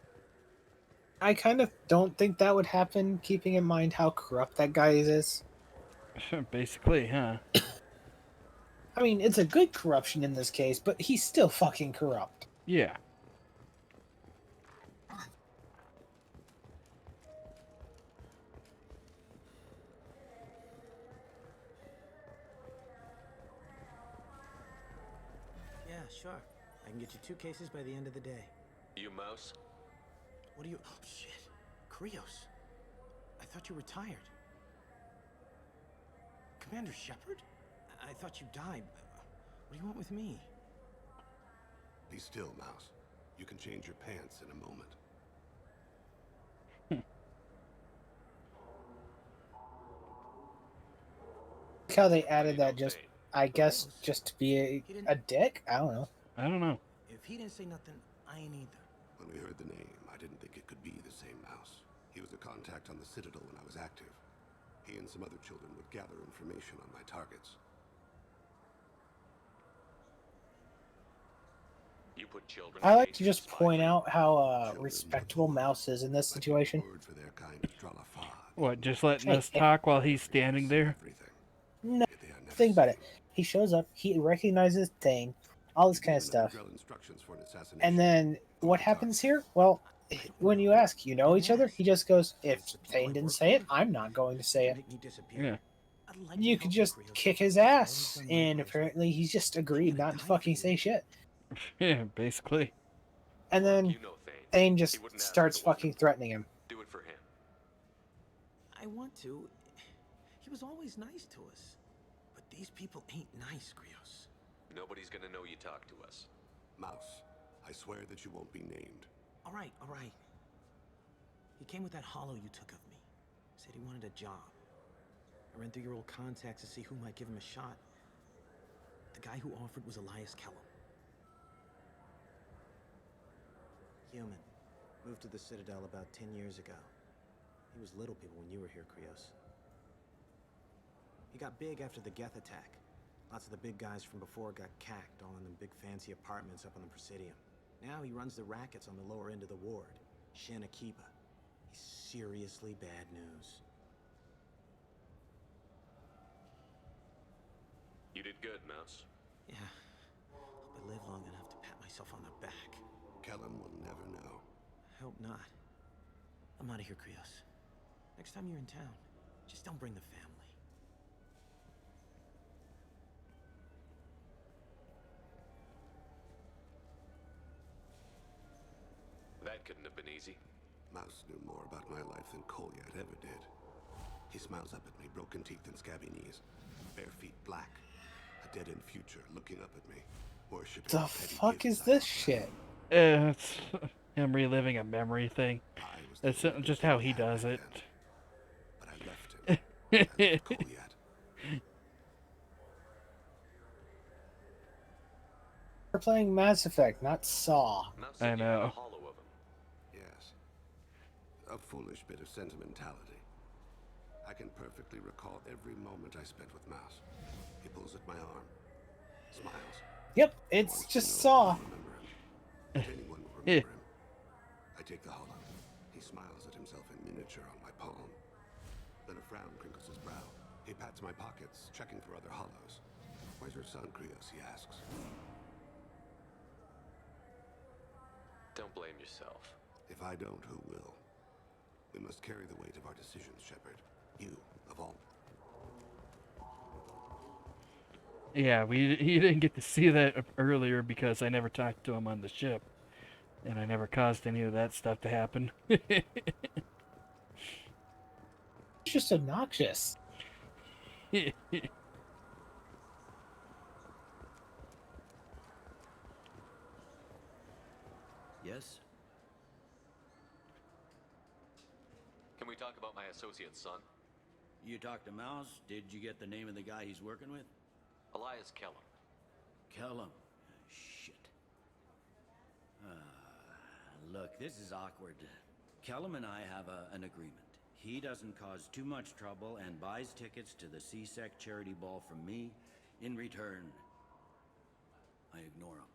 Speaker 2: I kind of don't think that would happen, keeping in mind how corrupt that guy is.
Speaker 1: Basically, huh?
Speaker 2: I mean, it's a good corruption in this case, but he's still fucking corrupt.
Speaker 1: Yeah.
Speaker 20: Yeah, sure. I can get you 2 cases by the end of the day.
Speaker 11: You Mouse?
Speaker 20: What are you... Oh, shit. Krios. I thought you retired. Commander Shepard? I thought you died. What do you want with me?
Speaker 13: Be still, Mouse. You can change your pants in a moment.
Speaker 2: Look how they added that just, I guess, just to be a dick? I don't know.
Speaker 1: I don't know.
Speaker 20: If he didn't say nothing, I ain't either.
Speaker 13: When we heard the name, I didn't think it could be the same Mouse. He was a contact on the Citadel when I was active. He and some other children would gather information on my targets.
Speaker 11: You put children.
Speaker 2: I like to just point out how respectable Mouse is in this situation.
Speaker 13: For their kind of Dralafad.
Speaker 1: What, just letting us talk while he's standing there?
Speaker 2: No, think about it. He shows up, he recognizes Thane, all this kind of stuff. And then what happens here? Well, when you ask, you know each other? He just goes, if Thane didn't say it, I'm not going to say it.
Speaker 1: Yeah.
Speaker 2: You could just kick his ass, and apparently he's just agreed not to fucking say shit.
Speaker 1: Yeah, basically.
Speaker 2: And then Thane just starts fucking threatening him.
Speaker 11: Do it for him.
Speaker 20: I want to. He was always nice to us. But these people ain't nice, Krios.
Speaker 11: Nobody's gonna know you talk to us.
Speaker 13: Mouse, I swear that you won't be named.
Speaker 20: All right, all right. He came with that hollow you took of me. Said he wanted a job. I ran through your old contacts to see who might give him a shot. The guy who offered was Elias Kellum. Human. Moved to the Citadel about 10 years ago. He was little people when you were here, Krios. He got big after the Geth attack. Lots of the big guys from before got cacked, all in them big fancy apartments up on the Presidium. Now he runs the rackets on the lower end of the ward, Shin Akiba. He's seriously bad news.
Speaker 11: You did good, Mouse.
Speaker 20: Yeah. Hope I live long enough to pat myself on the back.
Speaker 13: Kellum will never know.
Speaker 20: I hope not. I'm out of here, Krios. Next time you're in town, just don't bring the family.
Speaker 11: That couldn't have been easy.
Speaker 13: Mouse knew more about my life than Kolyat ever did. He smiles up at me, broken teeth and scabby knees. Bare feet black. A dead-end future looking up at me. Worshipping
Speaker 2: The fuck is this shit?
Speaker 1: It's him reliving a memory thing. That's just how he does it.
Speaker 13: But I left him.
Speaker 2: We're playing Mass Effect, not Saw.
Speaker 1: I know.
Speaker 13: Yes. A foolish bit of sentimentality. I can perfectly recall every moment I spent with Mouse. He pulls at my arm. Smiles.
Speaker 2: Yep, it's just Saw.
Speaker 13: If anyone will remember him. I take the hollow. He smiles at himself in miniature on my palm. Then a frown crinkles his brow. He pats my pockets, checking for other hollows. Where's your son, Krios? He asks.
Speaker 11: Don't blame yourself.
Speaker 21: If I don't, who will? We must carry the weight of our decisions, Shepard. You, of all.
Speaker 1: Yeah, you didn't get to see that earlier because I never talked to him on the ship. And I never caused any of that stuff to happen.
Speaker 2: It's just obnoxious.
Speaker 16: Yes?
Speaker 11: Can we talk about my associate's son?
Speaker 16: You talked to Mouse? Did you get the name of the guy he's working with?
Speaker 11: Elias Kellum.
Speaker 16: Kellum. Shit. Look, this is awkward. Kellum and I have an agreement. He doesn't cause too much trouble and buys tickets to the CSEC charity ball from me. In return, I ignore him.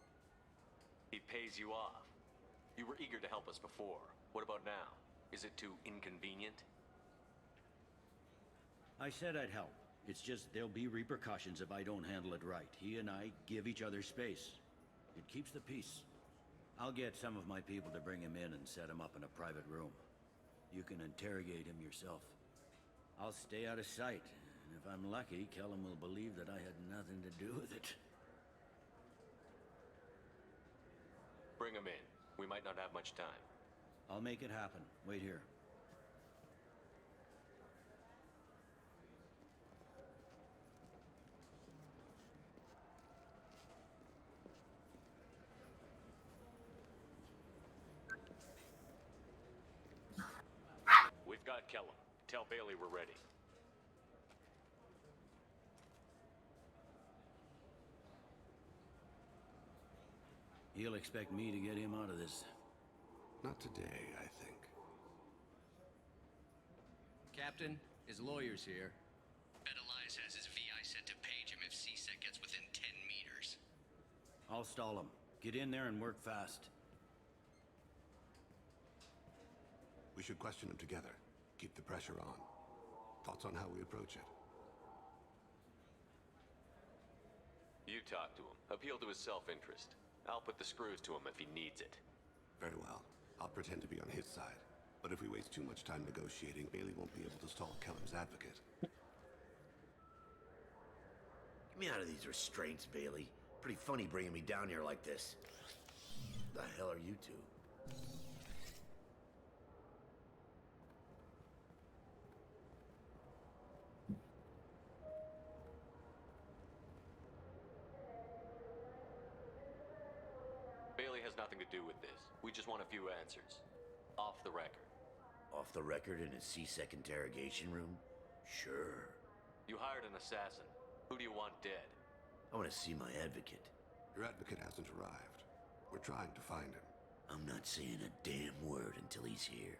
Speaker 11: He pays you off. You were eager to help us before. What about now? Is it too inconvenient?
Speaker 16: I said I'd help. It's just there'll be repercussions if I don't handle it right. He and I give each other space. It keeps the peace. I'll get some of my people to bring him in and set him up in a private room. You can interrogate him yourself. I'll stay out of sight, and if I'm lucky, Kellum will believe that I had nothing to do with it.
Speaker 11: Bring him in. We might not have much time.
Speaker 16: I'll make it happen. Wait here.
Speaker 11: We've got Kellum. Tell Bailey we're ready.
Speaker 16: He'll expect me to get him out of this.
Speaker 21: Not today, I think.
Speaker 22: Captain, his lawyer's here. Bet Elias has his VI set to page him if CSEC gets within 10 meters.
Speaker 16: I'll stall him. Get in there and work fast.
Speaker 21: We should question him together. Keep the pressure on. Thoughts on how we approach it?
Speaker 11: You talk to him. Appeal to his self-interest. I'll put the screws to him if he needs it.
Speaker 21: Very well. I'll pretend to be on his side. But if we waste too much time negotiating, Bailey won't be able to stall Kellum's advocate.
Speaker 23: Get me out of these restraints, Bailey. Pretty funny bringing me down here like this. The hell are you two?
Speaker 11: Bailey has nothing to do with this. We just want a few answers. Off the record.
Speaker 23: Off the record in a CSEC interrogation room? Sure.
Speaker 11: You hired an assassin. Who do you want dead?
Speaker 23: I want to see my advocate.
Speaker 21: Your advocate hasn't arrived. We're trying to find him.
Speaker 23: I'm not saying a damn word until he's here.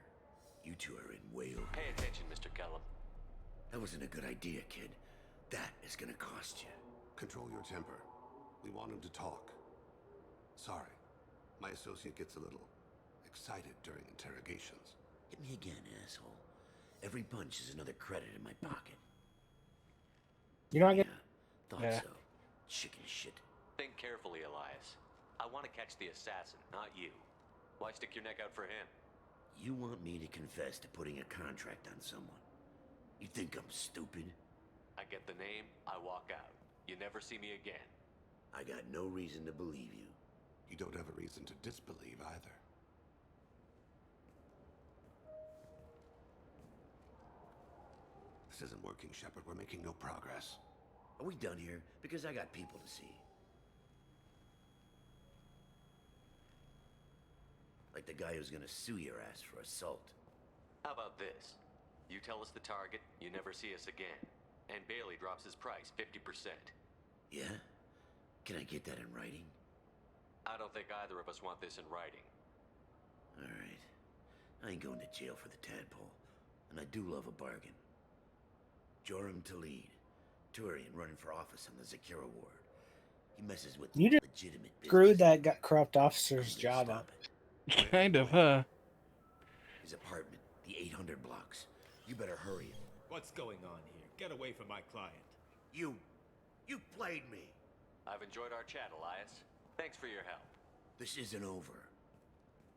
Speaker 23: You two are in way over.
Speaker 11: Pay attention, Mr. Kellum.
Speaker 23: That wasn't a good idea, kid. That is gonna cost you.
Speaker 21: Control your temper. We want him to talk. Sorry. My associate gets a little excited during interrogations.
Speaker 23: Hit me again, asshole. Every punch is another credit in my pocket.
Speaker 2: You're not getting.
Speaker 23: Thought so. Chicken shit.
Speaker 11: Think carefully, Elias. I want to catch the assassin, not you. Why stick your neck out for him?
Speaker 23: You want me to confess to putting a contract on someone? You think I'm stupid?
Speaker 11: I get the name, I walk out. You never see me again.
Speaker 23: I got no reason to believe you.
Speaker 21: You don't have a reason to disbelieve either. This isn't working, Shepard. We're making no progress.
Speaker 23: Are we done here? Because I got people to see. Like the guy who's gonna sue your ass for assault.
Speaker 11: How about this? You tell us the target, you never see us again. And Bailey drops his price 50%.
Speaker 23: Yeah? Can I get that in writing?
Speaker 11: I don't think either of us want this in writing.
Speaker 23: Alright. I ain't going to jail for the tadpole. And I do love a bargain. Joram Talid. Turian running for office on the Zakira ward. He messes with
Speaker 2: You just
Speaker 23: legitimate business.
Speaker 2: screwed that corrupt officer's job up.
Speaker 1: Kind of, huh?
Speaker 23: His apartment, the 800 blocks. You better hurry.
Speaker 24: What's going on here? Get away from my client.
Speaker 23: You played me.
Speaker 11: I've enjoyed our chat, Elias. Thanks for your help.
Speaker 23: This isn't over.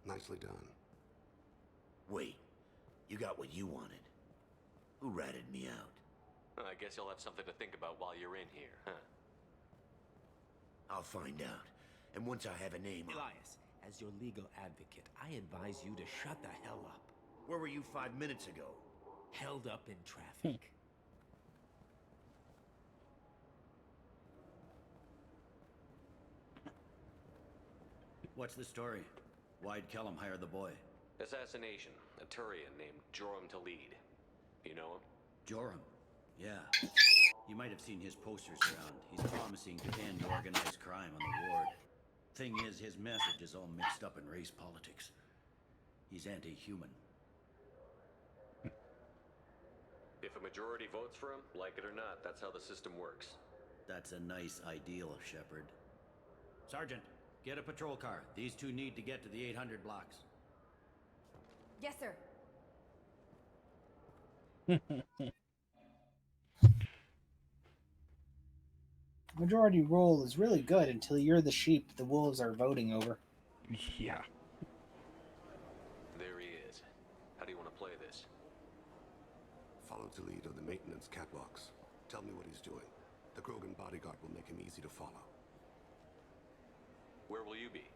Speaker 21: Nicely done.
Speaker 23: Wait, you got what you wanted. Who ratted me out?
Speaker 11: I guess you'll have something to think about while you're in here, huh?
Speaker 23: I'll find out. And once I have a name...
Speaker 24: Elias, as your legal advocate, I advise you to shut the hell up.
Speaker 23: Where were you 5 minutes ago?
Speaker 24: Held up in traffic.
Speaker 16: What's the story? Why'd Kellum hire the boy?
Speaker 11: Assassination. A Turian named Joram to lead. You know him?
Speaker 16: Joram? Yeah. You might have seen his posters around. He's promising to end organized crime on the ward. Thing is, his message is all mixed up in race politics. He's anti-human.
Speaker 11: If a majority votes for him, like it or not, that's how the system works.
Speaker 16: That's a nice ideal, Shepard. Sergeant, get a patrol car. These two need to get to the 800 blocks.
Speaker 15: Yes, sir.
Speaker 2: Majority rule is really good until you're the sheep the wolves are voting over.
Speaker 1: Yeah.
Speaker 11: There he is. How do you want to play this?
Speaker 21: Follow the lead of the maintenance catwalks. Tell me what he's doing. The Krogan bodyguard will make him easy to follow.
Speaker 11: Where will you be?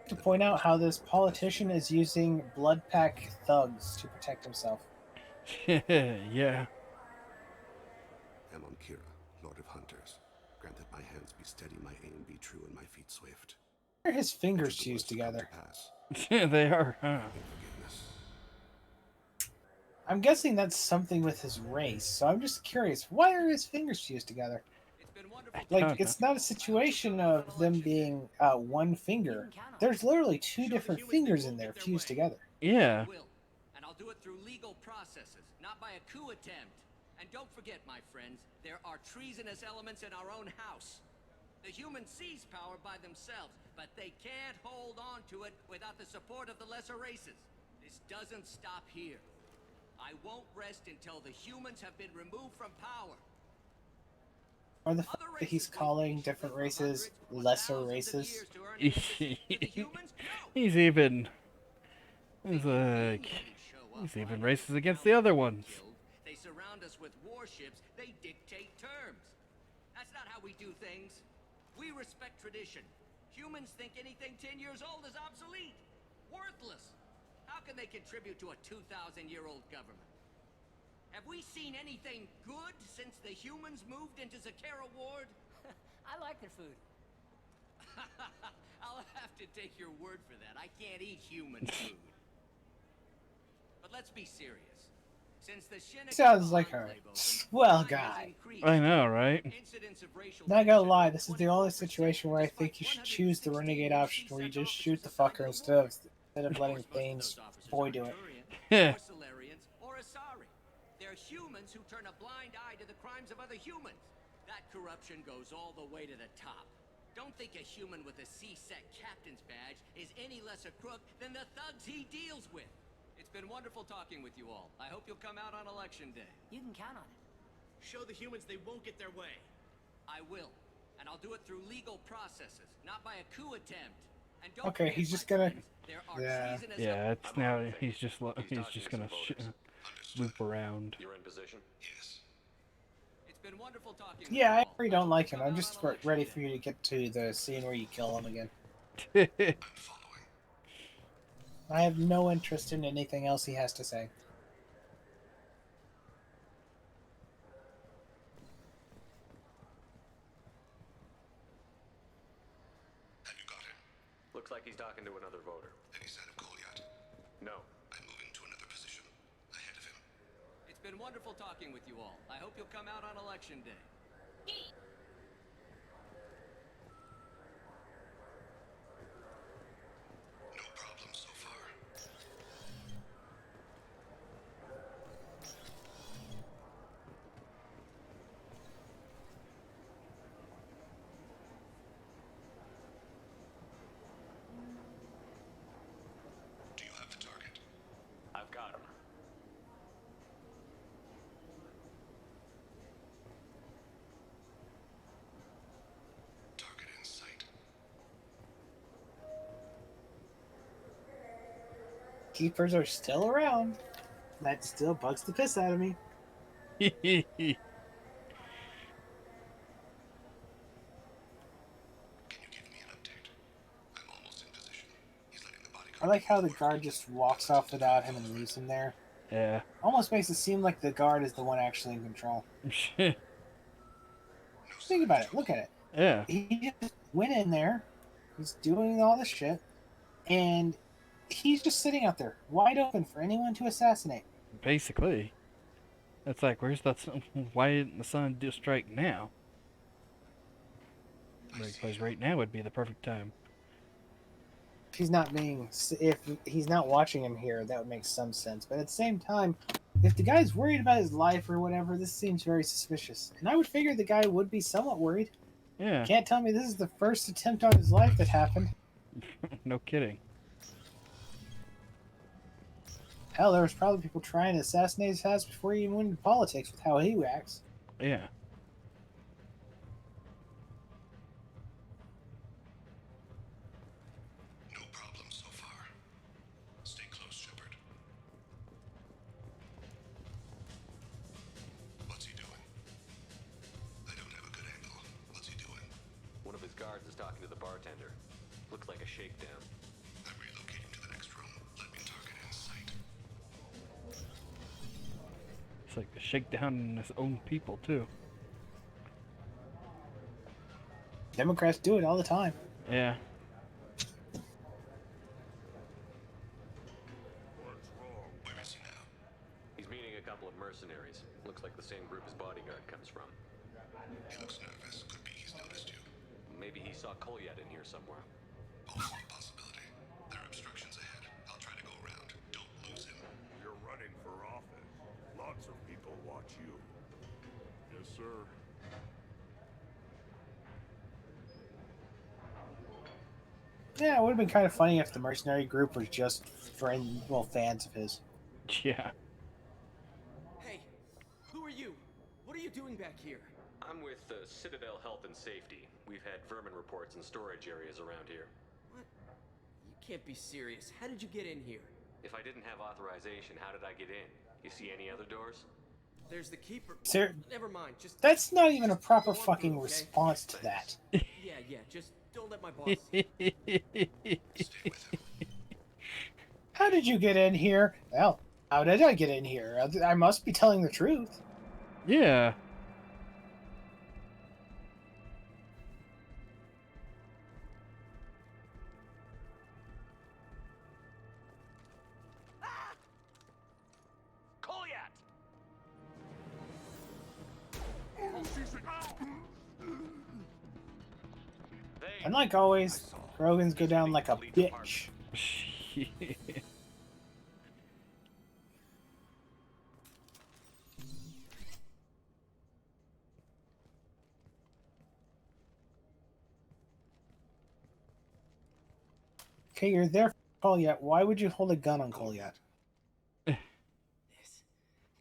Speaker 2: To point out how this politician is using blood pack thugs to protect himself.
Speaker 1: Yeah.
Speaker 21: Amon Kira, Lord of Hunters. Grant that my hands be steady, my aim be true, and my feet swift.
Speaker 2: Why are his fingers fused together?
Speaker 1: Yeah, they are, huh?
Speaker 2: I'm guessing that's something with his race, so I'm just curious, why are his fingers fused together? Like, it's not a situation of them being one finger. There's literally two different fingers in there fused together.
Speaker 1: Yeah.
Speaker 22: And I'll do it through legal processes, not by a coup attempt. And don't forget, my friends, there are treasonous elements in our own house. The humans seize power by themselves, but they can't hold on to it without the support of the lesser races. This doesn't stop here. I won't rest until the humans have been removed from power.
Speaker 2: Or the fact that he's calling different races lesser races.
Speaker 1: He's even racist against the other ones.
Speaker 22: They surround us with warships, they dictate terms. That's not how we do things. We respect tradition. Humans think anything 10 years old is obsolete, worthless. How can they contribute to a 2,000-year-old government? Have we seen anything good since the humans moved into Zakera Ward?
Speaker 4: I like their food.
Speaker 22: I'll have to take your word for that. I can't eat human food. But let's be serious. Since the
Speaker 2: Sounds like a swell guy.
Speaker 1: I know, right?
Speaker 2: Not gonna lie, this is the only situation where I think you should choose the renegade option, where you just shoot the fucker instead of letting Thane's boy do it.
Speaker 1: Yeah.
Speaker 22: Or Asari. They're humans who turn a blind eye to the crimes of other humans. That corruption goes all the way to the top. Don't think a human with a C-Sec captain's badge is any less a crook than the thugs he deals with. It's been wonderful talking with you all. I hope you'll come out on election day.
Speaker 4: You can count on it.
Speaker 24: Show the humans they won't get their way.
Speaker 22: I will. And I'll do it through legal processes, not by a coup attempt. And don't
Speaker 2: Okay,
Speaker 22: forget,
Speaker 2: he's just
Speaker 22: my
Speaker 2: gonna.
Speaker 22: friends, there are
Speaker 2: Yeah.
Speaker 22: treasonous
Speaker 1: Yeah, it's now he's just gonna loop around.
Speaker 11: You're in position?
Speaker 21: Yes.
Speaker 22: It's been wonderful talking
Speaker 2: Yeah, I really don't like him. I'm just ready for you to get to the scene where you kill him again. I have no interest in anything else he has to say.
Speaker 21: Have you got him?
Speaker 11: Looks like he's talking to another voter.
Speaker 21: Any sign of Goliath?
Speaker 11: No.
Speaker 21: I'm moving to another position. Ahead of him.
Speaker 22: It's been wonderful talking with you all. I hope you'll come out on election day.
Speaker 21: No problem so far. Do you have the target?
Speaker 11: I've got him.
Speaker 21: Target in sight.
Speaker 2: Keepers are still around. That still bugs the piss out of me. I like how the guard just walks off without him and leaves him there.
Speaker 1: Yeah.
Speaker 2: Almost makes it seem like the guard is the one actually in control. Think about it. Look at it.
Speaker 1: Yeah.
Speaker 2: He just went in there. He's doing all this shit. And he's just sitting out there, wide open for anyone to assassinate.
Speaker 1: Basically. It's like, where's the sun? Why didn't the sun do strike now? Because right now would be the perfect time.
Speaker 2: If he's not watching him here, that would make some sense. But at the same time, if the guy's worried about his life or whatever, this seems very suspicious. And I would figure the guy would be somewhat worried.
Speaker 1: Yeah.
Speaker 2: Can't tell me this is the first attempt on his life that happened.
Speaker 1: No kidding.
Speaker 2: Hell, there was probably people trying to assassinate his ass before he even went into politics with how he acts.
Speaker 1: Yeah.
Speaker 21: No problem so far. Stay close, Shepard. What's he doing? I don't have a good angle. What's he doing?
Speaker 11: One of his guards is talking to the bartender. Looks like a shakedown.
Speaker 21: I'm relocating to the next room. Let me target in sight.
Speaker 1: It's like a shakedown in his own people, too.
Speaker 2: Democrats do it all the time.
Speaker 1: Yeah.
Speaker 21: Where is he now?
Speaker 11: He's meeting a couple of mercenaries. Looks like the same group his bodyguard comes from.
Speaker 21: He looks nervous. Could be he's noticed you.
Speaker 11: Maybe he saw Kolyat in here somewhere.
Speaker 21: Also a possibility. There are obstructions ahead. I'll try to go around. Don't lose him.
Speaker 6: You're running for office. Lots of people watch you. Yes, sir.
Speaker 2: Yeah, it would have been kind of funny if the mercenary group was just fans of his.
Speaker 1: Yeah.
Speaker 9: Hey, who are you? What are you doing back here?
Speaker 11: I'm with Citadel Health and Safety. We've had vermin reports in storage areas around here.
Speaker 9: What? You can't be serious. How did you get in here?
Speaker 11: If I didn't have authorization, how did I get in? You see any other doors?
Speaker 9: There's the keeper.
Speaker 2: Sir,
Speaker 9: Never mind. Just
Speaker 2: that's not even a proper fucking response to that.
Speaker 9: yeah. Just don't let my boss.
Speaker 2: How did you get in here? Well, how did I get in here? I must be telling the truth.
Speaker 1: Yeah.
Speaker 6: Kolyat!
Speaker 2: And like always, Krogans go down like a bitch. Okay, you're there for Kolyat. Why would you hold a gun on Kolyat?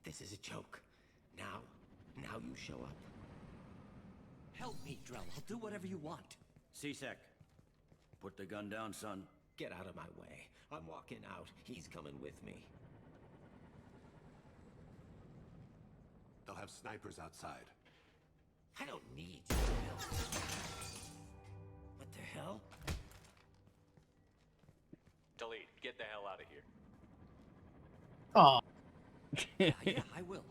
Speaker 24: This is a joke. Now you show up.
Speaker 22: Help me, Drell. I'll do whatever you want.
Speaker 16: C-Sec, put the gun down, son.
Speaker 24: Get out of my way. I'm walking out. He's coming with me.
Speaker 21: They'll have snipers outside.
Speaker 24: I don't need your help. What the hell?
Speaker 11: Delete. Get the hell out of here.
Speaker 2: Aw.
Speaker 22: Yeah, I will.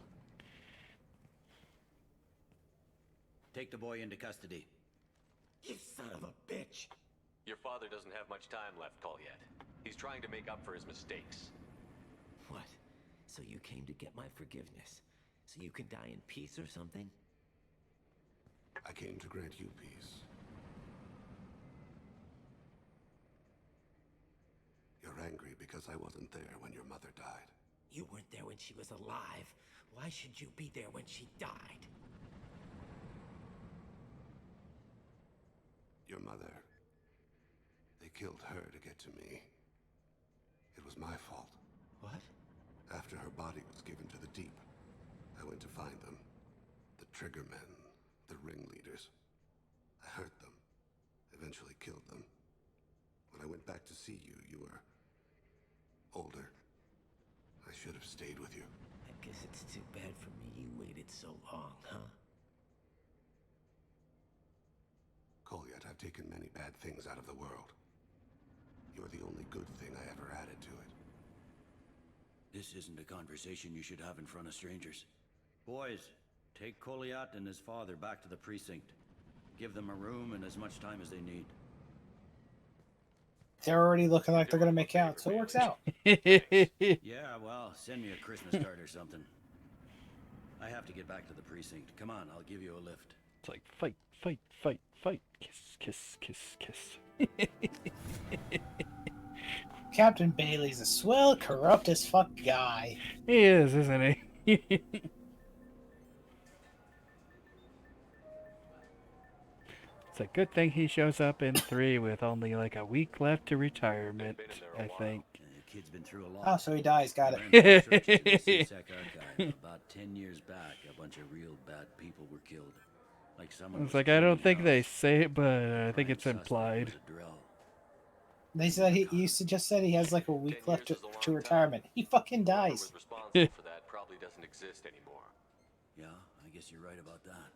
Speaker 16: Take the boy into custody.
Speaker 24: You son of a bitch!
Speaker 11: Your father doesn't have much time left, Kolyat. He's trying to make up for his mistakes.
Speaker 24: What? So you came to get my forgiveness? So you can die in peace or something?
Speaker 21: I came to grant you peace. You're angry because I wasn't there when your mother died.
Speaker 24: You weren't there when she was alive. Why should you be there when she died?
Speaker 21: Your mother. They killed her to get to me. It was my fault.
Speaker 24: What?
Speaker 21: After her body was given to the deep, I went to find them. The triggermen, the ringleaders. I hurt them. Eventually killed them. When I went back to see you, you were older. should have stayed with you.
Speaker 24: I guess it's too bad for me you waited so long, huh?
Speaker 21: Kolyat, I've taken many bad things out of the world. You're the only good thing I ever added to it.
Speaker 16: This isn't a conversation you should have in front of strangers. Boys, take Kolyat and his father back to the precinct. Give them a room and as much time as they need.
Speaker 2: They're already looking like they're gonna make out, so it works out.
Speaker 16: Yeah, well, send me a Christmas card or something. I have to get back to the precinct. Come on, I'll give you a lift.
Speaker 1: It's like fight, fight, fight, fight. Kiss, kiss, kiss, kiss.
Speaker 2: Captain Bailey's a swell, corrupt as fuck guy.
Speaker 1: He is, isn't he? It's a good thing he shows up in 3 with only like a week left to retirement, I think.
Speaker 16: The kid's been through a lot.
Speaker 2: Oh, so he dies, got it.
Speaker 16: About 10 years back, a bunch of real bad people were killed. Like someone
Speaker 1: It's like, I don't think they say it, but I think it's implied.
Speaker 2: They said he used to just said he has like a week left to retirement. He fucking dies.
Speaker 11: Responsible for that probably doesn't exist anymore.
Speaker 16: Yeah, I guess you're right about that.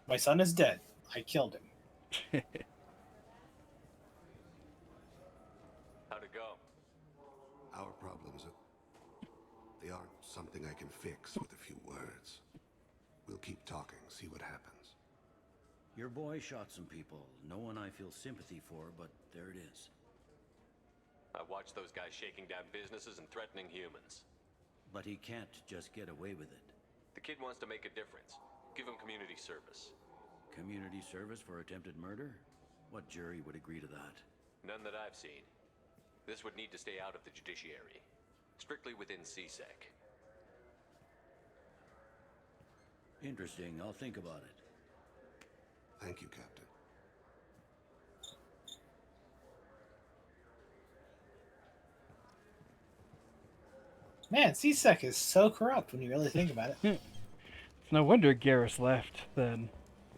Speaker 2: My son is dead. I killed him.
Speaker 11: How'd it go?
Speaker 21: Our problems they aren't something I can fix with a few words. We'll keep talking, see what happens.
Speaker 16: Your boy shot some people. No one I feel sympathy for, but there it is.
Speaker 11: I watched those guys shaking down businesses and threatening humans.
Speaker 16: But he can't just get away with it.
Speaker 11: The kid wants to make a difference. Give him community service.
Speaker 16: Community service for attempted murder? What jury would agree to that?
Speaker 11: None that I've seen. This would need to stay out of the judiciary. Strictly within CSEC.
Speaker 16: Interesting. I'll think about it.
Speaker 21: Thank you, Captain.
Speaker 2: Man, CSEC is so corrupt when you really think about it.
Speaker 1: It's no wonder Garrus left then.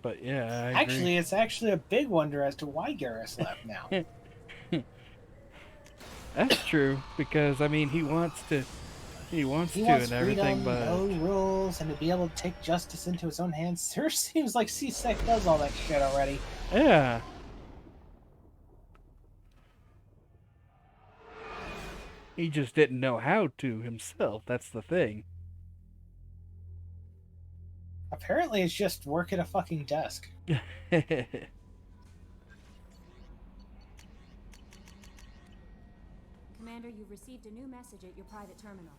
Speaker 1: But yeah, I agree.
Speaker 2: It's actually a big wonder as to why Garrus left now.
Speaker 1: That's true, because I mean he wants to
Speaker 2: wants
Speaker 1: and everything,
Speaker 2: freedom,
Speaker 1: but
Speaker 2: no rules, and to be able to take justice into his own hands. Sure seems like CSEC does all that shit already.
Speaker 1: yeah. He just didn't know how to himself. That's the thing.
Speaker 2: Apparently, it's just work at a fucking desk.
Speaker 5: Commander, you've received a new message at your private terminal.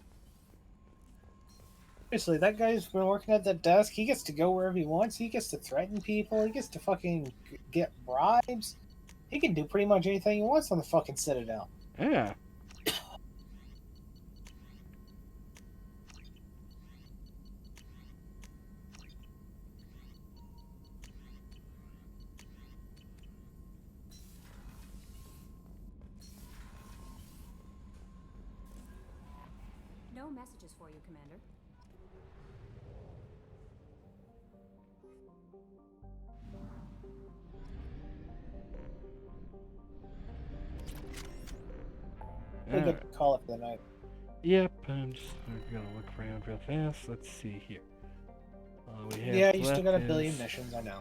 Speaker 2: Seriously, that guy's been working at that desk. He gets to go wherever he wants. He gets to threaten people. He gets to fucking get bribes. He can do pretty much anything he wants on the fucking Citadel.
Speaker 1: Yeah.
Speaker 5: No messages for you, Commander.
Speaker 2: Pretty good call it for the night.
Speaker 1: Yep, I'm just gonna look around real fast. Let's see here. All we have
Speaker 2: Yeah, you still
Speaker 1: left
Speaker 2: got a billion
Speaker 1: is-
Speaker 2: missions, I know.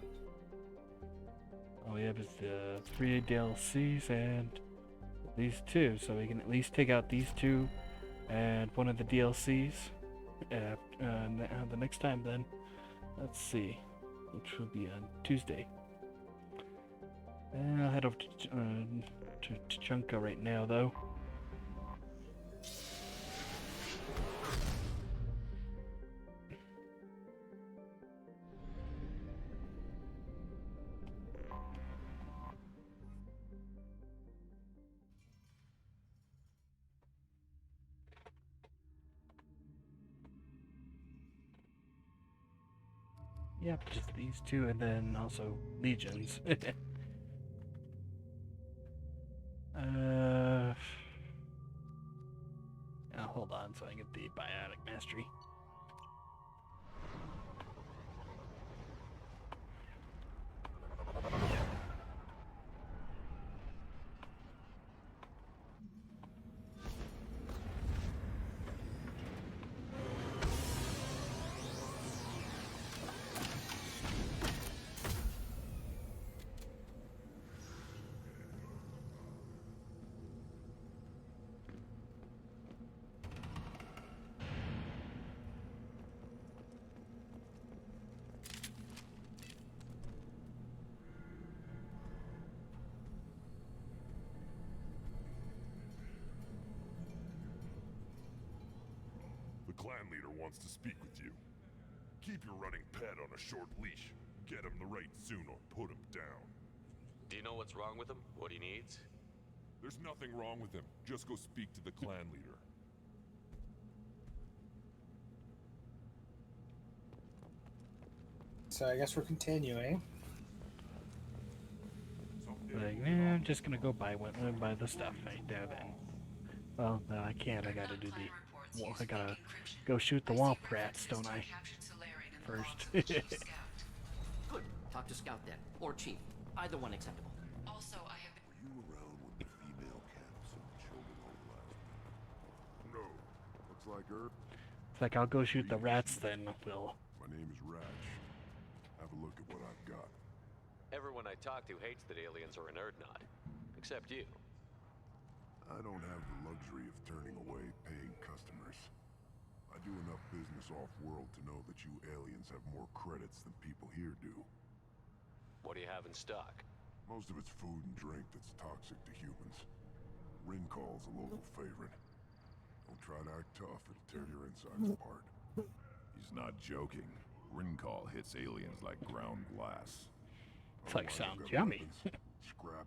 Speaker 1: All we have is the 3 DLCs and these 2, so we can at least take out these 2 and one of the DLCs the next time then. Let's see, which will be on Tuesday. And I'll head over to Chunka right now though. Yep, just these 2 and then also Legions. Now hold on so I can get the Biotic Mastery.
Speaker 17: clan leader wants to speak with you. Keep your running pet on a short leash. Get him the right soon or put him down.
Speaker 11: Do you know what's wrong with him? What he needs?
Speaker 17: There's nothing wrong with him. Just go speak to the clan leader.
Speaker 2: So I guess we're continuing.
Speaker 1: Like, I'm just gonna go buy the stuff right there then. Well, no, I can't. I gotta do the. Well, I gotta go shoot the womp rats, don't I? First.
Speaker 9: Good. Talk to Scout then, or Chief. Either one acceptable.
Speaker 3: Also, I have been...
Speaker 17: Were you around when the female camps and children home last week? No. Looks like her.
Speaker 1: It's like I'll go shoot the rats then, Will.
Speaker 17: My name is Ratch. Have a look at what I've got.
Speaker 11: Everyone I talk to hates that aliens are a nerd knot. Except you.
Speaker 17: I don't have the luxury of turning away paying customers. I do enough business off-world to know that you aliens have more credits than people here do.
Speaker 11: What do you have in stock?
Speaker 17: Most of it's food and drink that's toxic to humans. Ringcall's a local favorite. Don't try to act tough, it'll tear your insides apart.
Speaker 7: He's not joking. Ringcall hits aliens like ground glass.
Speaker 1: It's like sounds yummy.
Speaker 17: Scrap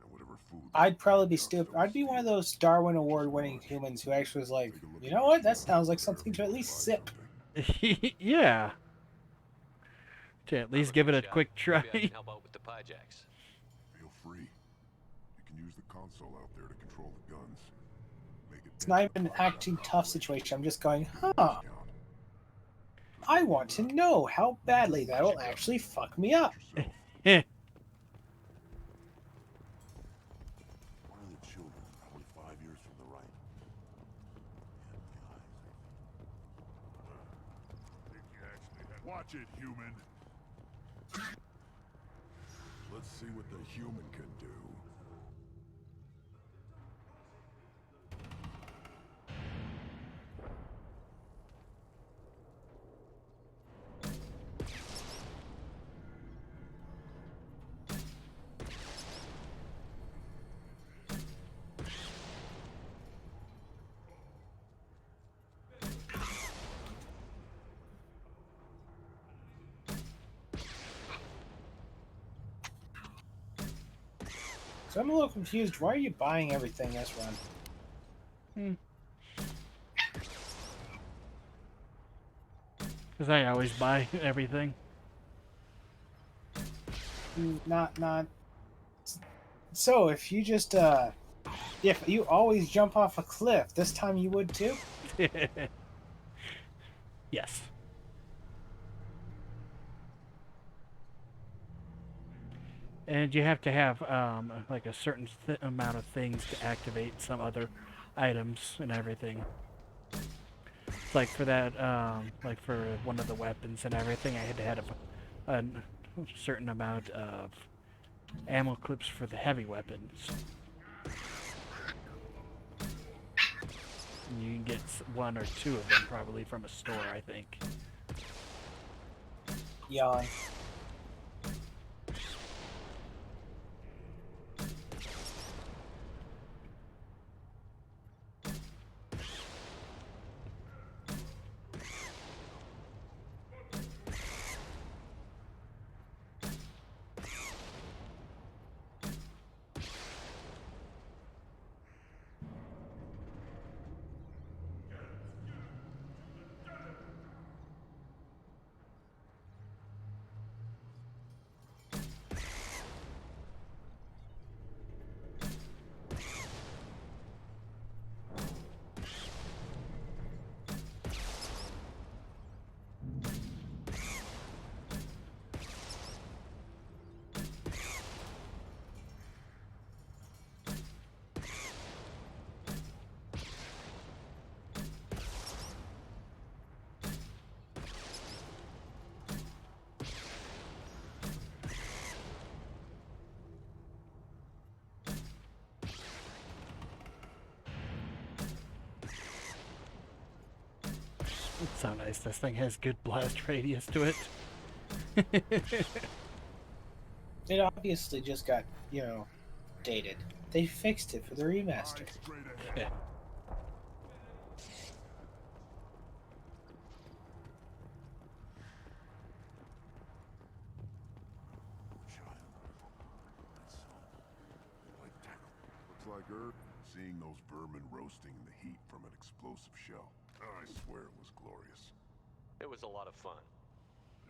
Speaker 17: and whatever food.
Speaker 2: I'd probably be stupid. I'd be one of those Darwin Award-winning humans who actually was like, you know what? That sounds like something to at least sip.
Speaker 1: Yeah. To at least give it a quick try.
Speaker 11: Maybe I can help out with the pie jacks.
Speaker 17: Feel free. You can use the console out there to control the guns. Make it
Speaker 2: It's not even an acting tough situation. I'm just going, huh. I want to know how badly that will actually fuck me up.
Speaker 17: One of the children, probably 5 years from the right. Think you actually had... Watch it, human. Let's see what the human can do.
Speaker 2: So I'm a little confused. Why are you buying everything this run?
Speaker 1: Because I always buy everything.
Speaker 2: Not. So if you just if you always jump off a cliff, this time you would too?
Speaker 1: Yes. And you have to have like a certain amount of things to activate some other items and everything. Like for that, like for one of the weapons and everything, I had to have a certain amount of ammo clips for the heavy weapons. And you can get one or two of them probably from a store, I think.
Speaker 2: Yawn.
Speaker 1: It's so nice. This thing has good blast radius to it.
Speaker 2: It obviously just got, dated. They fixed it for the remaster.
Speaker 1: Yeah.
Speaker 17: like her, seeing those vermin roasting in the heat from an explosive shell. I swear it was glorious.
Speaker 11: It was a lot of fun.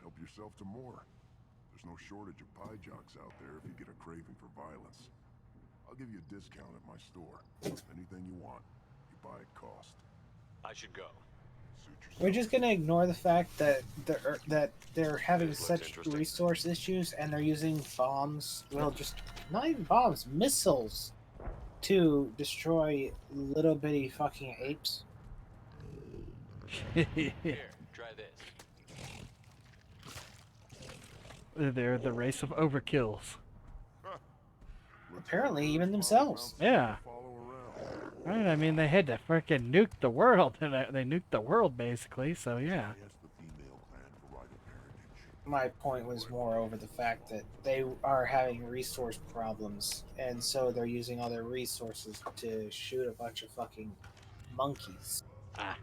Speaker 17: Help yourself to more. There's no shortage of pie jocks out there if you get a craving for violence. I'll give you a discount at my store. Anything you want, you buy at cost.
Speaker 11: I should go.
Speaker 2: We're just gonna ignore the fact that they're having
Speaker 11: This looks
Speaker 2: such
Speaker 11: interesting.
Speaker 2: resource issues and they're using bombs. Well, just not even bombs, missiles, to destroy little bitty fucking apes.
Speaker 11: Here, try this.
Speaker 1: They're the race of overkills.
Speaker 2: Apparently, even themselves.
Speaker 1: Yeah. Right, I mean, they had to freaking nuke the world, and they nuked the world, basically, so yeah.
Speaker 2: My point was more over the fact that they are having resource problems, and so they're using all their resources to shoot a bunch of fucking monkeys.
Speaker 1: Ah.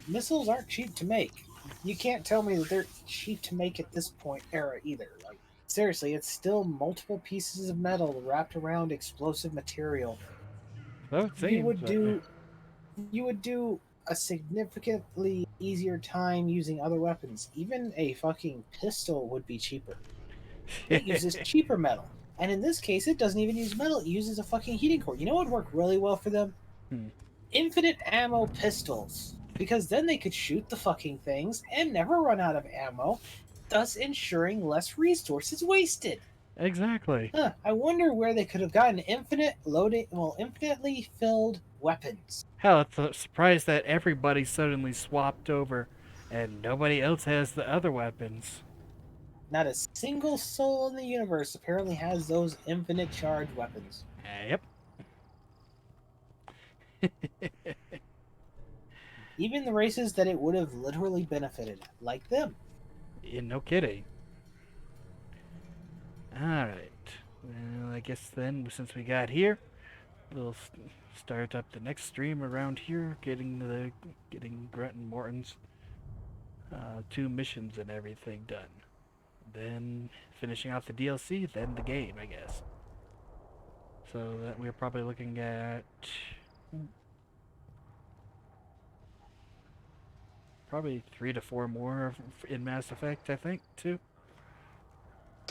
Speaker 2: Missiles aren't cheap to make. You can't tell me that they're cheap to make at this point era either. Like, seriously, it's still multiple pieces of metal wrapped around explosive material.
Speaker 1: So it seems,
Speaker 2: You would do a significantly easier time using other weapons. Even a fucking pistol would be cheaper. It uses cheaper metal. And in this case, it doesn't even use metal. It uses a fucking heating core. You know what would work really well for them? Infinite ammo pistols. Because then they could shoot the fucking things and never run out of ammo, thus ensuring less resources wasted.
Speaker 1: Exactly.
Speaker 2: I wonder where they could have gotten infinitely filled weapons.
Speaker 1: Hell, it's a surprise that everybody suddenly swapped over and nobody else has the other weapons.
Speaker 2: Not a single soul in the universe apparently has those infinite charge weapons.
Speaker 1: Yep.
Speaker 2: Even the races that it would have literally benefited, like them.
Speaker 1: Yeah, no kidding. Alright. Well, I guess then, since we got here, we'll start up the next stream around here, getting Grunt and Morton's 2 missions and everything done. Then finishing out the DLC, then the game, I guess. So that we're probably looking at probably 3 to 4 more in Mass Effect, I think, too.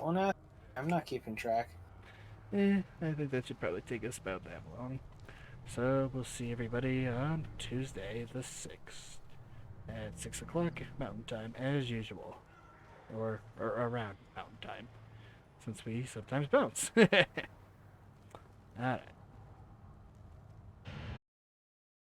Speaker 2: Well, I'm not keeping track.
Speaker 1: I think that should probably take us about that long. So we'll see everybody on Tuesday the 6th at 6 o'clock Mountain Time, as usual. Or around Mountain Time, since we sometimes bounce. Alright.